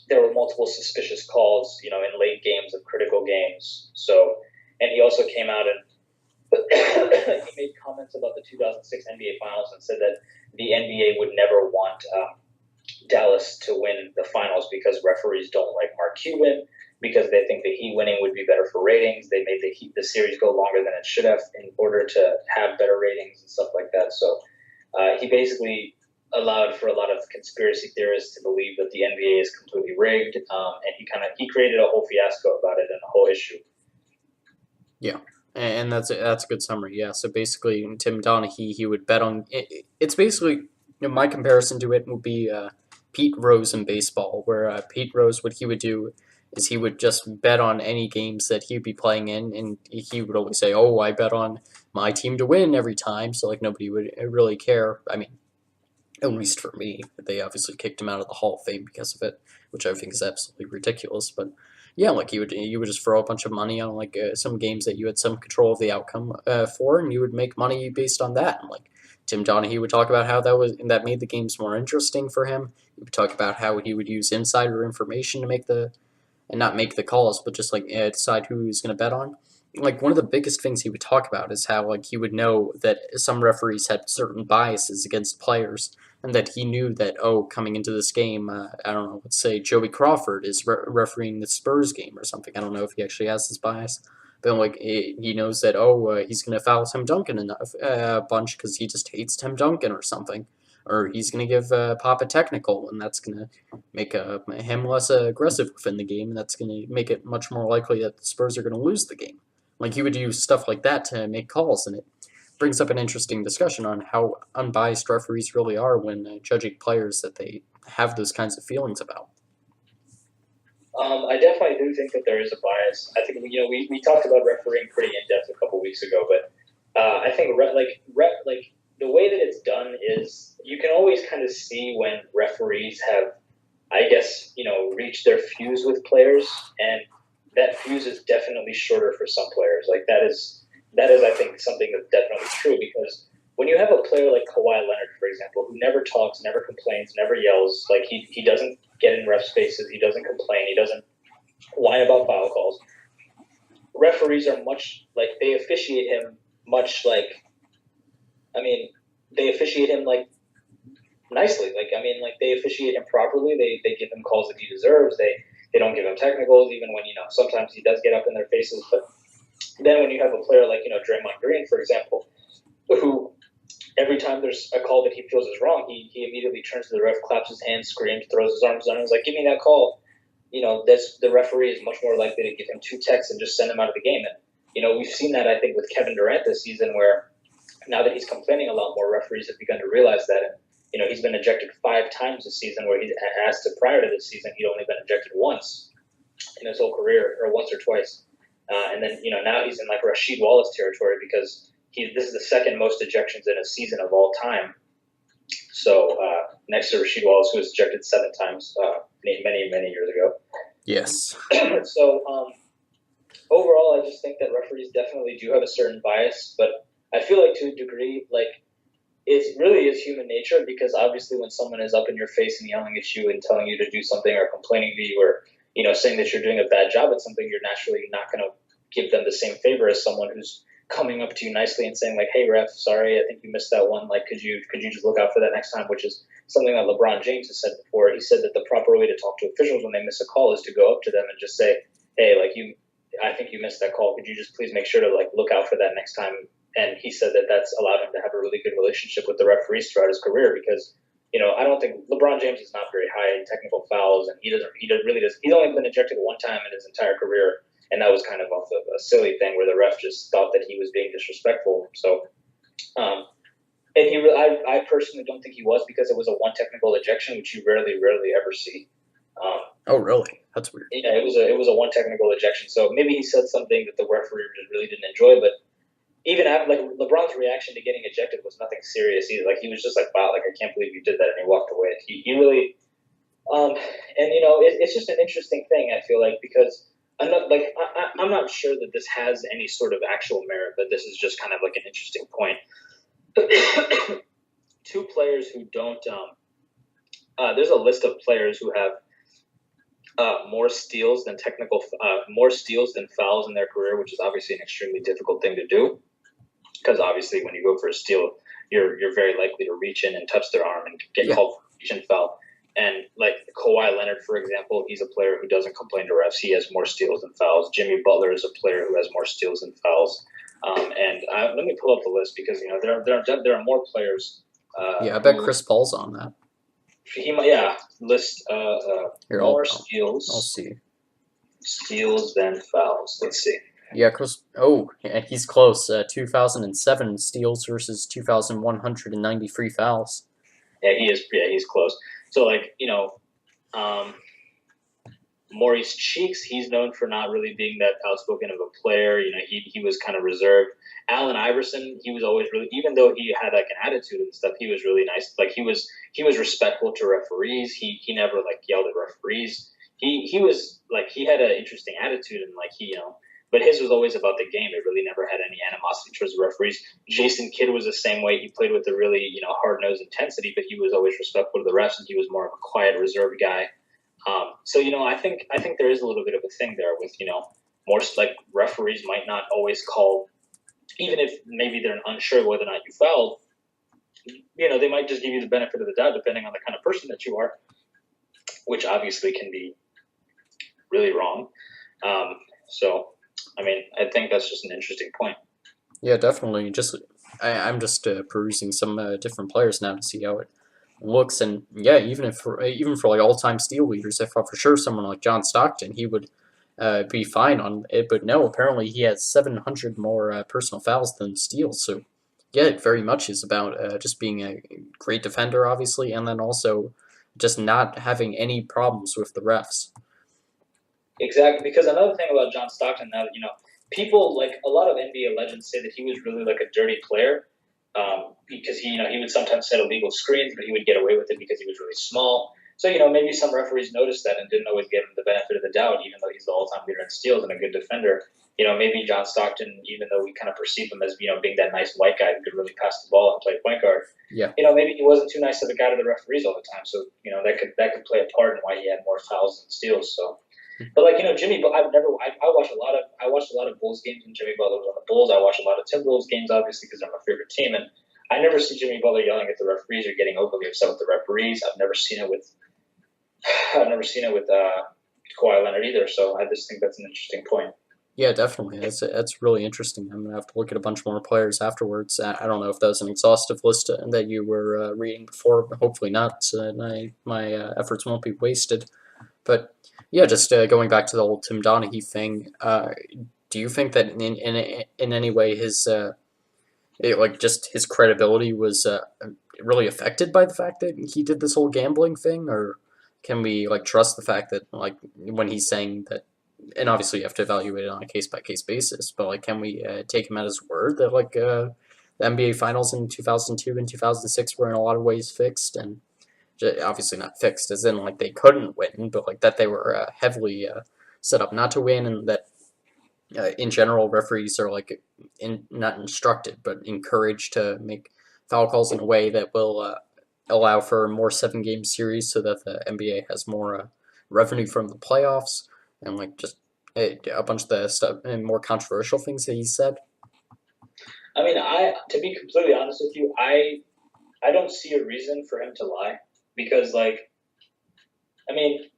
there were multiple suspicious calls in late games of critical games. So, and he also came out and he made comments about the 2006 NBA Finals and said that the NBA would never want Dallas to win the finals because referees don't like Mark Cuban, because they think the Heat winning would be better for ratings. They made the series go longer than it should have in order to have better ratings and stuff like that. So he basically allowed for a lot of conspiracy theorists to believe that the NBA is completely rigged, and he created a whole fiasco about it and a whole issue. Yeah. And that's a good summary. Yeah. So basically, Tim Donaghy, he would bet on. It's basically my comparison to it would be Pete Rose in baseball, where Pete Rose, what he would do is he would just bet on any games that he'd be playing in, and he would always say, "Oh, I bet on my team to win every time," so like nobody would really care. I mean, at least for me, they obviously kicked him out of the Hall of Fame because of it, which I think is absolutely ridiculous. But yeah, like you would just throw a bunch of money on like some games that you had some control of the outcome for, and you would make money based on that. And like Tim Donaghy would talk about how that made the games more interesting for him. He would talk about how he would use insider information to not make the calls, but just like decide who he's going to bet on. like one of the biggest things he would talk about is how like he would know that some referees had certain biases against players, and that he knew that, oh, coming into this game, I don't know, let's say Joey Crawford is refereeing the Spurs game or something. I don't know if he actually has this bias, but like he knows that, oh, he's gonna foul Tim Duncan a bunch because he just hates Tim Duncan or something, or he's gonna give Pop a technical, and that's gonna make him less aggressive within the game, and that's gonna make it much more likely that the Spurs are gonna lose the game. Like he would use stuff like that to make calls, and it brings up an interesting discussion on how unbiased referees really are when judging players that they have those kinds of feelings about. I definitely do think that there is a bias. I think we talked about refereeing pretty in depth a couple weeks ago, but I think like the way that it's done is you can always kind of see when referees have, I guess, reached their fuse with players, and that fuse is definitely shorter for some players. Like that is I think something that's definitely true, because when you have a player like Kawhi Leonard, for example, who never talks, never complains, never yells, like he doesn't get in ref spaces, he doesn't complain, he doesn't whine about foul calls. Referees are much like they officiate him much like I mean they officiate him like nicely. Like they officiate him properly. They give him calls that he deserves. They don't give him technicals, even when sometimes he does get up in their faces. But then when you have a player like Draymond Green, for example, who every time there's a call that he feels is wrong, he immediately turns to the ref, claps his hands, screams, throws his arms down, and is like, "Give me that call." The referee is much more likely to give him two texts and just send him out of the game. And we've seen that, I think, with Kevin Durant this season, where now that he's complaining a lot more, referees have begun to realize that. And he's been ejected 5 times this season, where he's as to prior to this season, he'd only been ejected once in his whole career, or once or twice. And then now he's in like Rasheed Wallace territory, because this is the second most ejections in a season of all time. So next to Rasheed Wallace, who was ejected 7 times many years ago. Yes. So overall, I just think that referees definitely do have a certain bias, but I feel like to a degree, like it really is human nature, because obviously when someone is up in your face and yelling at you and telling you to do something, or complaining to you, or saying that you're doing a bad job at something, you're naturally not going to give them the same favor as someone who's coming up to you nicely and saying like, "Hey ref, sorry, I think you missed that one. Like, could you just look out for that next time?" Which is something that LeBron James has said before. He said that the proper way to talk to officials when they miss a call is to go up to them and just say, "Hey, like I think you missed that call. Could you just please make sure to like look out for that next time?" And he said that that's allowed him to have a really good relationship with the referees throughout his career, because I don't think LeBron James is not very high in technical fouls, and he really does. He's only been ejected one time in his entire career, and that was kind of off of a silly thing where the ref just thought that he was being disrespectful. So, and I personally don't think he was, because it was a one technical ejection, which you rarely ever see. Oh, really? That's weird. Yeah, it was a one technical ejection. So maybe he said something that the referee really didn't enjoy, but even after, like, LeBron's reaction to getting ejected was nothing serious either. Like, he was just like, "Wow, like I can't believe you did that," and he walked away. He really, and it's just an interesting thing. I feel like, because I'm not sure that this has any sort of actual merit, but this is just kind of like an interesting point. 2 players who don't. There's a list of players who have more steals than fouls in their career, which is obviously an extremely difficult thing to do, because obviously when you go for a steal, you're very likely to reach in and touch their arm and get called for a reach and foul. And like Kawhi Leonard, for example, he's a player who doesn't complain to refs. He has more steals than fouls. Jimmy Butler is a player who has more steals than fouls. Let me pull up the list, because there are more players. Yeah, I bet Chris Paul's on that. He list Here, more I'll steals than fouls. Let's see. Yeah, Chris. Oh, yeah, he's close. 2007 steals versus 2,193 fouls. Yeah, he is. Yeah, he's close. So, like, Maurice Cheeks, he's known for not really being that outspoken of a player. He was kind of reserved. Allen Iverson, he was always really, even though he had like an attitude and stuff, he was really nice. Like, he was respectful to referees. He never like yelled at referees. He was like, he had an interesting attitude, and like but his was always about the game. It really never had any animosity towards the referees. Jason Kidd was the same way. He played with a really hard-nosed intensity, but he was always respectful to the refs, and he was more of a quiet, reserved guy. So I think there is a little bit of a thing there with Most like referees might not always call, even if maybe they're unsure whether or not you fouled. They might just give you the benefit of the doubt depending on the kind of person that you are, which obviously can be really wrong. So, I mean, I think that's just an interesting point. Yeah, definitely. I'm just perusing some different players now to see how it looks, and yeah, even for like all time steal leaders, I thought for sure someone like John Stockton he would be fine on it, but no, apparently he has 700 more personal fouls than steals. So yeah, it very much is about just being a great defender, obviously, and then also just not having any problems with the refs. Exactly, because another thing about John Stockton, now that people like a lot of NBA legends say that he was really like a dirty player, because he would sometimes set illegal screens, but he would get away with it because he was really small. So maybe some referees noticed that and didn't always give him the benefit of the doubt, even though he's the all-time leader in steals and a good defender. Maybe John Stockton, even though we kind of perceive him as being that nice white guy who could really pass the ball and play point guard, Yeah. maybe he wasn't too nice of a guy to the referees all the time. So that could play a part in why he had more fouls than steals. So. But Jimmy, but I watched a lot of Bulls games when Jimmy Butler was on the Bulls. I watched a lot of Timberwolves games, obviously, because they're my favorite team, and I never see Jimmy Butler yelling at the referees or getting overly upset with the referees. I've never seen it with Kawhi Leonard either. So I just think that's an interesting point. Yeah, definitely. That's really interesting. I'm gonna have to look at a bunch more players afterwards. I don't know if that was an exhaustive list that you were reading before, but hopefully not. So my efforts won't be wasted. But yeah, just going back to the old Tim Donaghy thing. Do you think that in any way just his credibility was really affected by the fact that he did this whole gambling thing, or can we like trust the fact that like when he's saying that, and obviously you have to evaluate it on a case by case basis, but like can we take him at his word that like the NBA Finals in 2002 and 2006 were in a lot of ways fixed, and obviously not fixed as in like they couldn't win, but like that they were heavily set up not to win, and that in general, referees are like not instructed, but encouraged to make foul calls in a way that will allow for a more 7 game series, so that the NBA has more revenue from the playoffs, and like just a bunch of the stuff and more controversial things that he said. I mean, to be completely honest with you, I don't see a reason for him to lie because, I mean,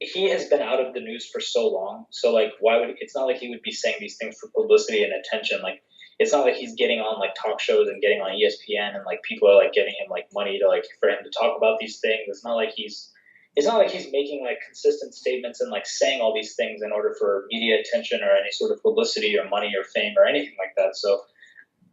he has been out of the news for so long. So, why would it's not like he would be saying these things for publicity and attention. Like, it's not like he's getting on like talk shows and getting on ESPN and like people are like giving him like money to like for him to talk about these things. It's not like he's making like consistent statements and like saying all these things in order for media attention or any sort of publicity or money or fame or anything like that. So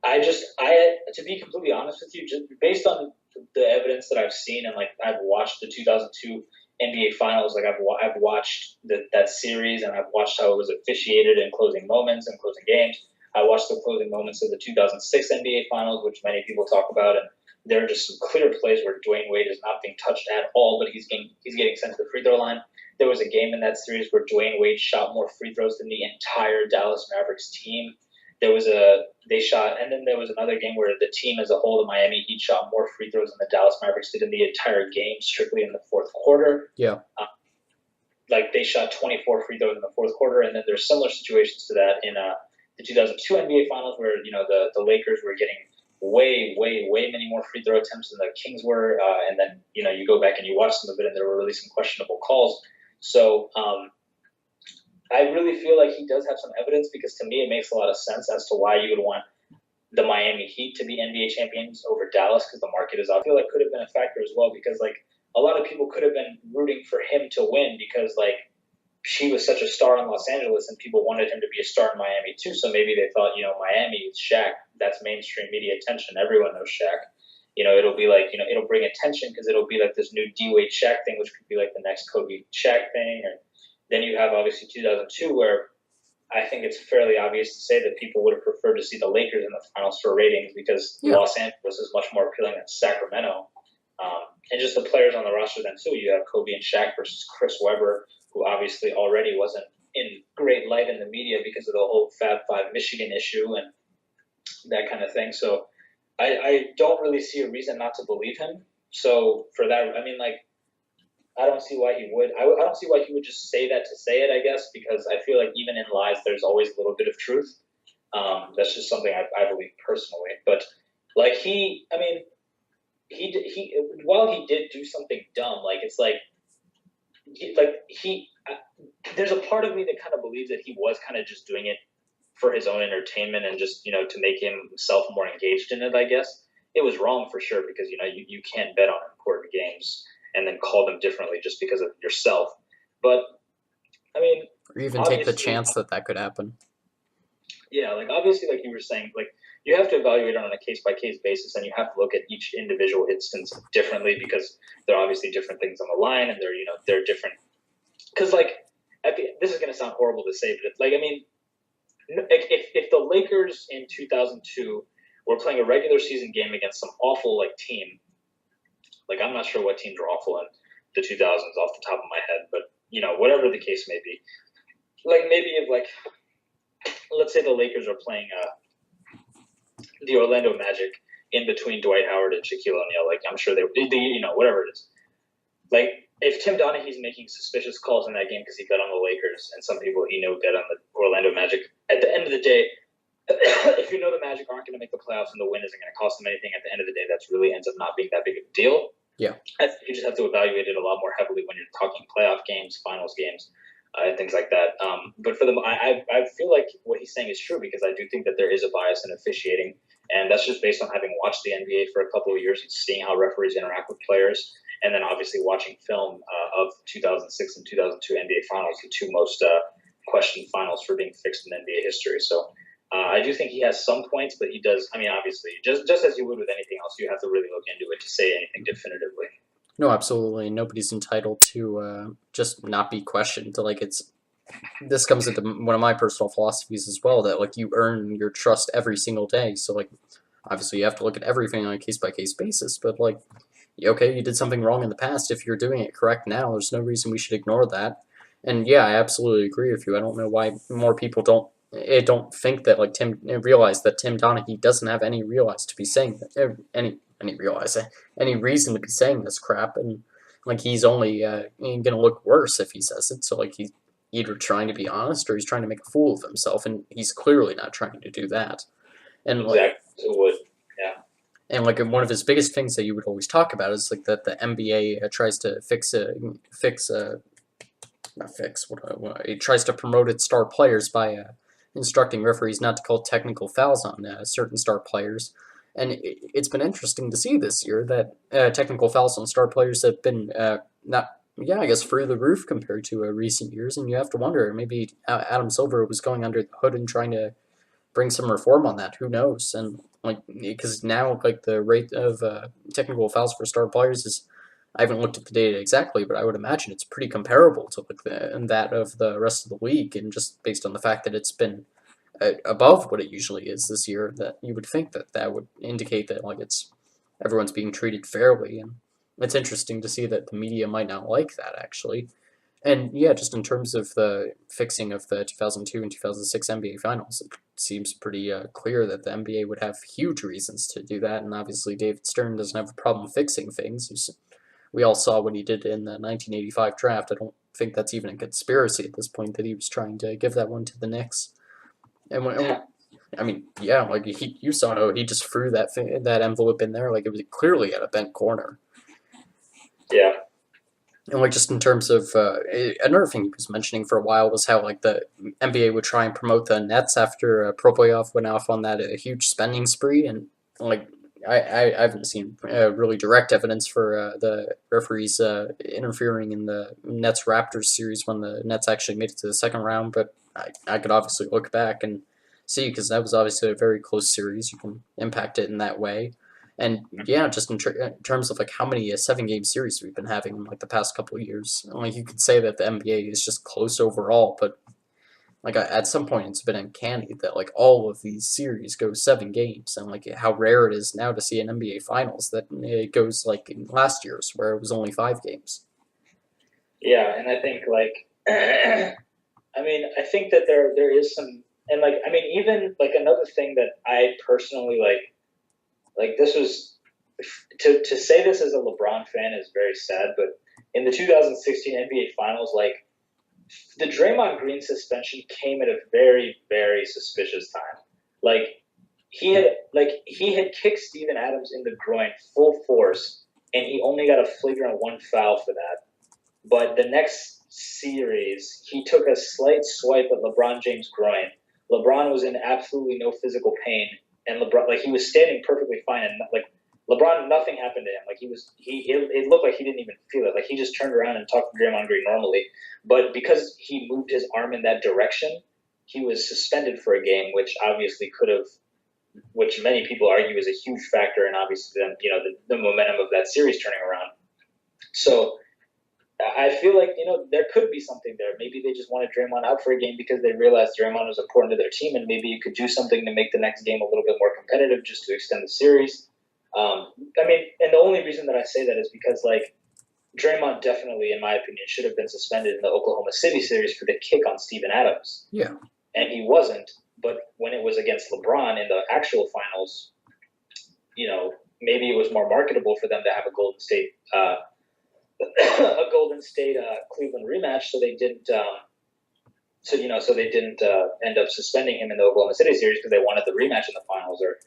to be completely honest with you, just based on the evidence that I've seen and like I've watched the 2002 NBA Finals, like I've watched that series and I've watched how it was officiated in closing moments and closing games. I watched the closing moments of the 2006 NBA Finals, which many people talk about, and there are just some clear plays where Dwayne Wade is not being touched at all, but he's getting sent to the free throw line. There was a game in that series where Dwayne Wade shot more free throws than the entire Dallas Mavericks team. They shot, and then there was another game where the team as a whole, the Miami Heat, shot more free throws than the Dallas Mavericks did in the entire game, strictly in the fourth quarter. Yeah. Like they shot 24 free throws in the fourth quarter, and then there's similar situations to that in the 2002 NBA Finals, where the Lakers were getting way many more free throw attempts than the Kings were, and then you go back and you watch some of it, and there were really some questionable calls. So. I really feel like he does have some evidence because to me it makes a lot of sense as to why you would want the Miami Heat to be NBA champions over Dallas because the market is. I feel like could have been a factor as well because like a lot of people could have been rooting for him to win because like she was such a star in Los Angeles and people wanted him to be a star in Miami too. So maybe they thought Miami is Shaq. That's mainstream media attention. Everyone knows Shaq. It'll be like it'll bring attention because it'll be like this new D-Wade Shaq thing, which could be like the next Kobe Shaq thing or. Then you have obviously 2002, where I think it's fairly obvious to say that people would have preferred to see the Lakers in the finals for ratings because Los Angeles is much more appealing than Sacramento. And just the players on the roster then too. You have Kobe and Shaq versus Chris Webber, who obviously already wasn't in great light in the media because of the whole Fab Five Michigan issue and that kind of thing. So I don't really see a reason not to believe him. So for that, I mean, like, I don't see why he would. I don't see why he would just say that to say it, I guess, because I feel like even in lies, there's always a little bit of truth. That's just something I believe personally. But like I mean, while he did do something dumb, like it's like there's a part of me that kind of believes that he was kind of just doing it for his own entertainment and just to make himself more engaged in it. I guess it was wrong for sure because you can't bet on important games and then call them differently just because of yourself. But I mean, or even take the chance that could happen. Yeah, like obviously, like you were saying, like you have to evaluate it on a case by case basis, and you have to look at each individual instance differently because there are obviously different things on the line, and they're different. Because this is going to sound horrible to say, but it's like I mean, if the Lakers in 2002 were playing a regular season game against some awful team, like I'm not sure what teams were awful in the 2000s off the top of my head, but whatever the case may be, like maybe if let's say the Lakers are playing the Orlando Magic in between Dwight Howard and Shaquille O'Neal. Like I'm sure they whatever it is. Like if Tim Donaghy's making suspicious calls in that game because he bet on the Lakers and some people he knew bet on the Orlando Magic, at the end of the day, if the Magic aren't going to make the playoffs and the win isn't going to cost them anything, at the end of the day, that really ends up not being that big of a deal. Yeah, I think you just have to evaluate it a lot more heavily when you're talking playoff games, finals games. And things like that. But for them, I feel like what he's saying is true because I do think that there is a bias in officiating, and that's just based on having watched the NBA for a couple of years and seeing how referees interact with players, and then obviously watching film of 2006 and 2002 NBA Finals, the two most questioned finals for being fixed in NBA history. So I do think he has some points, but he does. I mean, obviously, just as you would with anything else, you have to really look into it to say anything definitively. No, absolutely. Nobody's entitled to just not be questioned. Like this comes into one of my personal philosophies as well. That like you earn your trust every single day. So like obviously you have to look at everything on a case by case basis. But like okay, you did something wrong in the past. If you're doing it correct now, there's no reason we should ignore that. And yeah, I absolutely agree with you. I don't know why more people don't think that like realize that Tim Donaghy doesn't have any realize to be saying that any reason to be saying this crap, and like he's only gonna look worse if he says it. So like he's either trying to be honest or he's trying to make a fool of himself, and he's clearly not trying to do that. And exactly, yeah. And like one of his biggest things that you would always talk about is like that the NBA tries to it tries to promote its star players by instructing referees not to call technical fouls on certain star players. And it's been interesting to see this year that technical fouls on star players have been I guess through the roof compared to recent years. And you have to wonder, maybe Adam Silver was going under the hood and trying to bring some reform on that. Who knows? And like because now like the rate of technical fouls for star players is, I haven't looked at the data exactly, but I would imagine it's pretty comparable to like that of the rest of the league, and just based on the fact that it's been above what it usually is this year, that you would think that would indicate that like everyone's being treated fairly. And it's interesting to see that the media might not like that actually. And yeah, just in terms of the fixing of the 2002 and 2006 NBA Finals, it seems pretty clear that the NBA would have huge reasons to do that, and obviously David Stern doesn't have a problem fixing things. We all saw what he did in the 1985 draft. I don't think that's even a conspiracy at this point that he was trying to give that one to the Knicks. I mean, yeah, like you saw how he just threw that envelope in there, like it was clearly at a bent corner. Yeah. And like just in terms of another thing he was mentioning for a while was how like the NBA would try and promote the Nets after Propoyov went off on that huge spending spree, and like I haven't seen really direct evidence for the referees interfering in the Nets Raptors series when the Nets actually made it to the second round, but I could obviously look back and see, because that was obviously a very close series. You can impact it in that way. And yeah, just in terms of like how many 7-game series we've been having in like the past couple of years, like you could say that the NBA is just close overall, but like at some point it's been uncanny that like all of these series go 7 games, and like how rare it is now to see an NBA Finals that it goes like in last year's where it was only 5 games. Yeah, and I think like I mean, I think that there is some, and like I mean, even like another thing that I personally like this was to say this as a LeBron fan is very sad, but in the 2016 NBA Finals, like the Draymond Green suspension came at a very, very suspicious time. Like he had kicked Steven Adams in the groin full force, and he only got a flagrant one foul for that. But the next series, he took a slight swipe at LeBron James' groin. LeBron was in absolutely no physical pain, and LeBron, like, he was standing perfectly fine, and like LeBron, nothing happened to him. Like it looked like he didn't even feel it. Like he just turned around and talked to Draymond Green normally, but because he moved his arm in that direction, he was suspended for a game, which obviously could have, which many people argue is a huge factor, and obviously then the momentum of that series turning around. So I feel like, there could be something there. Maybe they just wanted Draymond out for a game because they realized Draymond was important to their team, and maybe you could do something to make the next game a little bit more competitive just to extend the series. And the only reason that I say that is because, like, Draymond definitely, in my opinion, should have been suspended in the Oklahoma City series for the kick on Steven Adams. Yeah. And he wasn't. But when it was against LeBron in the actual finals, maybe it was more marketable for them to have a Golden State Cleveland rematch, so they didn't end up suspending him in the Oklahoma City series because they wanted the rematch in the finals, or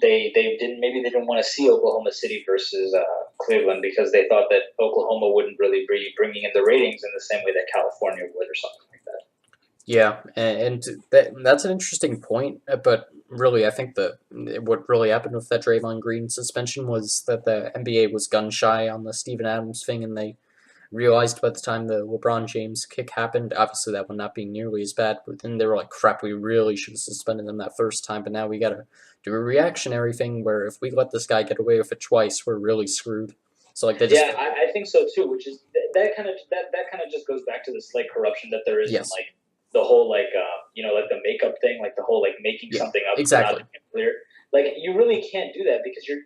they didn't want to see Oklahoma City versus Cleveland because they thought that Oklahoma wouldn't really be bringing in the ratings in the same way that California would, or something like that. Yeah, and that's an interesting point, but really, I think what really happened with that Draymond Green suspension was that the NBA was gun shy on the Steven Adams thing, and they realized by the time the LeBron James kick happened, obviously that one not being nearly as bad, but then they were like, crap, we really should have suspended them that first time, but now we gotta do a reactionary thing where if we let this guy get away with it twice, we're really screwed. So like they just I think so too, which is that kind of just goes back to the slight corruption that there is in like the whole like the makeup thing, like the whole like making something up exactly. Not clear. Like you really can't do that because you're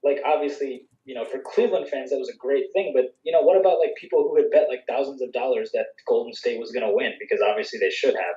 like, obviously, for Cleveland fans that was a great thing, but what about like people who had bet like thousands of dollars that Golden State was going to win, because obviously they should have.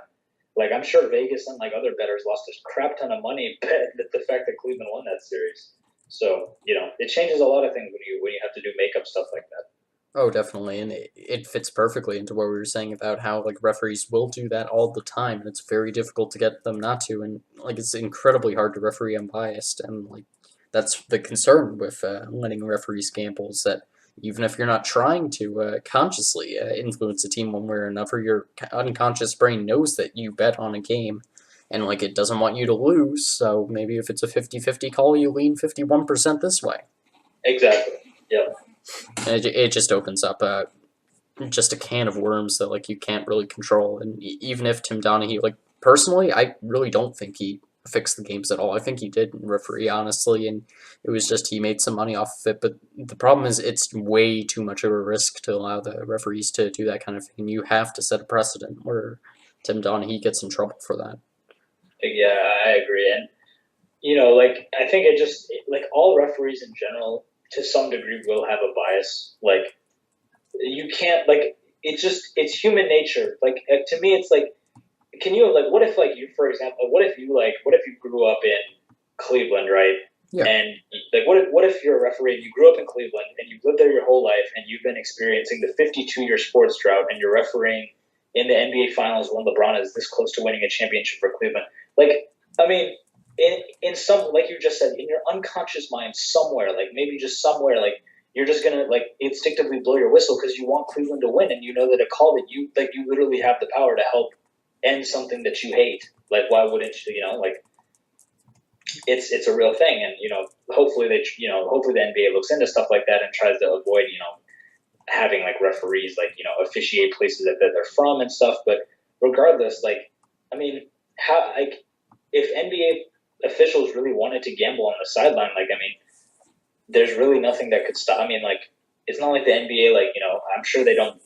Like, I'm sure Vegas and like other bettors lost a crap ton of money bet that the fact that Cleveland won that series. So it changes a lot of things when you have to do makeup stuff like that. Oh, definitely, and it fits perfectly into what we were saying about how like referees will do that all the time, and it's very difficult to get them not to, and like it's incredibly hard to referee unbiased, and like that's the concern with letting referees gamble, is that even if you're not trying to consciously influence a team one way or another, your unconscious brain knows that you bet on a game, and like it doesn't want you to lose, so maybe if it's a 50-50 call, you lean 51% this way. Exactly. Yeah. And it just opens up just a can of worms that like you can't really control. And even if Tim Donaghy, like personally, I really don't think he fixed the games at all. I think he did referee, honestly, and it was just he made some money off of it. But the problem is it's way too much of a risk to allow the referees to do that kind of thing. You have to set a precedent where Tim Donaghy gets in trouble for that. Yeah, I agree. And like I think like all referees in general, to some degree, will have a bias. Like, you can't, like, it's human nature. Like, to me, it's like, can you, like, what if, like, you, for example, what if you grew up in Cleveland, right? Yeah. And like, what if you're a referee and you grew up in Cleveland and you've lived there your whole life and you've been experiencing the 52-year sports drought and you're refereeing in the NBA Finals when LeBron is this close to winning a championship for Cleveland? Like, I mean, in some, like you just said, in your unconscious mind somewhere, like maybe just somewhere, like you're just gonna like instinctively blow your whistle because you want Cleveland to win, and you know that a call that you literally have the power to help end something that you hate. Like, why wouldn't you? Like, it's a real thing, and hopefully hopefully the NBA looks into stuff like that and tries to avoid having like referees like officiate places that they're from and stuff. But regardless, like, I mean, how, like, if NBA officials really wanted to gamble on the sideline, like, I mean, there's really nothing that could stop. I mean, like, it's not like the NBA, like, I'm sure they don't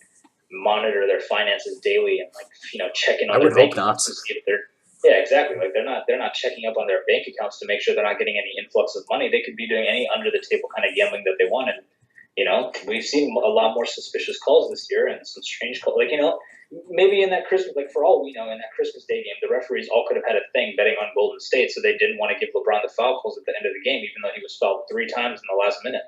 monitor their finances daily and like, checking on their bank accounts to see if they're, yeah, exactly. Like, they're not checking up on their bank accounts to make sure they're not getting any influx of money. They could be doing any under the table kind of gambling that they want. And, we've seen a lot more suspicious calls this year and some strange calls. Like, maybe in that Christmas, like, for all we know, in that Christmas Day game, the referees all could have had a thing betting on Golden State, so they didn't want to give LeBron the foul calls at the end of the game, even though he was fouled 3 times in the last minute.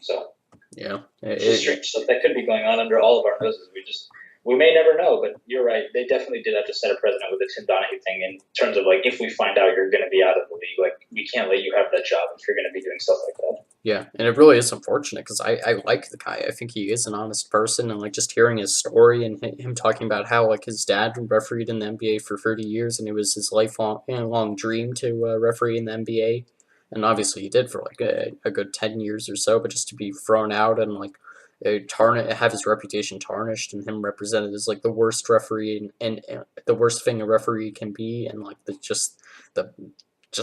So Yeah, It's just strange stuff that could be going on under all of our noses. We may never know, but you're right. They definitely did have to set a precedent with the Tim Donahue thing in terms of like, if we find out you're going to be out of the league, like we can't let you have that job if you're going to be doing stuff like that. yeah, and it really is unfortunate because I like the guy. I think he is an honest person, and like just hearing his story and him talking about how like his dad refereed in the NBA for 30 years, and it was his lifelong long dream to referee in the NBA, and obviously he did for like a good 10 years or so. But just to be thrown out and like have his reputation tarnished, and him represented as like the worst referee and the worst thing a referee can be, and like the just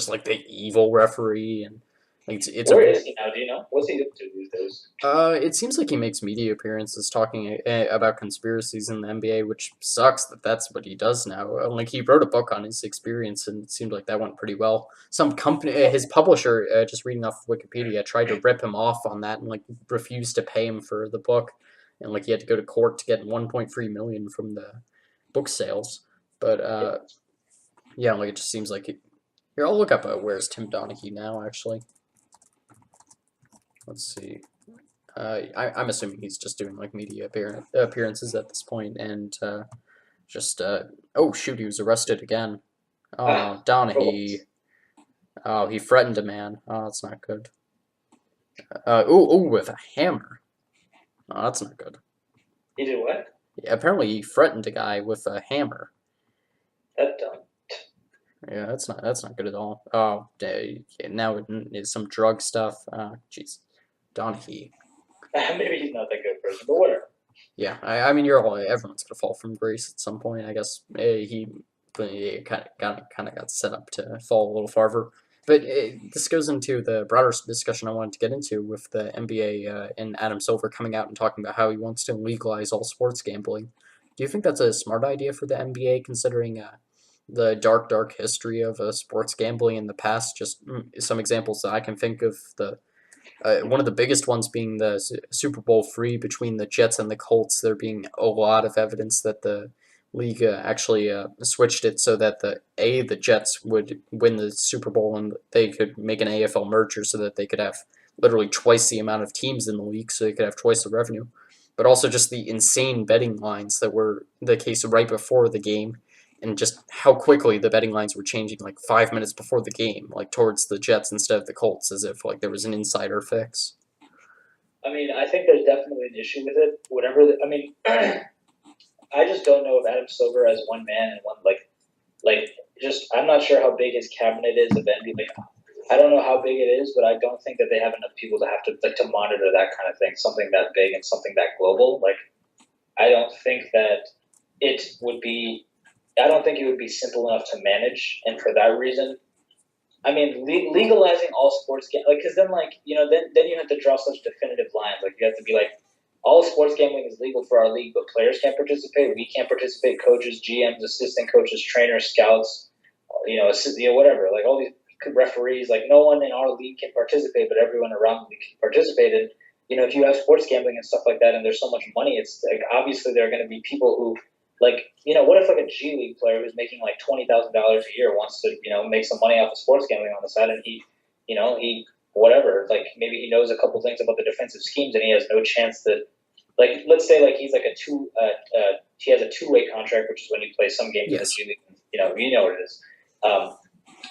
like the evil referee and. Like it's a Where is he now? Do you know? What's he up to these days? it seems like he makes media appearances talking about conspiracies in the NBA, which sucks that that's what he does now. Like he wrote a book on his experience, and it seemed like that went pretty well. Some company, his publisher, just reading off of Wikipedia, tried to rip him off on that and like refused to pay him for the book, and like he had to go to court to get 1.3 million from the book sales. But yeah, like it just seems like here. I'll look up where's Tim Donaghy now. Actually, let's see. I'm assuming he's just doing like media appearances at this point, and just oh shoot, he was arrested again. Ah, Oh, bro, Donaghy. Oh, he threatened a man. Oh, that's not good. With a hammer. Oh, that's not good. he did what? Yeah, apparently he threatened a guy with a hammer. That dumb. Yeah, that's not good at all. Oh, now it's some drug stuff. Jeez, Donaghy. Maybe he's not that good person, but whatever. Yeah, I mean, everyone's gonna fall from grace at some point. I guess he kind of got set up to fall a little farther. But this goes into the broader discussion I wanted to get into with the NBA and Adam Silver coming out and talking about how he wants to legalize all sports gambling. Do you think that's a smart idea for the NBA, considering the dark history of sports gambling in the past? Just some examples that I can think of. The one of the biggest ones being the Super Bowl free between the Jets and the Colts. There being a lot of evidence that the league actually switched it so that the Jets would win the Super Bowl and they could make an AFL merger so that they could have literally twice the amount of teams in the league, so they could have twice the revenue. But also just the insane betting lines that were the case right before the game, and just how quickly the betting lines were changing like 5 minutes before the game, like towards the Jets instead of the Colts, as if like there was an insider fix. I mean, I think there's definitely an issue with it. I mean, I just don't know if Adam Silver as one man and one like just I'm not sure how big his cabinet is of NBA. Like, I don't know how big it is, but I don't think that they have enough people to have to like to monitor that kind of thing, something that big and something that global. Like, I don't think that it would be. I don't think it would be simple enough to manage, and for that reason, I mean, legalizing all sports like because then then you have to draw such definitive lines. Like you have to be like, all sports gambling is legal for our league, but players can't participate. We can't participate. Coaches, GMs, assistant coaches, trainers, scouts, whatever. Like all these referees, like no one in our league can participate, but everyone around the league can participate. And if you have sports gambling and stuff like that, and there's so much money, it's like obviously there are going to be people who like, what if like a G League player who's making like $20,000 a year wants to, make some money off of sports gambling on the side, and he whatever, like maybe he knows a couple things about the defensive schemes, and he has no chance to, like, let's say like he's like he has a two-way contract, which is when you play some games in the Yes. G League, you know what it is.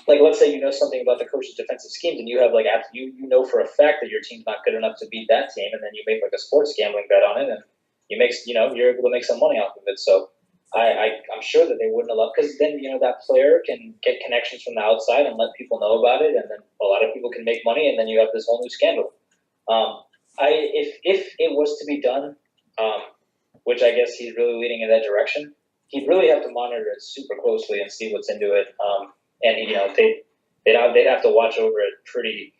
Like let's say you know something about the coach's defensive schemes, and you have like you know for a fact that your team's not good enough to beat that team, and then you make like a sports gambling bet on it, and you're able to make some money off of it. So I'm sure that they wouldn't allow, because then that player can get connections from the outside and let people know about it, and then a lot of people can make money, and then you have this whole new scandal. If it was to be done, which I guess he's really leading in that direction, he'd really have to monitor it super closely and see what's into it. And they'd have to watch over it pretty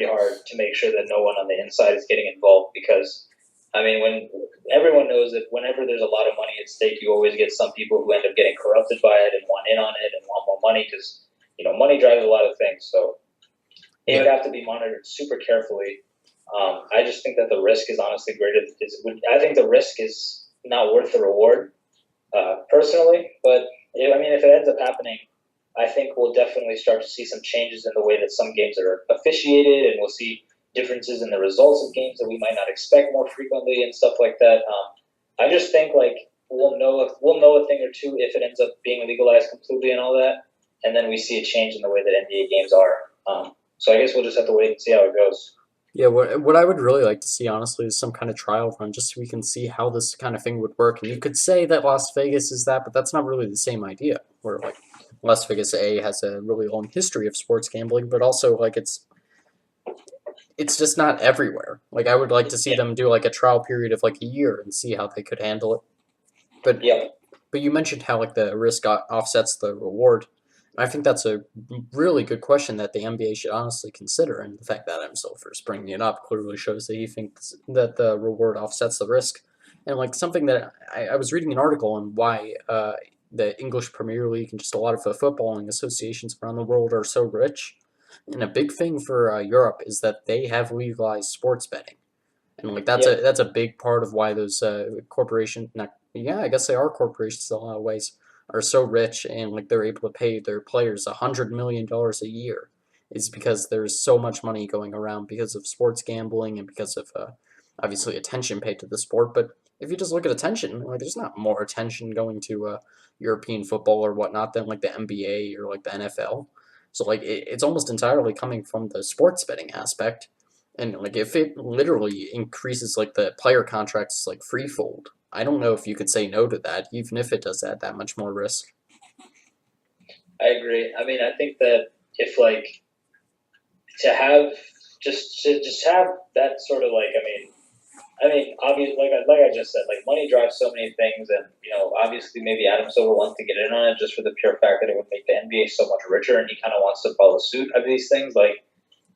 hard to make sure that no one on the inside is getting involved, because I mean, when everyone knows that whenever there's a lot of money at stake, you always get some people who end up getting corrupted by it and want in on it and want more money, because money drives a lot of things. So it would have to be monitored super carefully. I just think that the risk is honestly greater. I think the risk is not worth the reward, personally. But if it ends up happening, I think we'll definitely start to see some changes in the way that some games are officiated, and we'll see differences in the results of games that we might not expect more frequently and stuff like that. I just think like we'll know a thing or two if it ends up being legalized completely and all that, and then we see a change in the way that NBA games are. So I guess we'll just have to wait and see how it goes. Yeah, what I would really like to see, honestly, is some kind of trial run, just so we can see how this kind of thing would work. And you could say that Las Vegas is that, but that's not really the same idea. Where like Las Vegas A has a really long history of sports gambling, but also like it's just not everywhere. Like I would like to see Yeah, them do like a trial period of like a year and see how they could handle it. But yeah, but you mentioned how like the risk offsets the reward. And I think that's a really good question that the NBA should honestly consider. And the fact that I'm still first bringing it up clearly shows that he thinks that the reward offsets the risk. And like something that I was reading an article on why the English Premier League and just a lot of the footballing associations around the world are so rich. And a big thing for Europe is that they have legalized sports betting. And like yeah, that's a big part of why those corporations, not yeah, I guess they are corporations in a lot of ways, are so rich and like they're able to pay their players $100 million a year, is because there's so much money going around because of sports gambling and because of obviously attention paid to the sport. But if you just look at attention, like there's not more attention going to European football or whatnot than like the NBA or like the NFL. So like it's almost entirely coming from the sports betting aspect, and like if it literally increases like the player contracts like threefold, I don't know if you could say no to that, even if it does add that much more risk. I agree. I mean, I think that if like to have just have that sort of like obviously like I just said, like money drives so many things, and obviously maybe Adam Silver wants to get in on it just for the pure fact that it would make the NBA so much richer, and he kind of wants to follow suit of these things. Like,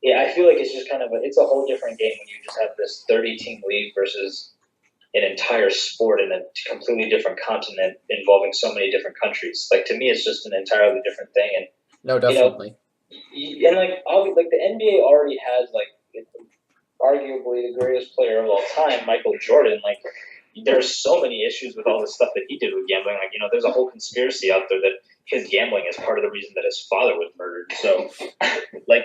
yeah, I feel like it's just kind of it's a whole different game when you just have this 30-team league versus an entire sport in a completely different continent involving so many different countries. Like to me, it's just an entirely different thing, and No, you know, definitely. and like the NBA already has like arguably the greatest player of all time, Michael Jordan. Like there's so many issues with all the stuff that he did with gambling. Like there's a whole conspiracy out there that his gambling is part of the reason that his father was murdered. So, like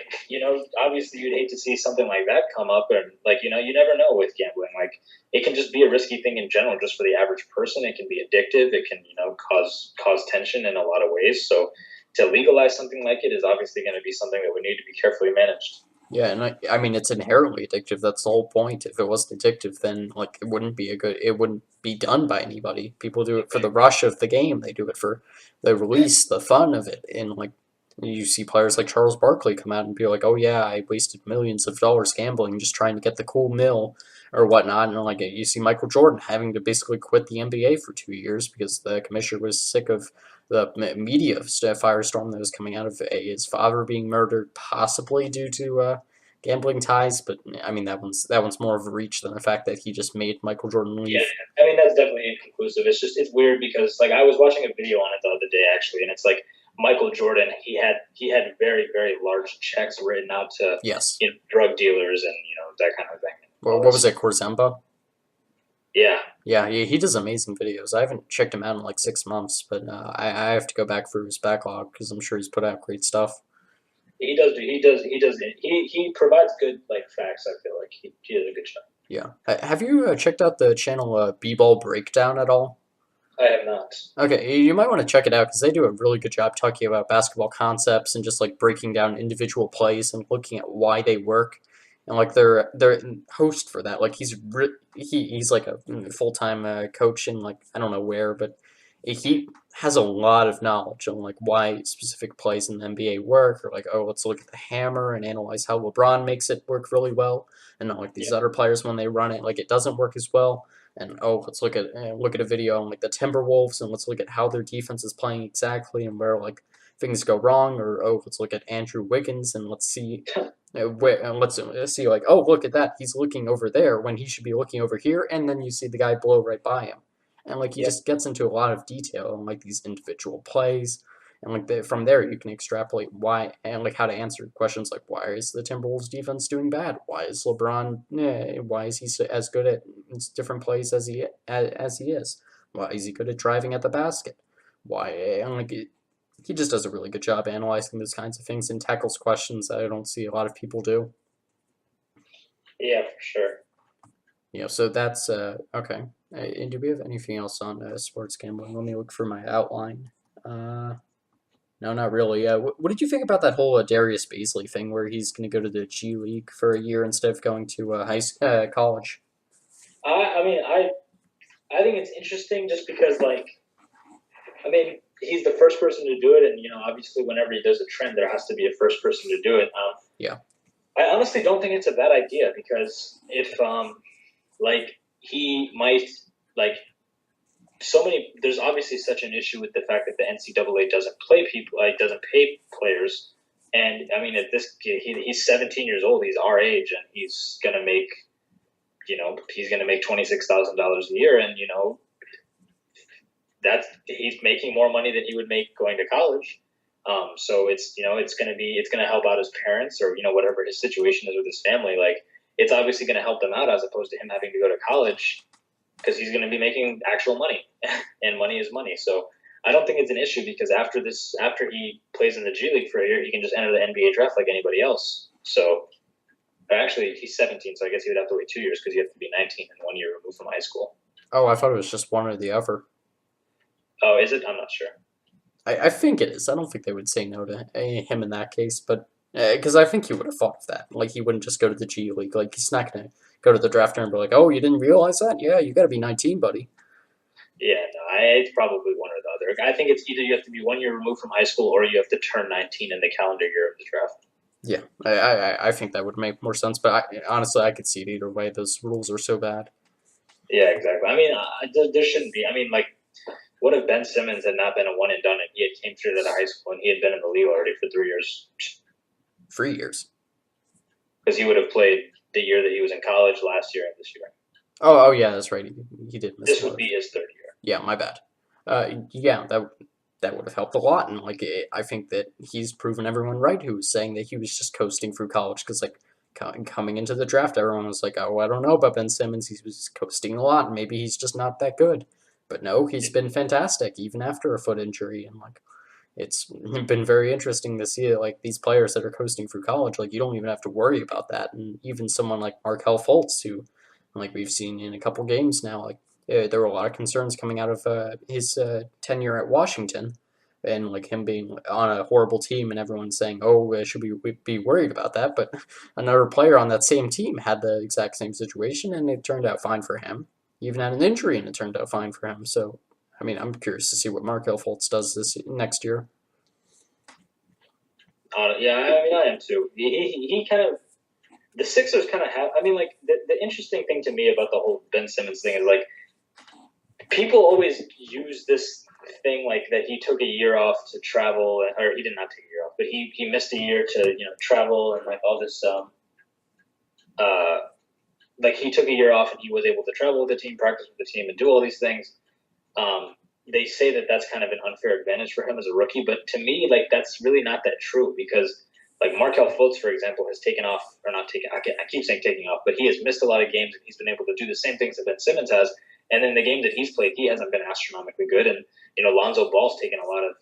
obviously you'd hate to see something like that come up, and like you never know with gambling. Like it can just be a risky thing in general, just for the average person. It can be addictive. It can cause tension in a lot of ways. So to legalize something like it is obviously going to be something that would need to be carefully managed. Yeah, and I mean it's inherently addictive. That's the whole point. If it wasn't addictive, then like it wouldn't be done by anybody. People do it for the rush of the game. They do it for the release, the fun of it. And like you see players like Charles Barkley come out and be like, "Oh yeah, I wasted millions of dollars gambling just trying to get the cool mill or whatnot." And like you see Michael Jordan having to basically quit the NBA for 2 years because the commissioner was sick of the media firestorm that was coming out of his father being murdered, possibly due to gambling ties. But I mean, that one's more of a reach than the fact that he just made Michael Jordan Yeah, leave. I mean that's definitely inconclusive. It's weird because like I was watching a video on it the other day actually, and it's like Michael Jordan he had very very large checks written out to Yes. drug dealers and that kind of thing. Well, what was it, Corzemba? Yeah, Yeah, he does amazing videos. I haven't checked him out in like 6 months, but I have to go back through his backlog because I'm sure he's put out great stuff. he provides good like facts. I feel like he does a good job. Yeah. Have you checked out the channel B-Ball Breakdown at all? I have not. Okay, you might want to check it out because they do a really good job talking about basketball concepts and just like breaking down individual plays and looking at why they work. And like their host for that, like he's like a full time coach in like I don't know where, but he has a lot of knowledge on like why specific plays in the NBA work, or like oh let's look at the hammer and analyze how LeBron makes it work really well, and not like these Yeah, other players when they run it like it doesn't work as well. And oh, let's look at a video on like the Timberwolves, and let's look at how their defense is playing exactly and where like things go wrong. Or oh, let's look at Andrew Wiggins and let's see, let's see like oh look at that, he's looking over there when he should be looking over here, and then you see the guy blow right by him, and like he yeah, just gets into a lot of detail on like these individual plays. And like from there, you can extrapolate why and like how to answer questions like why is the Timberwolves defense doing bad? Why is LeBron? Why is he as good at different plays as he is? Why is he good at driving at the basket? Why and like he just does a really good job analyzing those kinds of things and tackles questions that I don't see a lot of people do. Yeah, for sure. So that's okay. And do we have anything else on sports gambling? Let me look for my outline. Uh, no, not really. What did you think about that whole Darius Baisley thing, where he's going to go to the G League for a year instead of going to college? I mean, I think it's interesting just because, like, I mean, he's the first person to do it, and obviously, whenever there's a trend, there has to be a first person to do it. Yeah, I honestly don't think it's a bad idea because if, like, he might, like, so many. There's obviously such an issue with the fact that the NCAA doesn't play people, like, doesn't pay players. And I mean, at this, he's 17 years old. He's our age, and he's gonna make $26,000 a year, and he's making more money than he would make going to college. So it's gonna help out his parents, or whatever his situation is with his family. Like, it's obviously gonna help them out as opposed to him having to go to college because he's gonna be making actual money, and money is money. So I don't think it's an issue because after he plays in the G League for a year, he can just enter the NBA draft like anybody else. So actually, he's 17, so I guess he would have to wait 2 years because you have to be 19 and 1 year removed from high school. Oh, I thought it was just one or the other. Oh, is it? I'm not sure. I think it is. I don't think they would say no to him in that case, but because I think he would have thought of that. Like, he wouldn't just go to the G League. Like, he's not going to go to the draft and be like, "Oh, you didn't realize that? Yeah, you got to be 19, buddy." Yeah, no, it's probably one or the other. I think it's either you have to be 1 year removed from high school or you have to turn 19 in the calendar year of the draft. Yeah, I think that would make more sense. But honestly, I could see it either way. Those rules are so bad. Yeah, exactly. I mean, there shouldn't be. I mean, like, what if Ben Simmons had not been a one and done and he had came straight out of high school and he had been in the league already for 3 years? 3 years. Because he would have played the year that he was in college last year and this year. Oh, yeah, that's right. He did miss This a lot would of. be his third year. Yeah, my bad. Yeah, that would have helped a lot. And like, I think that he's proven everyone right who was saying that he was just coasting through college because like coming into the draft, everyone was like, "Oh, I don't know about Ben Simmons. He was coasting a lot, and maybe he's just not that good." But no, he's been fantastic even after a foot injury, and like it's been very interesting to see like these players that are coasting through college. Like, you don't even have to worry about that, and even someone like Markel Fultz, who like we've seen in a couple games now, like there were a lot of concerns coming out of his tenure at Washington, and like him being on a horrible team, and everyone saying, "Oh, should we be worried about that?" But another player on that same team had the exact same situation, and it turned out fine for him. He even had an injury, and it turned out fine for him. So, I mean, I'm curious to see what Markel Fultz does this next year. Yeah, I mean, I am too. He kind of the Sixers kind of have. I mean, like the interesting thing to me about the whole Ben Simmons thing is like people always use this thing like that he took a year off to travel, or he did not take a year off, but he missed a year to travel and like all this uh like he took a year off and he was able to travel with the team, practice with the team, and do all these things. They say that that's kind of an unfair advantage for him as a rookie, but to me, like, that's really not that true because, like, Markel Fultz, for example, has taken off, or not taken, I keep saying taking off, but he has missed a lot of games and he's been able to do the same things that Ben Simmons has. And in the game that he's played, he hasn't been astronomically good. And, Lonzo Ball's taken a lot of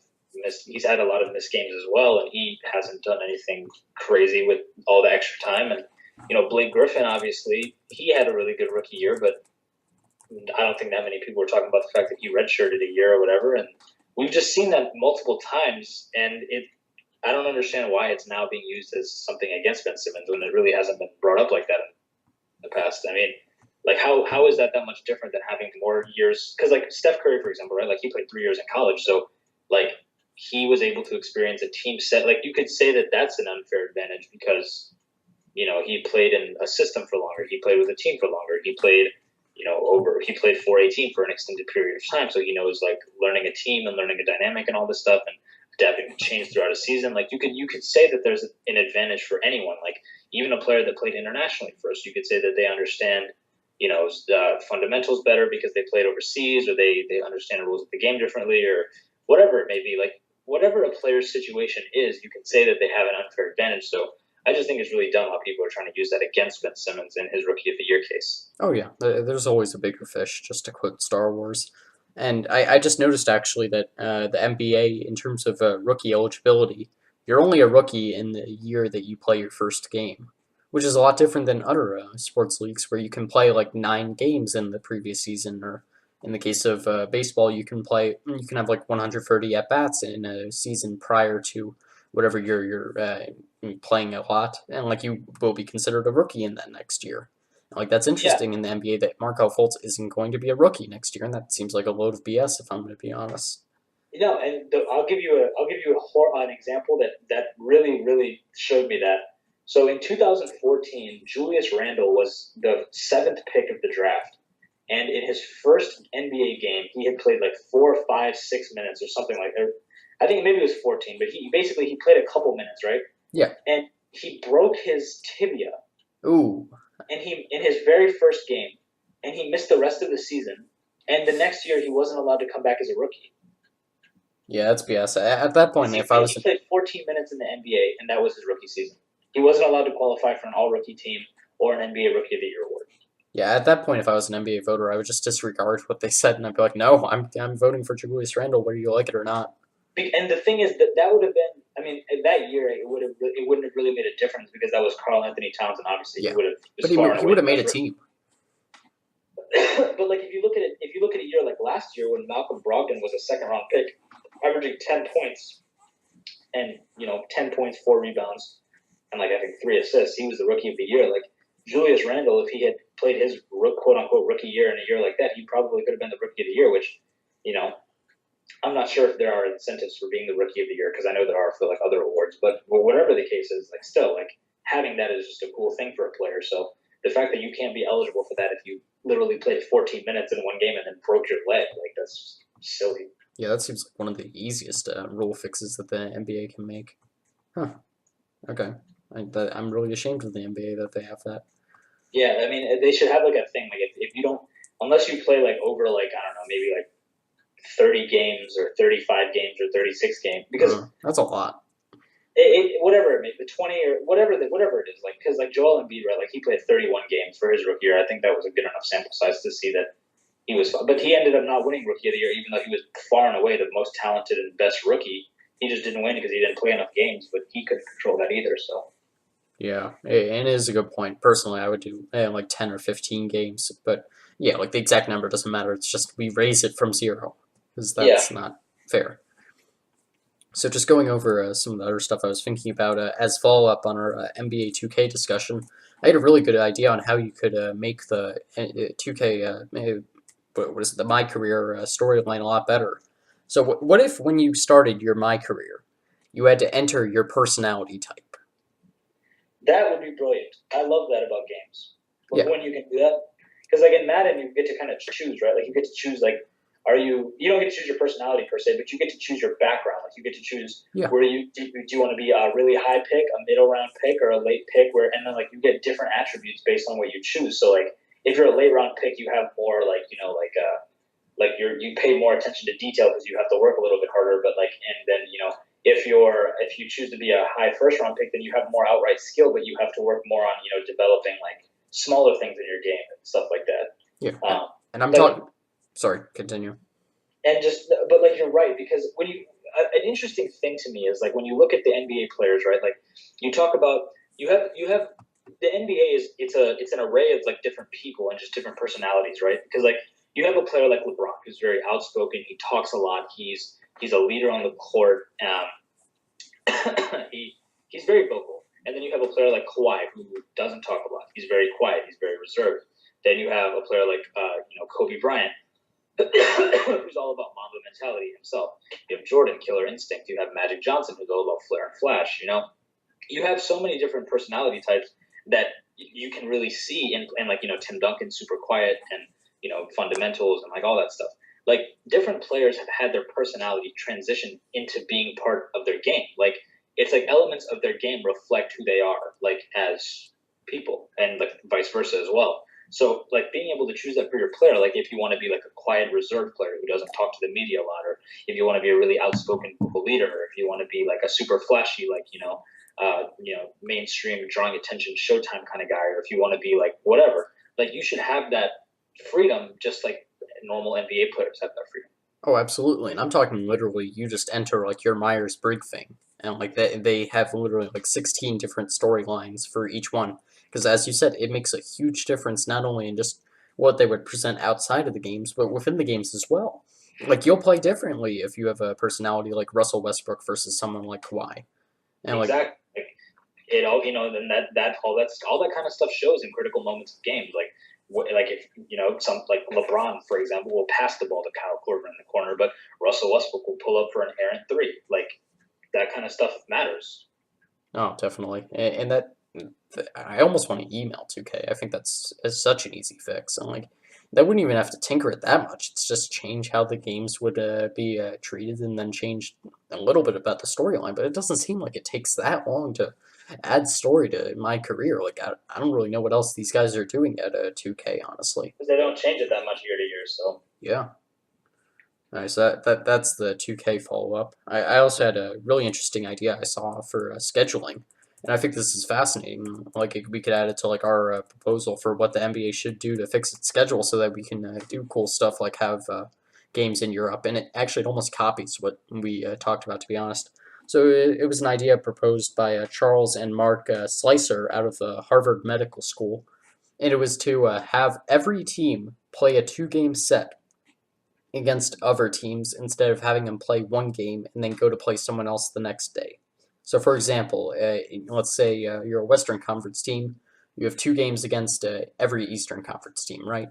he's had a lot of missed games as well, and he hasn't done anything crazy with all the extra time. And, Blake Griffin, obviously, he had a really good rookie year, but I don't think that many people were talking about the fact that he redshirted a year or whatever, and we've just seen that multiple times. And I don't understand why it's now being used as something against Ben Simmons when it really hasn't been brought up like that in the past. I mean, like how is that much different than having more years? Because like Steph Curry, for example, right? Like he played 3 years in college, so like he was able to experience a team set. Like you could say that that's an unfair advantage because he played in a system for longer. He played with a team for longer. He played he played for a team for an extended period of time. So he knows like learning a team and learning a dynamic and all this stuff and adapting to change throughout a season. Like you could say that there's an advantage for anyone. Like even a player that played internationally first, you could say that they understand, fundamentals better because they played overseas or they understand the rules of the game differently or whatever it may be. Like whatever a player's situation is, you can say that they have an unfair advantage. So I just think it's really dumb how people are trying to use that against Ben Simmons in his rookie of the year case. Oh yeah, there's always a bigger fish, just to quote Star Wars. And I just noticed actually that the NBA, in terms of rookie eligibility, you're only a rookie in the year that you play your first game. which is a lot different than other sports leagues where you can play like 9 games in the previous season, or in the case of baseball, you can have like 130 at bats in a season prior to whatever you're playing a lot, and like you will be considered a rookie in that next year. Like that's Yeah, interesting in the NBA that Markel Fultz isn't going to be a rookie next year, and that seems like a load of BS if I'm going to be honest. I'll give you an example that really showed me that. So in 2014, Julius Randle was the seventh pick of the draft, and in his first NBA game, he had played like 4, 5, 6 minutes or something like that. I think maybe it was 14, but he played a couple minutes, right? Yeah. And he broke his tibia, Ooh. and he in his very first game, and he missed the rest of the season. And the next year, he wasn't allowed to come back as a rookie. Yeah, that's BS. At that point, if I was He played 14 minutes in the NBA, and that was his rookie season. He wasn't allowed to qualify for an All-Rookie team or an NBA Rookie of the Year award. Yeah, at that point, if I was an NBA voter, I would just disregard what they said, and I'd be like, "No, I'm voting for Julius Randle, whether you like it or not." And the thing is that would have been, I mean, in that year it wouldn't have really made a difference because that was Karl Anthony Towns, and obviously Yeah, he would have but just far and he away would have the made a best team. But like if you look at a year like last year when Malcolm Brogdon was a second round pick, averaging 10 points and 10 points, 4 rebounds, and like I think 3 assists, he was the rookie of the year. Like Julius Randle, if he had played his quote unquote rookie year in a year like that, he probably could have been the rookie of the year. Which, you know, I'm not sure if there are incentives for being the rookie of the year because I know there are for like other awards. But whatever the case is, like still like having that is just a cool thing for a player. So the fact that you can't be eligible for that if you literally played 14 minutes in one game and then broke your leg, like that's silly. Yeah, that seems like one of the easiest rule fixes that the NBA can make. Huh. Okay. I'm really ashamed of the NBA that they have that. Yeah, I mean they should have like a thing like if you don't unless you play like over like I don't know maybe like 30 games or 35 games or 36 games because That's a lot. whatever it may be, 20 or whatever it is, like because like Joel Embiid, right? Like he played 31 games for his rookie year. I think that was a good enough sample size to see that he was. But he ended up not winning rookie of the year, even though he was far and away the most talented and best rookie. He just didn't win because he didn't play enough games. But he couldn't control that either. So Yeah, and it is a good point. Personally, I would do like 10 or 15 games, but yeah, like the exact number doesn't matter. It's just we raise it from 0 because yeah, that's not fair. So just going over some of the other stuff I was thinking about as follow up on our NBA 2K discussion, I had a really good idea on how you could make the 2K what is it, the My Career storyline a lot better. So what if when you started your My Career, you had to enter your personality type? that would be brilliant. I love that about games. Yeah. When you can do that, because like in Madden, you get to kind of choose, right? Like you get to choose like you don't get to choose your personality per se, but you get to choose your background. Like you get to choose where do you want to be a really high pick, a middle round pick, or a late pick, and then like you get different attributes based on what you choose. So like if you're a late round pick, you have more like you pay more attention to detail because you have to work a little bit harder. But like and then if you choose to be a high first round pick, then you have more outright skill, but you have to work more on developing like smaller things in your game and stuff like that. Yeah, and I'm talking. Sorry, continue. And but like you're right because when an interesting thing to me is like when you look at the NBA players, right? Like you talk about you have the NBA is it's an array of like different people and just different personalities, right? Because like you have a player like LeBron who's very outspoken. He talks a lot. He's a leader on the court. He's very vocal. And then you have a player like Kawhi who doesn't talk a lot. He's very quiet. He's very reserved. Then you have a player like Kobe Bryant who's all about Mamba mentality himself. You have Jordan, killer instinct. You have Magic Johnson, who's all about flair and flash. You have so many different personality types that you can really see in like Tim Duncan, super quiet, and fundamentals and like all that stuff. Like different players have had their personality transition into being part of their game. Like it's like elements of their game reflect who they are, like as people, and like vice versa as well. So, like, being able to choose that for your player, like, if you want to be, like, a quiet, reserved player who doesn't talk to the media a lot, or if you want to be a really outspoken vocal leader, or if you want to be, like, a super flashy, like, mainstream, drawing attention, Showtime kind of guy, or if you want to be, like, whatever, like, you should have that freedom just like normal NBA players have that freedom. Oh, absolutely. And I'm talking literally, you just enter, like, your Myers-Briggs thing. And, like, they have literally, like, 16 different storylines for each one. Because as you said, it makes a huge difference not only in just what they would present outside of the games, but within the games as well. Like you'll play differently if you have a personality like Russell Westbrook versus someone like Kawhi. And like Exactly. Like, it all, then all that kind of stuff shows in critical moments of games. Like if some like LeBron, for example, will pass the ball to Kyle Korver in the corner, but Russell Westbrook will pull up for an errant three. Like that kind of stuff matters. oh, definitely. And that I almost want to email 2K. I think that's such an easy fix. And like that wouldn't even have to tinker it that much. It's just change how the games would be treated, and then change a little bit about the storyline. But it doesn't seem like it takes that long to add story to my career. Like I don't really know what else these guys are doing at 2K, honestly. Because they don't change it that much year to year. So Yeah. All right, so that's the 2K follow up. I also had a really interesting idea I saw for scheduling, and I think this is fascinating. Like we could add it to like our proposal for what the NBA should do to fix its schedule so that we can do cool stuff like have games in Europe, and it actually almost copies what we talked about, to be honest. So it was an idea proposed by Charles and Mark Slicer out of the Harvard Medical School, and it was to have every team play a two-game set against other teams instead of having them play one game and then go to play someone else the next day. So, for example, let's say you're a Western Conference team, you have two games against every Eastern Conference team, right?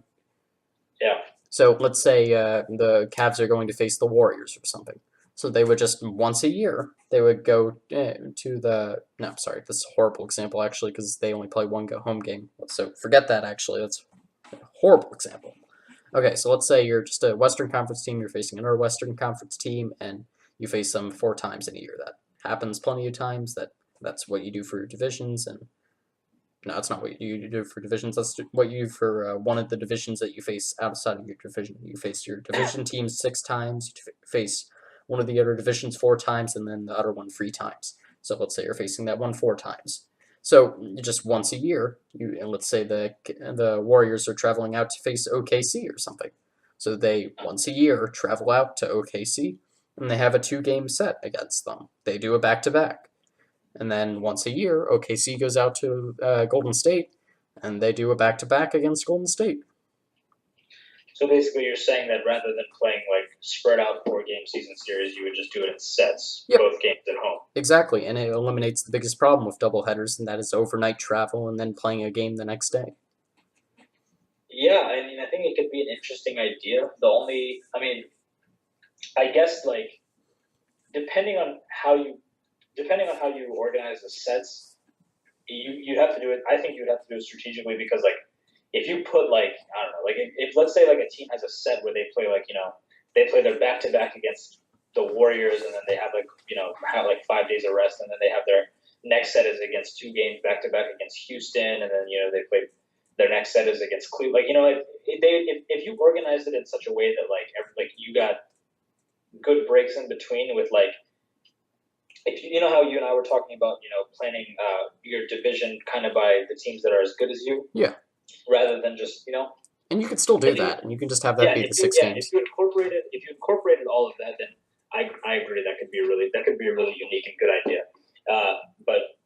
yeah. So, let's say the Cavs are going to face the Warriors or something. So, they would just once a year, they would go to the. No, sorry, this is a horrible example actually because they only play one home game. So, forget that actually. That's a horrible example. Okay, so let's say you're just a Western Conference team, you're facing another Western Conference team, and you face them 4 times in a year. That happens plenty of times. That's what you do for your divisions, and no, that's not what you do for divisions. That's what you do for one of the divisions that you face outside of your division. You face your division teams 6 times. You face one of the other divisions 4 times, and then the other one 3 times. So let's say you're facing that one 4 times. So just once a year, and let's say the Warriors are traveling out to face OKC or something. So they once a year travel out to OKC, and they have a two-game set against them. They do a back-to-back. And then once a year, OKC goes out to Golden State, and they do a back-to-back against Golden State. So basically, you're saying that rather than playing like spread out 4 game season series, you would just do it in sets, Yep. both games at home. Exactly, and it eliminates the biggest problem with doubleheaders, and that is overnight travel and then playing a game the next day. Yeah, I mean, I think it could be an interesting idea. I guess like depending on how you organize the sets, you'd have to do it. I think you'd have to do it strategically because like if you put like I don't know, like if let's say like a team has a set where they play they play their back to back against the Warriors and then they have have like 5 days of rest and then they have their next set is against 2 games back to back against Houston and then they play their next set is against Cleveland. Like if you organize it in such a way that like you got good breaks in between with like. If you know how you and I were talking about, planning your division kind of by the teams that are as good as you. Yeah. Rather than just, And you can still do that, and you can just have that be the 6 games. If you incorporated all of that, then I agree that could be a really unique and good idea. But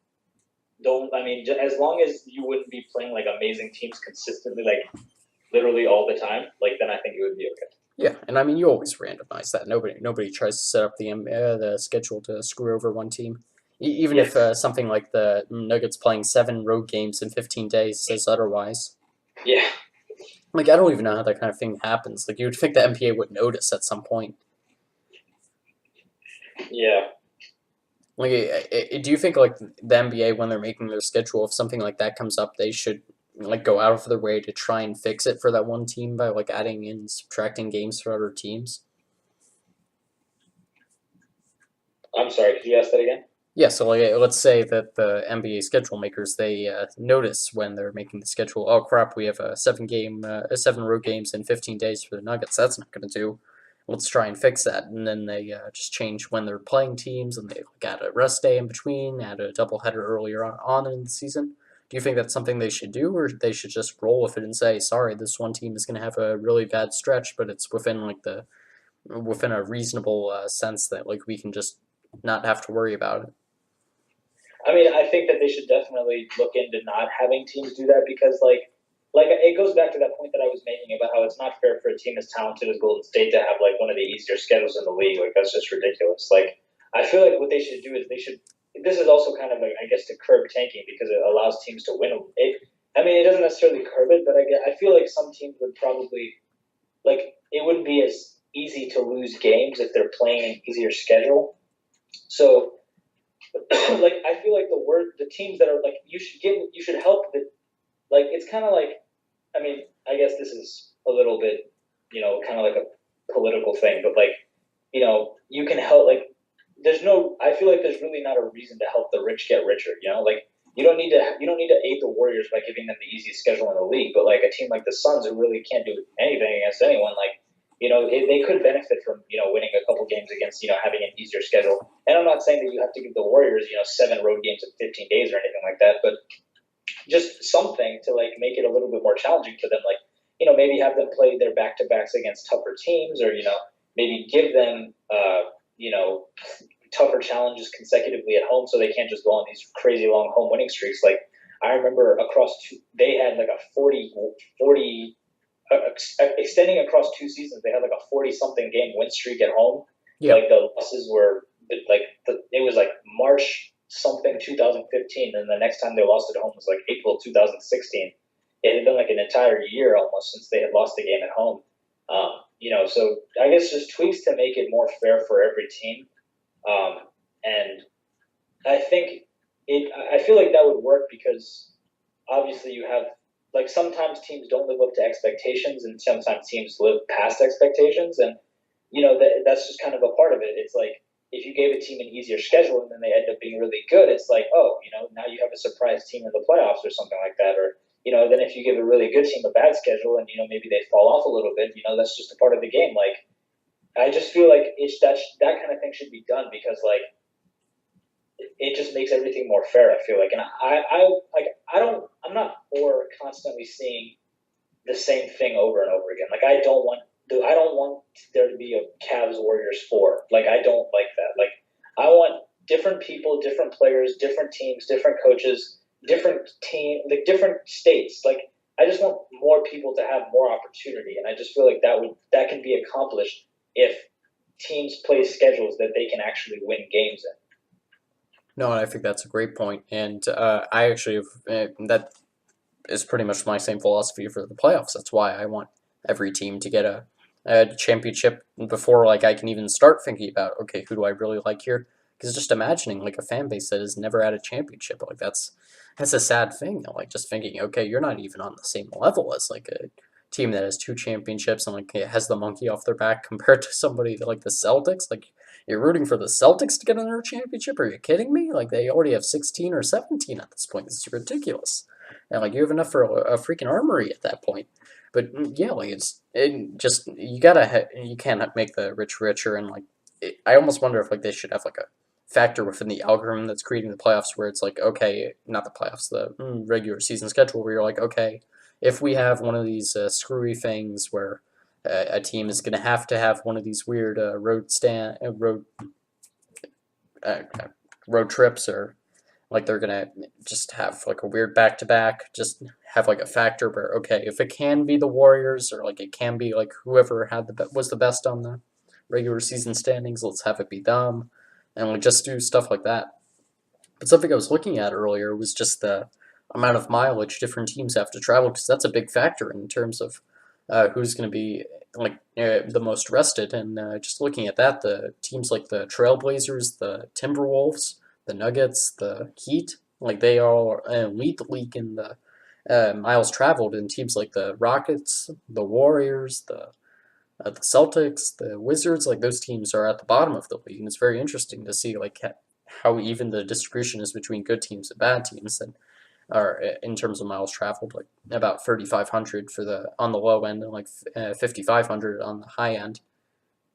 as long as you wouldn't be playing like amazing teams consistently, like literally all the time, like then I think it would be okay. Yeah, and I mean you always randomize that. Nobody tries to set up the schedule to screw over one team. Even if something like the Nuggets playing 7 road games in 15 days says otherwise. Yeah. Like I don't even know how that kind of thing happens. Like you would think the NBA would notice at some point. Yeah. Like, do you think like the NBA when they're making their schedule, if something like that comes up, they should like go out of their way to try and fix it for that one team by like adding in subtracting games for other teams? I'm sorry, could you ask that again? Yeah, so like let's say that the NBA schedule makers they notice when they're making the schedule. Oh crap, we have a 7 road games in 15 days for the Nuggets. That's not going to do. Let's try and fix that, and then they just change when they're playing teams, and they like, add a rest day in between, add a doubleheader earlier on in the season. Do you think that's something they should do, or they should just roll with it and say, sorry, this one team is going to have a really bad stretch, but it's within a reasonable sense that like we can just not have to worry about it? I mean, I think that they should definitely look into not having teams do that because, like it goes back to that point that I was making about how it's not fair for a team as talented as Golden State to have like one of the easier schedules in the league. Like that's just ridiculous. Like I feel like what they should do is they should. This is also kind of like I guess to curb tanking because it allows teams to win. I mean, it doesn't necessarily curb it, but I feel like some teams would probably like it wouldn't be as easy to lose games if they're playing an easier schedule. So like I feel like the teams that are like you should help the like it's kind of like I mean I guess this is a little bit kind of like a political thing, but like you can help like there's no I feel like there's really not a reason to help the rich get richer. Like you don't need to aid the Warriors by giving them the easiest schedule in the league, but like a team like the Suns who really can't do anything against anyone like. They could benefit from winning a couple games against having an easier schedule. And I'm not saying that you have to give the Warriors 7 road games in 15 days or anything like that, but just something to like make it a little bit more challenging for them. Like maybe have them play their back to backs against tougher teams, or maybe give them tougher challenges consecutively at home, so they can't just go on these crazy long home winning streaks. Like I remember they had like a 40 extending across 2 seasons, they had like a 40-something game win streak at home. Yeah. Like the losses were it was like March something 2015, and the next time they lost at home was like April 2016. It had been like an entire year almost since they had lost the game at home. So I guess just tweaks to make it more fair for every team. And I think I feel like that would work because obviously you have like sometimes teams don't live up to expectations, and sometimes teams live past expectations, and that's just kind of a part of it. It's like if you gave a team an easier schedule and then they end up being really good, it's like now you have a surprise team in the playoffs or something like that, or then if you give a really good team a bad schedule and maybe they fall off a little bit, that's just a part of the game. Like I just feel like that kind of thing should be done because like it just makes everything more fair. I feel like, and I'm not for constantly seeing the same thing over and over again. Like I don't want there to be a Cavs Warriors 4. Like I don't like that. Like I want different people, different players, different teams, different coaches, like different states. Like I just want more people to have more opportunity, and I just feel like that can be accomplished if teams play schedules that they can actually win games in. No, I think that's a great point, and I actually that is pretty much my same philosophy for the playoffs. That's why I want every team to get a championship before like I can even start thinking about okay, who do I really like here? Because just imagining like a fan base that has never had a championship, like that's a sad thing. Like just thinking, okay, you're not even on the same level as like a team that has 2 championships and like has the monkey off their back compared to somebody like the Celtics. Like you're rooting for the Celtics to get another championship? Are you kidding me? Like they already have 16 or 17 at this point. It's ridiculous. And like you have enough for a freaking armory at that point. But yeah, like it just you can't make the rich richer, and like I almost wonder if like they should have like a factor within the algorithm that's creating the playoffs where it's like okay, not the playoffs, the regular season schedule where you're like okay, if we have one of these screwy things where a team is going to have one of these weird uh, road trips, or like they're gonna just have like a weird back to back, just have like a factor where okay, if it can be the Warriors or like it can be like whoever was the best on the regular season standings, let's have it be them, and like just do stuff like that. But something I was looking at earlier was just the amount of mileage different teams have to travel, because that's a big factor in terms of who's going to be like the most rested. And just looking at that, the teams like the Trailblazers, the Timberwolves, the Nuggets, the Heat, like they all lead the league in the miles traveled. And teams like the Rockets, the Warriors, the Celtics, the Wizards, like those teams are at the bottom of the league, and it's very interesting to see like how even the distribution is between good teams and bad teams, and or in terms of miles traveled, like about 3,500 for the on the low end, and like 5,500 on the high end.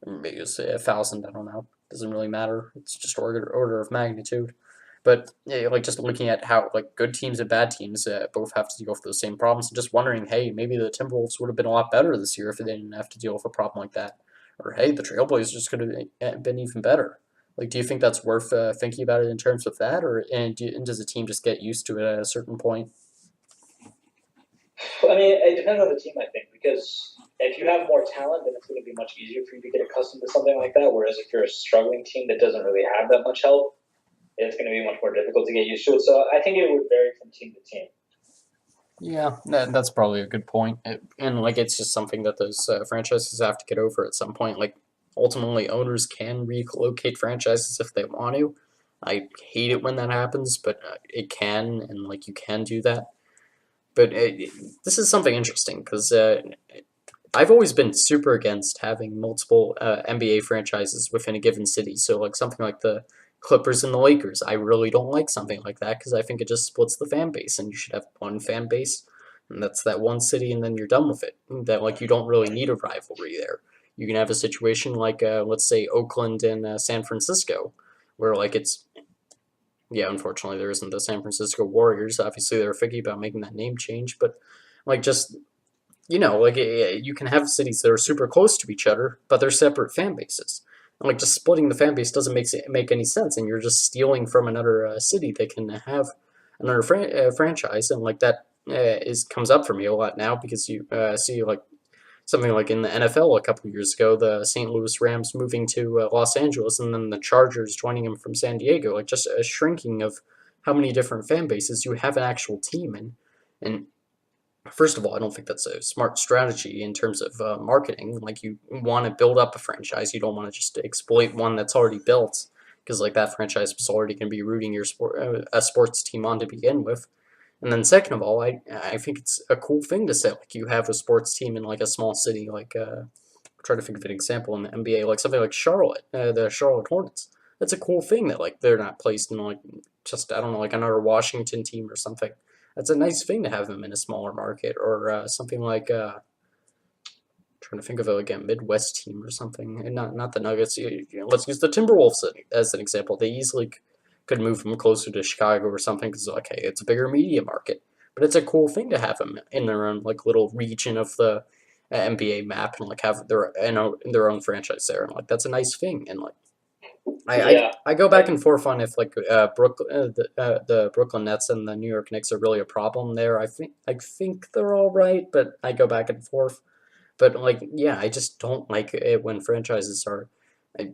Maybe it's 1,000. I don't know. Doesn't really matter. It's just order of magnitude. But yeah, like just looking at how like good teams and bad teams both have to deal with those same problems, and just wondering, hey, maybe the Timberwolves would have been a lot better this year if they didn't have to deal with a problem like that, or hey, the Trailblazers could have been even better. Like, do you think that's worth thinking about it in terms of that, or and does a team just get used to it at a certain point? I mean, it depends on the team, I think, because if you have more talent, then it's going to be much easier for you to get accustomed to something like that. Whereas if you're a struggling team that doesn't really have that much help, it's going to be much more difficult to get used to it. So I think it would vary from team to team. Yeah, that's probably a good point. And like, it's just something that those franchises have to get over at some point. Like, ultimately, owners can relocate franchises if they want to. I hate it when that happens, but it can, and like, you can do that. But this is something interesting because I've always been super against having multiple NBA franchises within a given city. So like something like the Clippers and the Lakers, I really don't like something like that because I think it just splits the fan base, and you should have one fan base, and that's that one city, and then you're done with it. That like you don't really need a rivalry there. You can have a situation like let's say Oakland and San Francisco, where like it's yeah, unfortunately there isn't the San Francisco Warriors. Obviously they're thinking about making that name change, but like just like you can have cities that are super close to each other, but they're separate fan bases. And like just splitting the fan base doesn't make any sense, and you're just stealing from another city that can have another franchise, and like that is comes up for me a lot now because you see like something like in the NFL a couple of years ago, the St. Louis Rams moving to Los Angeles, and then the Chargers joining them from San Diego, like just a shrinking of how many different fan bases you have an actual team in, and first of all, I don't think that's a smart strategy in terms of marketing. Like, you want to build up a franchise, you don't want to just exploit one that's already built, because like that franchise was already going to be rooting your a sports team on to begin with. And then second of all, I think it's a cool thing to say like you have a sports team in like a small city, like try to think of an example in the NBA, like something like Charlotte, the Charlotte Hornets. That's a cool thing that like they're not placed in like just I don't know like another Washington team or something. That's a nice thing to have them in a smaller market, or something like trying to think of like a Midwest team or something, and not the Nuggets. Let's use the Timberwolves as an example. They easily could move them closer to Chicago or something because okay, it's a bigger media market, but it's a cool thing to have them in their own like little region of the NBA map and like have their own franchise there, and like that's a nice thing. And like Yeah, I go back and and forth on if like the Brooklyn Nets and the New York Knicks are really a problem there. I think they're all right, but I go back and forth. But like, yeah, I just don't like it when franchises are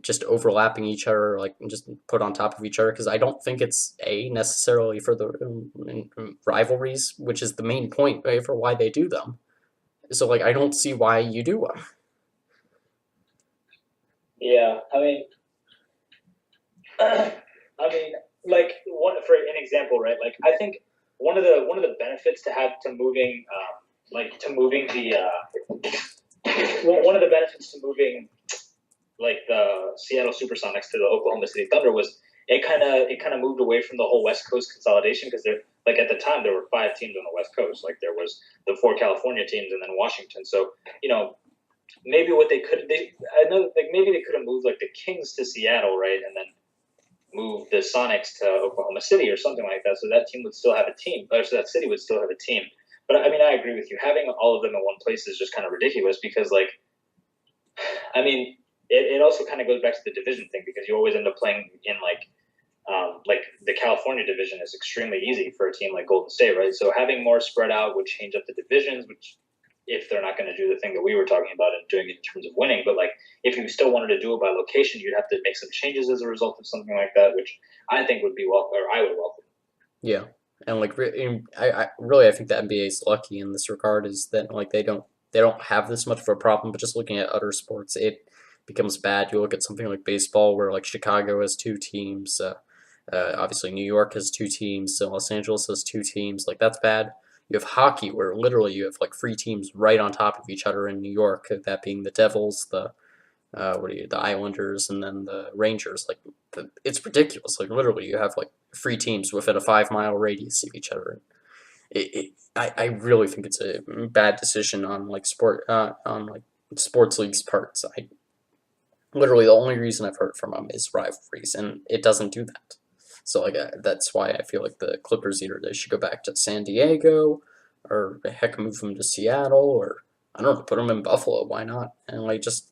just overlapping each other, like just put on top of each other, because I don't think it's a necessarily for the rivalries, which is the main point right, for why they do them. So like, I don't see why you do them. yeah, I mean, I mean, like one for an example, right? Like I think one of the benefits to have to moving, like to moving the one of the benefits to moving like the Seattle SuperSonics to the Oklahoma City Thunder was it kind of moved away from the whole West Coast consolidation because there like at the time there were five teams on the West Coast, like there was the four California teams and then Washington. So maybe what they could they I know like maybe they could have moved like the Kings to Seattle, right, and then move the Sonics to Oklahoma City or something like that, so that team would still have a team, or so that city would still have a team. But I mean, I agree with you. Having all of them in one place is just kind of ridiculous because, like, I mean, it also kind of goes back to the division thing because you always end up playing in like the California division is extremely easy for a team like Golden State, right? So having more spread out would change up the divisions, which if they're not going to do the thing that we were talking about and doing it in terms of winning, but like if you still wanted to do it by location, you'd have to make some changes as a result of something like that, which I think would be welcome, or I would welcome. Yeah, and like I really I think the NBA is lucky in this regard is that like they don't have this much of a problem. But just looking at other sports, it becomes bad. You look at something like baseball, where like Chicago has two teams. Obviously, New York has two teams. So Los Angeles has two teams. Like that's bad. You have hockey, where literally you have like three teams right on top of each other in New York. That being the Devils, the Islanders, and then the Rangers. Like it's ridiculous. Like literally, you have like three teams within a 5 mile radius of each other. I really think it's a bad decision on like sports leagues' parts. I literally the only reason I've heard from them is rivalries, and it doesn't do that. So like that's why I feel like the Clippers either they should go back to San Diego, or heck move them to Seattle, or I don't know, put them in Buffalo. Why not? And like just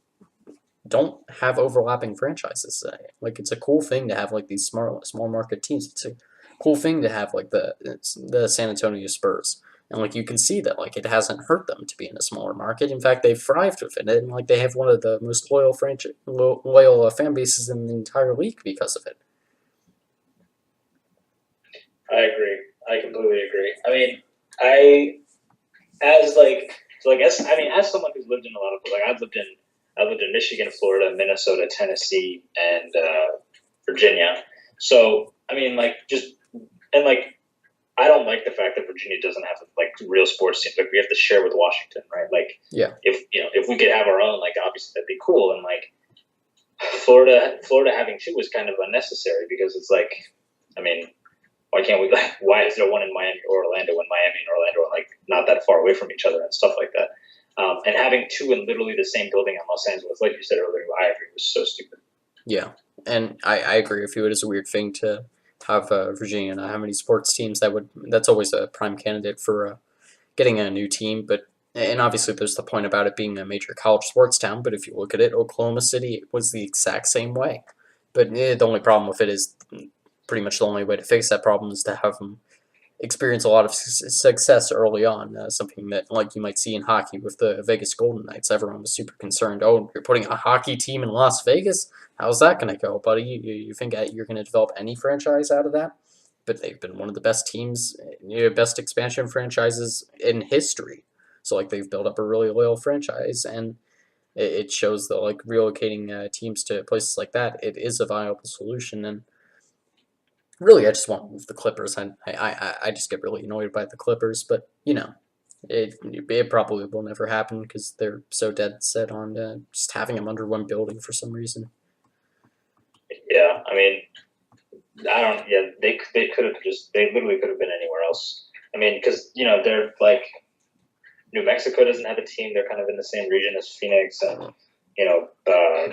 don't have overlapping franchises. Like it's a cool thing to have like these small market teams. It's a cool thing to have like the San Antonio Spurs. And like you can see that like it hasn't hurt them to be in a smaller market. In fact, they've thrived within it, and like they have one of the most loyal fan bases in the entire league because of it. I agree. I completely agree. I mean, I as like so I guess I mean as someone who's lived in a lot of like I've lived in Michigan, Florida, Minnesota, Tennessee, and Virginia. So I mean like just and like I don't like the fact that Virginia doesn't have like real sports teams. Like we have to share with Washington, right? Like Yeah, if we could have our own, like obviously that'd be cool. And like Florida having two was kind of unnecessary because it's like I mean why can't we? Like, why is there one in Miami or Orlando when Miami and Orlando are like not that far away from each other and stuff like that? And having two in literally the same building in Los Angeles, like you said earlier, I agree, was so stupid. yeah, and I agree with you. It is a weird thing to have Virginia not have many sports teams. That's always a prime candidate for getting a new team. But and obviously there's the point about it being a major college sports town. But if you look at it, Oklahoma City was the exact same way. But the only problem with it is pretty much the only way to fix that problem is to have them experience a lot of success early on. Something that, like you might see in hockey with the Vegas Golden Knights, everyone was super concerned. Oh, you're putting a hockey team in Las Vegas? How's that going to go, buddy? You think you're going to develop any franchise out of that? But they've been one of the best teams, best expansion franchises in history. So like they've built up a really loyal franchise, and it shows that like relocating teams to places like that, it is a viable solution. And really, I just want to move the Clippers. I just get really annoyed by the Clippers, but it probably will never happen because they're so dead set on just having them under one building for some reason. Yeah, I mean, I don't. Yeah, they could have just they literally could have been anywhere else. I mean, because they're like New Mexico doesn't have a team. They're kind of in the same region as Phoenix, and New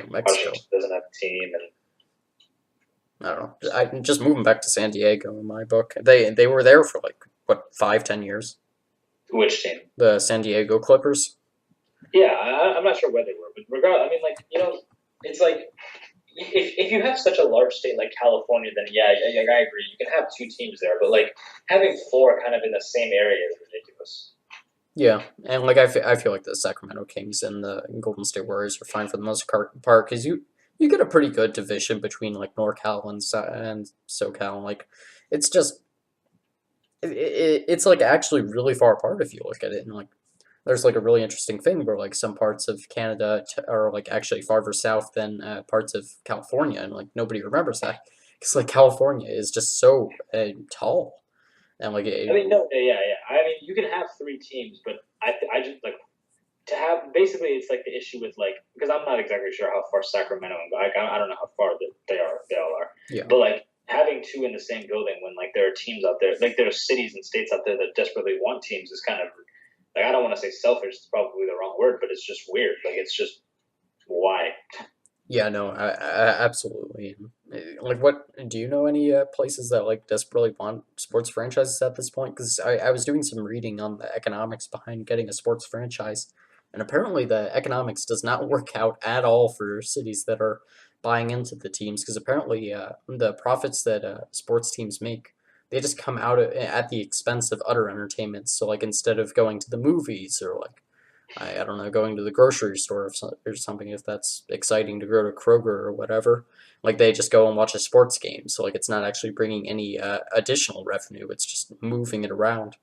Mexico. Washington doesn't have a team, and I don't know. I just moving back to San Diego in my book. They were there for like what 5-10 years. which team? The San Diego Clippers. Yeah, I'm not sure where they were, but regardless, I mean, like it's like if you have such a large state like California, then yeah, I agree. You can have two teams there, but like having four kind of in the same area is ridiculous. Yeah, and like I feel like the Sacramento Kings and the Golden State Warriors are fine for the most part because you get a pretty good division between like NorCal and SoCal. Like it's just it's like actually really far apart if you look at it, and like there's like a really interesting thing where like some parts of Canada are like actually farther south than parts of California, and like nobody remembers that because like California is just so tall, and like I mean, no, yeah. I mean, you can have three teams, but I just like to have basically it's like the issue with like because I'm not exactly sure how far Sacramento and like I don't know how far they all are, yeah. but like having two in the same building when like there are teams out there like there are cities and states out there that desperately want teams is kind of like I don't want to say selfish. It's probably the wrong word, but it's just weird. Like it's just why. Yeah, no, absolutely. Like, what do you know any places that like desperately want sports franchises at this point? Because I was doing some reading on the economics behind getting a sports franchise, and apparently the economics does not work out at all for cities that are buying into the teams. Because apparently the profits that sports teams make, they just come out at the expense of other entertainment. So like instead of going to the movies or like I don't know, going to the grocery store or something if that's exciting to go to Kroger or whatever. Like they just go and watch a sports game, so like it's not actually bringing any additional revenue. It's just moving it around.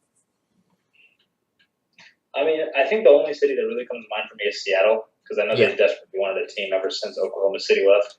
I mean, I think the only city that really comes to mind for me is Seattle because I know Yeah, they've desperately wanted a team ever since Oklahoma City left.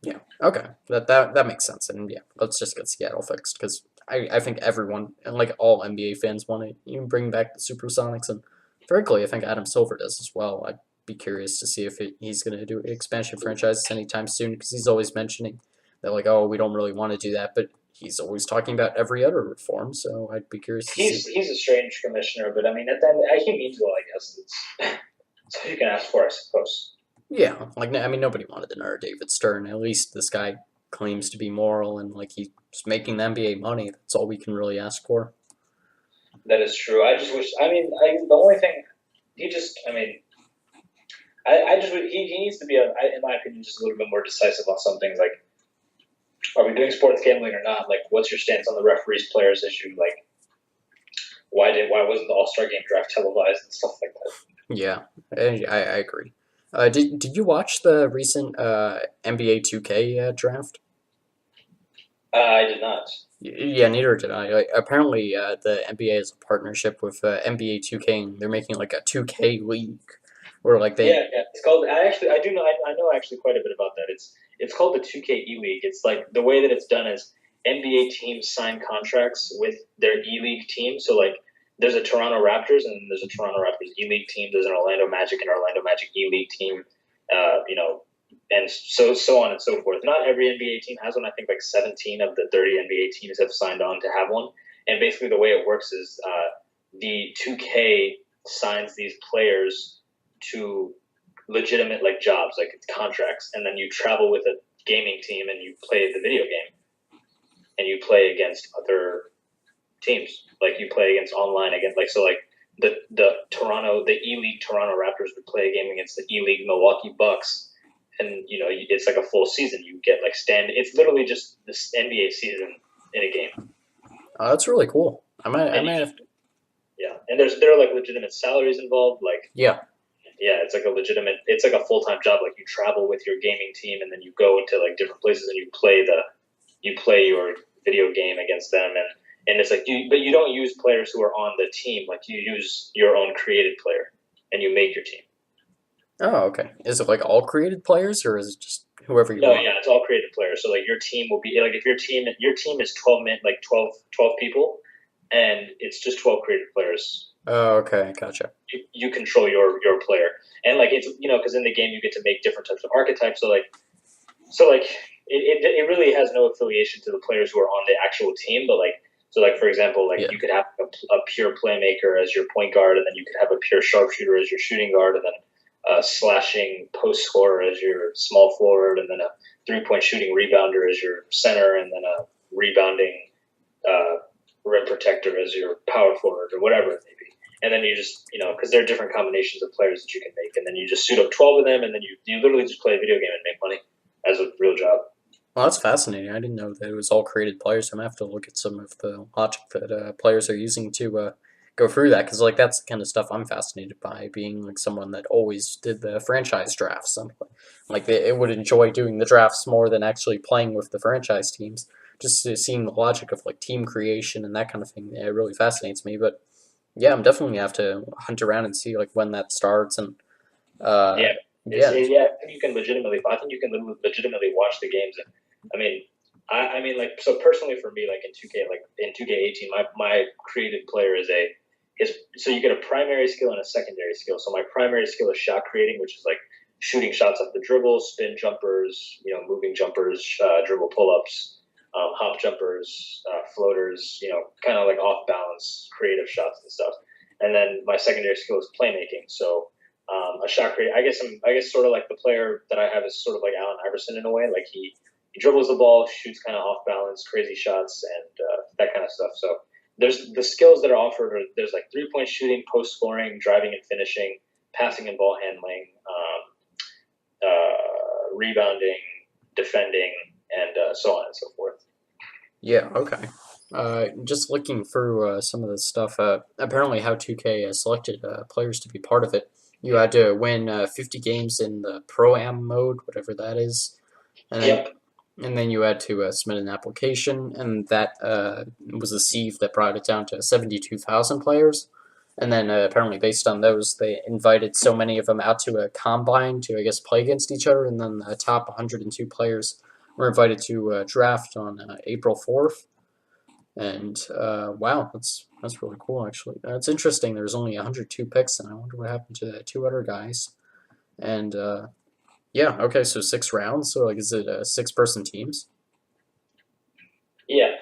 yeah, okay, that makes sense. And yeah, let's just get Seattle fixed because I think everyone and like all NBA fans want to bring back the Supersonics, and frankly, I think Adam Silver does as well. I'd be curious to see if he's going to do expansion franchises anytime soon because he's always mentioning that like, oh, we don't really want to do that, but he's always talking about every other reform. So I'd be curious to see. He's a strange commissioner, but I mean, at the end, he means well. I guess it's all you can ask for, I suppose. Yeah, like I mean, nobody wanted another David Stern. At least this guy claims to be moral and like he's making the NBA money. That's all we can really ask for. That is true. I just wish. I mean, the only thing he just. I mean, I just he needs to be, in my opinion, just a little bit more decisive on some things. Like, are we doing sports gambling or not? Like, what's your stance on the referees players issue? Like, why wasn't the All Star game draft televised and stuff like that? Yeah, I agree. Did you watch the recent NBA 2K draft? I did not. Yeah, neither did I. Like, apparently, the NBA is a partnership with NBA 2K, and they're making like a 2K league, where like they. Yeah. It's called. I do know. I know actually quite a bit about that. It's called the 2K E League. It's like the way that it's done is NBA teams sign contracts with their E League team. So like, there's a Toronto Raptors and there's a Toronto Raptors E League team. There's an Orlando Magic and Orlando Magic E League team. You know, and so on and so forth. Not every NBA team has one. I think like 17 of the 30 NBA teams have signed on to have one. And basically, the way it works is the 2K signs these players to legitimate like jobs, like it's contracts, and then you travel with a gaming team and you play the video game, and you play against other teams, like you play against online against like so like the E League Toronto Raptors would play a game against the E League Milwaukee Bucks, and you know it's like a full season. You get like it's literally just this NBA season in a game. Oh, that's really cool. I And might have. yeah, and there are like legitimate salaries involved, like Yeah. yeah, it's like it's like a full time job. Like you travel with your gaming team, and then you go into like different places, and you play your video game against them, and it's like but you don't use players who are on the team. Like you use your own created player, and you make your team. Oh, okay. Is it like all created players, or is it just whoever you No, want? yeah, it's all created players. So like your team will be like if your team is 12 men, like 12 people, and it's just 12 created players. Oh, okay, gotcha. You control your player, and like it's because in the game you get to make different types of archetypes. So like it really has no affiliation to the players who are on the actual team, but like so like for example like Yeah. you could have a pure playmaker as your point guard, and then you could have a pure sharpshooter as your shooting guard, and then a slashing post scorer as your small forward, and then a 3 point shooting rebounder as your center, and then a rebounding uh, rim protector as your power forward or whatever it may be. And then you just, because there are different combinations of players that you can make, and then you just suit up 12 of them, and then you literally just play a video game and make money as a real job. Well, that's fascinating. I didn't know that it was all created players. I'm gonna have to look at some of the logic that players are using to go through that, because like that's the kind of stuff I'm fascinated by, being like someone that always did the franchise drafts. Like it would enjoy doing the drafts more than actually playing with the franchise teams. Just seeing the logic of like team creation and that kind of thing, yeah, it really fascinates me. But yeah, I'm definitely gonna have to hunt around and see like when that starts and uh, Yeah, yeah, yeah. I think you can legitimately. I think you can legitimately watch the games. And I mean, I mean, like so personally for me, like in 2K, like in 2K18, my created player is so you get a primary skill and a secondary skill. So my primary skill is shot creating, which is like shooting shots off the dribble, spin jumpers, moving jumpers, dribble pull ups, hop jumpers, floaters, kind of like off balance creative shots and stuff. And then my secondary skill is playmaking. So a shot creator. I guess sort of like the player that I have is sort of like Allen Iverson in a way. Like he dribbles the ball, shoots kind of off balance, crazy shots, and that kind of stuff. So there's the skills that are offered. There's like 3 point shooting, post scoring, driving and finishing, passing and ball handling, rebounding, defending, and so on and so forth. yeah, okay. Just looking through some of the stuff. Apparently, how 2K selected players to be part of it. You had to win 50 games in the Pro Am mode, whatever that is, and then Yep. you had to submit an application, and that was a sieve that brought it down to 72,000 players. And then apparently, based on those, they invited so many of them out to a combine to, I guess, play against each other. And then the top 102 players were invited to draft on April 4th. And wow, that's really cool, actually. It's interesting. There's only 102 picks, and I wonder what happened to the two other guys. And yeah, okay, so 6 rounds. So like, is it 6-person teams? Yeah.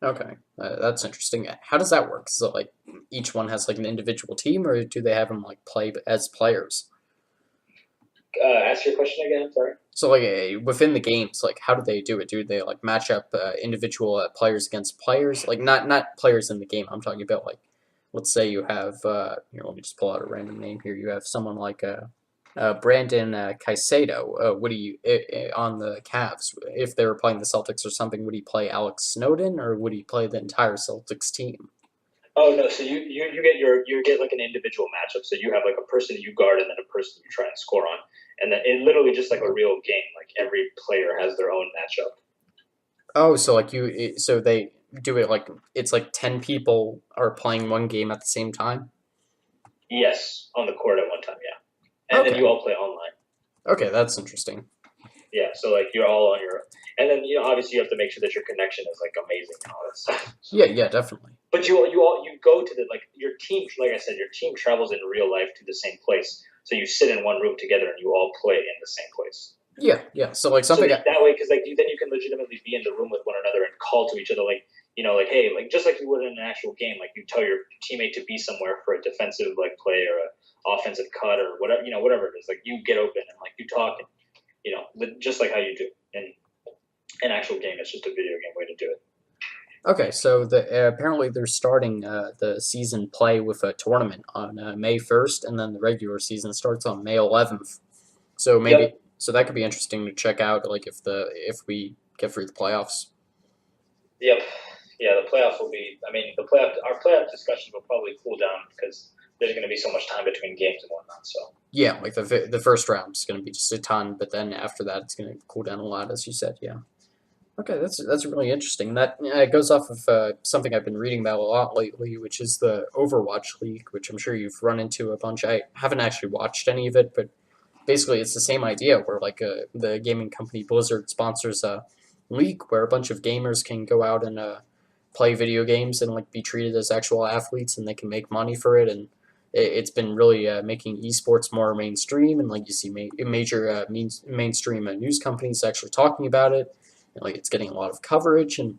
Okay, that's interesting. How does that work? So like each one has like an individual team, or do they have them like play as players? Ask your question again. I'm sorry. So like within the games, like how do they do it? Do they like match up individual players against players? Like not players in the game. I'm talking about like, let's say you have here. Let me just pull out a random name here. You have someone like Brandon Caicedo. Would he on the Cavs if they were playing the Celtics or something? Would he play Alex Snowden or would he play the entire Celtics team? Oh no, so you get like an individual matchup. So you have like a person you guard and then a person you try and score on, and then it literally just like a real game. Like every player has their own matchup. Oh, so like so they do it like it's like 10 people are playing one game at the same time. Yes, on the court at one time, yeah, and then Okay, you all play online. okay, that's interesting. Yeah, so like you're all on your, and then obviously you have to make sure that your connection is like amazing and all that stuff. Yeah, yeah, definitely. But you go to the like your team, like I said, your team travels in real life to the same place. So you sit in one room together and you all play in the same place. Yeah, yeah. So like So something. that way, because like then you can legitimately be in the room with one another and call to each other, like like hey, like just like you would in an actual game, like you tell your teammate to be somewhere for a defensive like play or a offensive cut or whatever whatever it is. Like you get open and like you talk and just like how you do in an actual game. It's just a video game way to do it. Okay, so apparently they're starting the season play with a tournament on May 1st, and then the regular season starts on May 11th. So maybe Yep. so that could be interesting to check out, like if we get through the playoffs. Yep. Yeah, the playoffs will be. I mean, our playoff discussions will probably cool down because there's going to be so much time between games and whatnot. So. Yeah, like the first round is going to be just a ton, but then after that it's going to cool down a lot, as you said. Yeah. Okay, that's really interesting. That goes off of something I've been reading about a lot lately, which is the Overwatch League, which I'm sure you've run into a bunch. I haven't actually watched any of it, but basically it's the same idea where like the gaming company Blizzard sponsors a league where a bunch of gamers can go out and play video games and like be treated as actual athletes, and they can make money for it. And it's been really making esports more mainstream, and like you see major mainstream news companies actually talking about it, and like it's getting a lot of coverage, and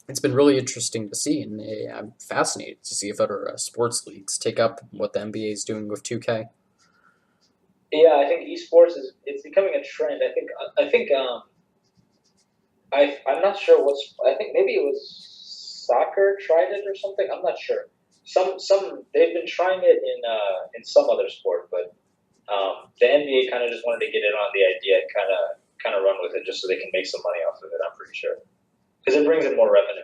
it's been really interesting to see. And I'm fascinated to see if other sports leagues take up what the NBA is doing with 2K. Yeah, I think esports it's becoming a trend. I'm not sure what's. I think maybe it was soccer tried it or something. I'm not sure. Some they've been trying it in some other sport, but the NBA kind of just wanted to get in on the idea and kind of run with it just so they can make some money off of it. I'm pretty sure because it brings in more revenue.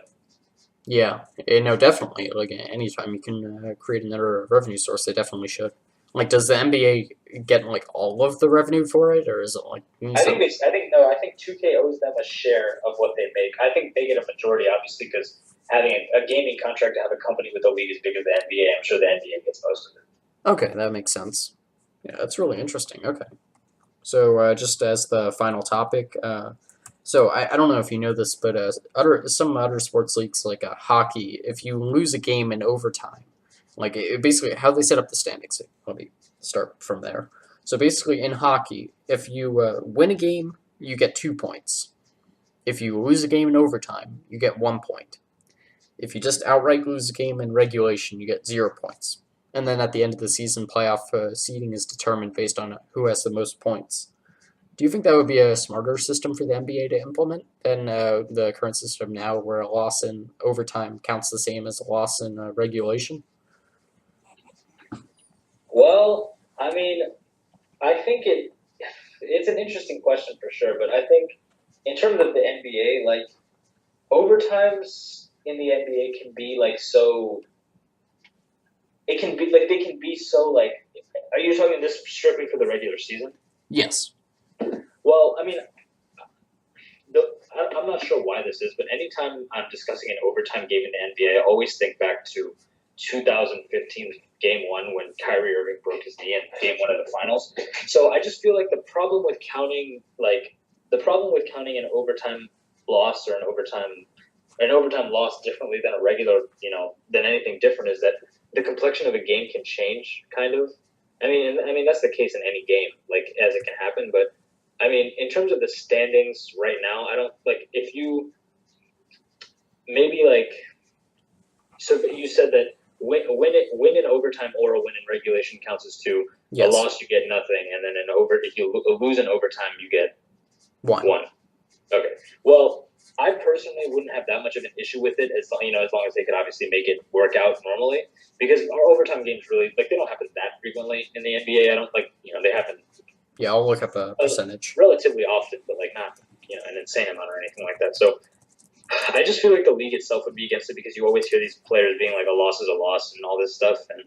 Yeah, no, definitely. Like anytime you can create another revenue source, they definitely should. Like, does the NBA get like all of the revenue for it, or is it like some? I think no. I think 2K owes them a share of what they make. I think they get a majority, obviously, because having a gaming contract to have a company with a league as big as the NBA, I'm sure the NBA gets most of it. Okay, that makes sense. Yeah, that's really interesting. Okay, so just as the final topic, so I don't know if you know this, but some other sports leagues like hockey, if you lose a game in overtime, like basically how they set up the standings. Let me start from there. So basically, in hockey, if you win a game, you get 2 points. If you lose a game in overtime, you get 1 point. If you just outright lose a game in regulation, you get 0 points. And then at the end of the season, playoff seeding is determined based on who has the most points. Do you think that would be a smarter system for the NBA to implement than the current system now, where a loss in overtime counts the same as a loss in regulation? Well, I mean, I think it's an interesting question for sure, but I think in terms of the NBA, like overtimes in the NBA can be like so. It can be like they can be so like. Are you talking this strictly for the regular season? Yes. Well, I mean, I'm not sure why this is, but anytime I'm discussing an overtime game in the NBA, I always think back to 2015 Game 1 when Kyrie Irving broke his knee in Game 1 of the finals. So I just feel like the problem with counting an overtime loss or an overtime loss differently than a regular, than anything different is that the complexion of a game can change, kind of. I mean that's the case in any game, like as it can happen, but I mean, in terms of the standings right now, I don't like if you maybe like. So you said that win in overtime or a win in regulation counts as two. A Yes. loss you get nothing, and then if you lose in overtime you get One. one. Okay. Well, I personally wouldn't have that much of an issue with it as long as they could obviously make it work out normally, because our overtime games really they don't happen that frequently in the NBA. I don't they happen Yeah, I'll look up a percentage. relatively often, but like not an insane amount or anything like that. So I just feel like the league itself would be against it because you always hear these players being like a loss is a loss and all this stuff, and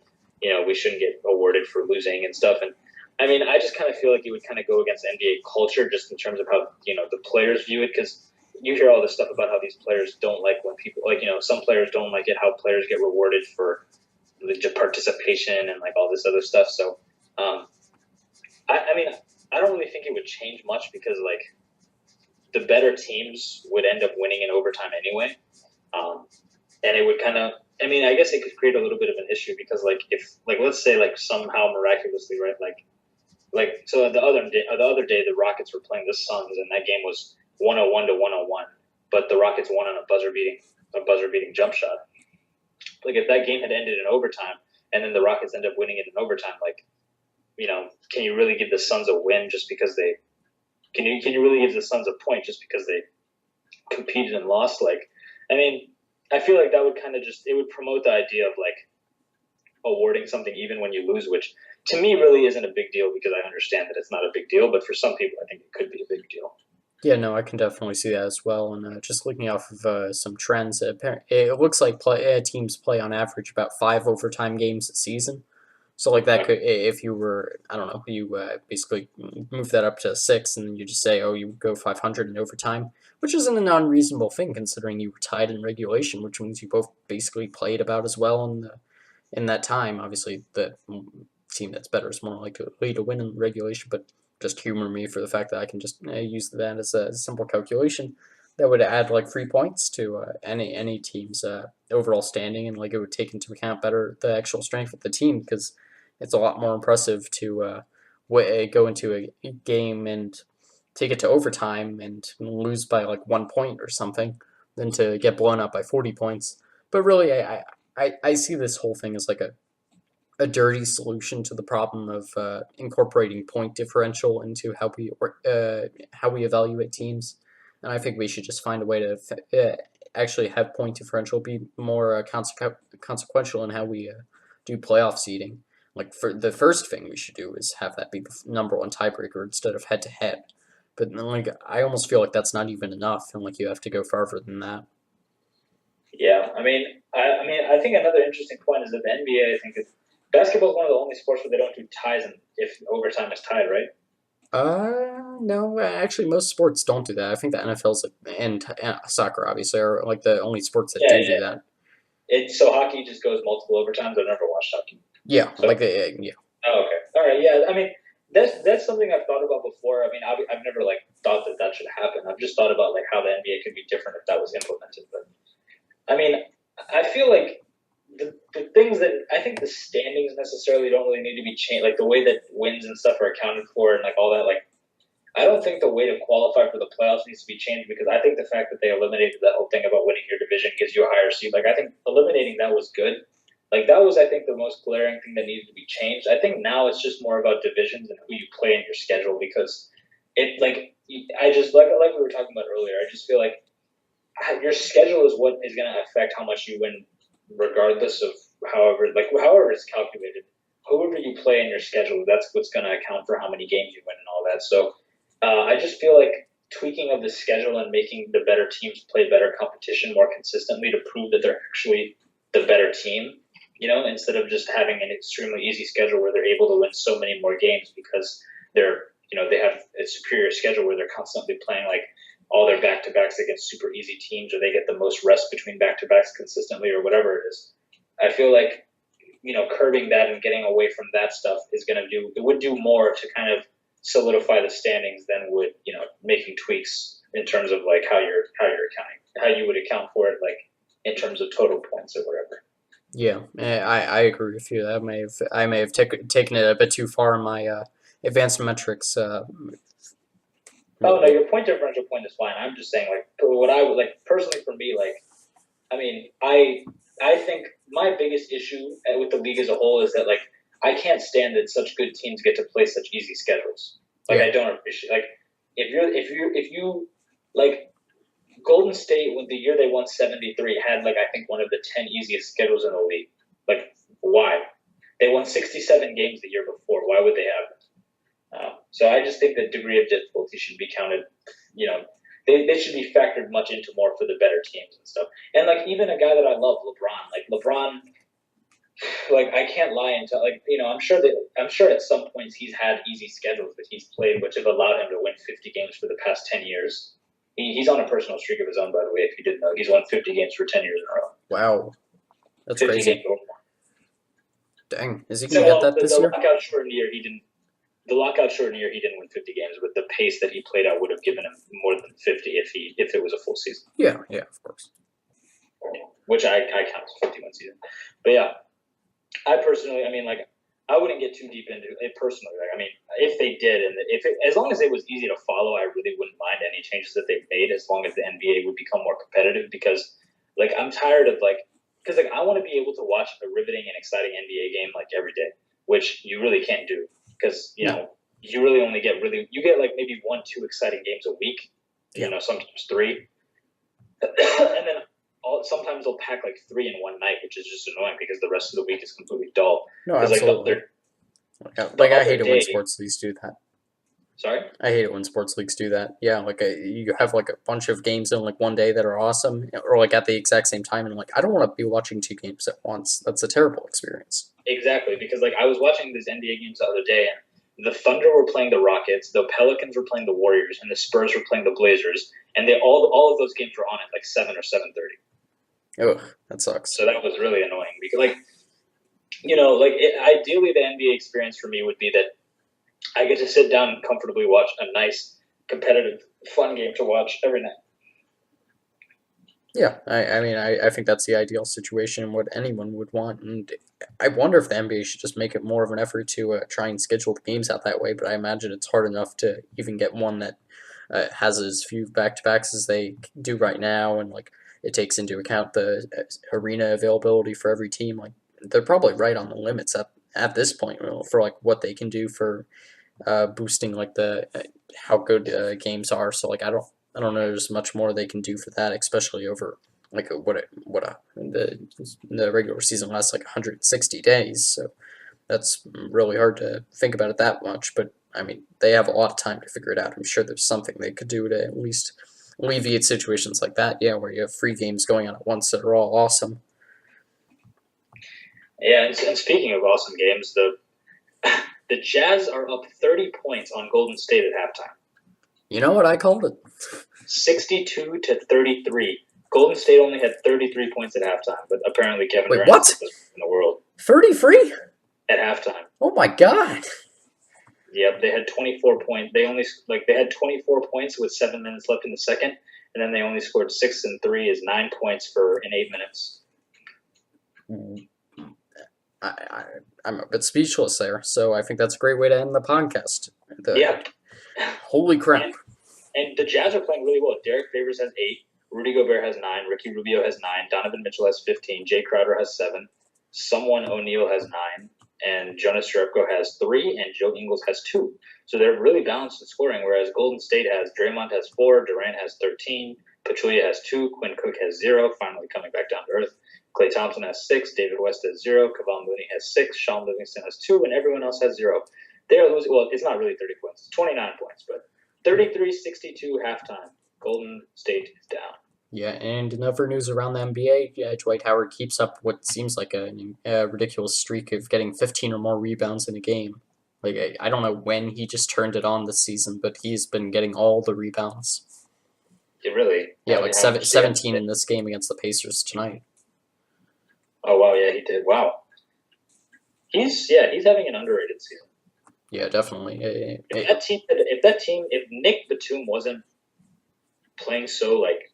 we shouldn't get awarded for losing and stuff. And I mean, I just kind of feel like it would kind of go against NBA culture just in terms of how the players view it, because you hear all this stuff about how these players don't like when people some players don't like it how players get rewarded for the participation and like all this other stuff. So I mean, I don't really think it would change much because like the better teams would end up winning in overtime anyway. And it would kind of, I mean, I guess it could create a little bit of an issue because like if like let's say like somehow miraculously, right, like so the other day the Rockets were playing the Suns and that game was 101 to 101, but the Rockets won on a buzzer beating jump shot. Like if that game had ended in overtime and then the Rockets end up winning it in overtime, like can you really give the Suns a win just because they can you really give the Suns a point just because they competed and lost? Like, I mean, I feel like that would kind of it would promote the idea of like awarding something even when you lose, which to me really isn't a big deal because I understand that it's not a big deal, but for some people I think it could be a big deal. Yeah, no, I can definitely see that as well. And just looking off of some trends, it looks like teams play on average about 5 overtime games a season. So like that Okay. could, if you were, I don't know, you basically move that up to 6, and then you just say, oh, you go 500 in overtime, which isn't an unreasonable thing considering you were tied in regulation, which means you both basically played about as well in that time. Obviously, the team that's better is more likely to win in regulation, but just humor me for the fact that I can just use that as a simple calculation. That would add like 3 points to any team's overall standing, and like it would take into account better the actual strength of the team because it's a lot more impressive to go into a game and take it to overtime and lose by like 1 point or something than to get blown up by 40 points. But really, I see this whole thing as like a dirty solution to the problem of incorporating point differential into how we evaluate teams, and I think we should just find a way to actually have point differential be more consequential in how we do playoff seeding. Like for the first thing we should do is have that be the number one tiebreaker instead of head to head. But like I almost feel like that's not even enough, and like you have to go farther than that. Yeah, I think another interesting point is that the NBA, I think, basketball is one of the only sports where they don't do ties and if overtime is tied, right? No, actually, most sports don't do that. I think the NFL's and soccer obviously are like the only sports that Yeah, do that. so hockey just goes multiple overtimes. I've never watched hockey. Yeah, So, yeah. oh, okay, all right, yeah. I mean, that's something I've thought about before. I mean, I've never like thought that should happen. I've just thought about like how the NBA could be different if that was implemented. But I mean, I feel like the things that I think the standings necessarily don't really need to be changed, like the way that wins and stuff are accounted for and like all that. Like, I don't think the way to qualify for the playoffs needs to be changed because I think the fact that they eliminated that whole thing about winning your division gives you a higher seed. Like, I think eliminating that was good. Like, that was, I think, the most glaring thing that needed to be changed. I think now it's just more about divisions and who you play in your schedule because it, like, I just, like we were talking about earlier, I just feel like your schedule is what is going to affect how much you win regardless of however it's calculated. Whoever you play in your schedule, that's what's going to account for how many games you win and all that. So I just feel like tweaking of the schedule and making the better teams play better competition more consistently to prove that they're actually the better team, instead of just having an extremely easy schedule where they're able to win so many more games because they have a superior schedule where they're constantly playing like all their back-to-backs against super easy teams or they get the most rest between back-to-backs consistently or whatever it is. I feel like, curbing that and getting away from that stuff would do more to kind of solidify the standings than would, making tweaks in terms of like how you're accounting, how you would account for it, like in terms of total points or whatever. Yeah, I agree with you. I may have taken it a bit too far in my advanced metrics. Oh no, your point differential point is fine. I'm just saying, like, what I would like personally for me, like, I mean, I think my biggest issue with the league as a whole is that like I can't stand that such good teams get to play such easy schedules. Like Yeah. I don't appreciate like if you like Golden State when the year they won 73 had like I think one of the 10 easiest schedules in the league. Like why? They won 67 games the year before. Why would they have it? So I just think that degree of difficulty should be counted. You know, they should be factored much into more for the better teams and stuff. And like even a guy that I love, LeBron. Like LeBron, like I can't lie and tell. Like I'm sure at some points he's had easy schedules that he's played, which have allowed him to win 50 games for the past 10 years. He's on a personal streak of his own, by the way. If you didn't know, he's won 50 games for 10 years in a row. Wow, that's 50 crazy. games or more. Dang, is he gonna get that this year? Lockout shortened year, he didn't. The lockout shortened year, he didn't win 50 games, but the pace that he played at would have given him more than 50 if it was a full season. Yeah, of course. Which I count as 51 season. But yeah, I personally, I mean, like, I wouldn't get too deep into it personally. Like, I mean, if they did, and as long as it was easy to follow, I really wouldn't mind any changes that they've made, as long as the NBA would become more competitive. Because, like, I'm tired of because I want to be able to watch a riveting and exciting NBA game like every day, which you really can't do because you know you really only get like maybe 1-2 exciting games a week. You know, sometimes 3, and then sometimes they'll pack like 3 in one night, which is just annoying because the rest of the week is completely dull. No, absolutely. Like I hate it when sports leagues do that. Sorry? I hate it when sports leagues do that. Yeah, like you have like a bunch of games in like one day that are awesome, or like at the exact same time, and like I don't want to be watching 2 games at once. That's a terrible experience. Exactly, because like I was watching these NBA games the other day, and the Thunder were playing the Rockets, the Pelicans were playing the Warriors, and the Spurs were playing the Blazers, and all of those games were on at like 7 or 7:30. Oh, that sucks. So that was really annoying because, like, you know, like ideally the NBA experience for me would be that I get to sit down and comfortably watch a nice, competitive, fun game to watch every night. Yeah, I mean, I think that's the ideal situation, what anyone would want, and I wonder if the NBA should just make it more of an effort to try and schedule the games out that way, but I imagine it's hard enough to even get one that has as few back-to-backs as they do right now, and like it takes into account the arena availability for every team. Like they're probably right on the limits at this point, you know, for like what they can do for boosting like the how good games are. So like I don't know there's much more they can do for that, especially over like the regular season lasts like 160 days. So that's really hard to think about it that much. But I mean, they have a lot of time to figure it out. I'm sure there's something they could do to at least alleviate situations like that. Yeah, where you have 3 games going on at once that are all awesome. Yeah, and speaking of awesome games, the Jazz are up 30 points on Golden State at halftime. You know what I called it? 62-33. Golden State only had 33 points at halftime, but apparently Kevin Durant what? is the best in the world. 33? At halftime. Oh my god. Yep, they had 24 points. They had 24 points with 7 minutes left in the second, and then they only scored 6 and 3 is 9 points in 8 minutes. I'm a bit speechless there, so I think that's a great way to end the podcast. Yeah. Holy crap. And the Jazz are playing really well. Derek Favors has 8, Rudy Gobert has 9, Ricky Rubio has 9, Donovan Mitchell has 15, Jay Crowder has 7, Someone O'Neal has 9, and Jonas Jerebko has 3, and Joe Ingles has 2. So they're really balanced in scoring, whereas Golden State has Draymond has 4, Durant has 13, Pachulia has 2, Quinn Cook has 0, finally coming back down to earth. Klay Thompson has 6, David West has 0, Kevon Looney has 6, Sean Livingston has 2, and everyone else has 0. They're losing. Well, it's not really 30 points. It's 29 points, but 33-62 halftime. Golden State is down. Yeah, and in other news around the NBA, Dwight Howard keeps up what seems like a ridiculous streak of getting 15 or more rebounds in a game. Like I don't know when he just turned it on this season, but he's been getting all the rebounds. Really? Yeah, like 17 in this game against the Pacers tonight. Oh wow, yeah, he did. Wow. He's having an underrated season. Yeah, definitely. If Nick Batum wasn't playing so like,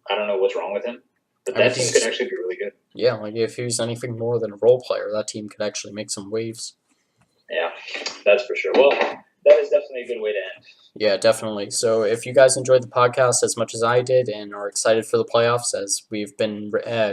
I don't know what's wrong with him, but that team could actually be really good. Yeah, like if he was anything more than a role player, that team could actually make some waves. Yeah, that's for sure. Well, that is definitely a good way to end. Yeah, definitely. So if you guys enjoyed the podcast as much as I did and are excited for the playoffs, as we've been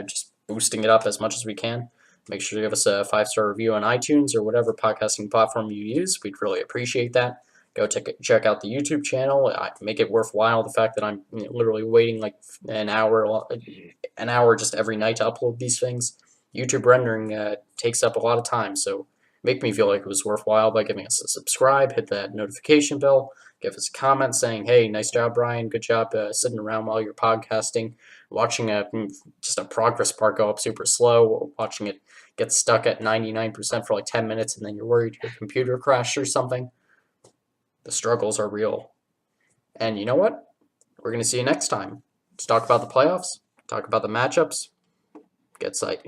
just boosting it up as much as we can, make sure to give us a 5-star review on iTunes or whatever podcasting platform you use. We'd really appreciate that. Go check out the YouTube channel. Make it worthwhile the fact that I'm literally waiting like an hour just every night to upload these things. YouTube rendering takes up a lot of time, so make me feel like it was worthwhile by giving us a subscribe, hit that notification bell, give us a comment saying, hey, nice job, Brian. Good job sitting around while you're podcasting, watching just a progress bar go up super slow, watching it get stuck at 99% for like 10 minutes, and then you're worried your computer crashed or something. The struggles are real. And you know what? We're going to see you next time. Let's talk about the playoffs, talk about the matchups, get sight.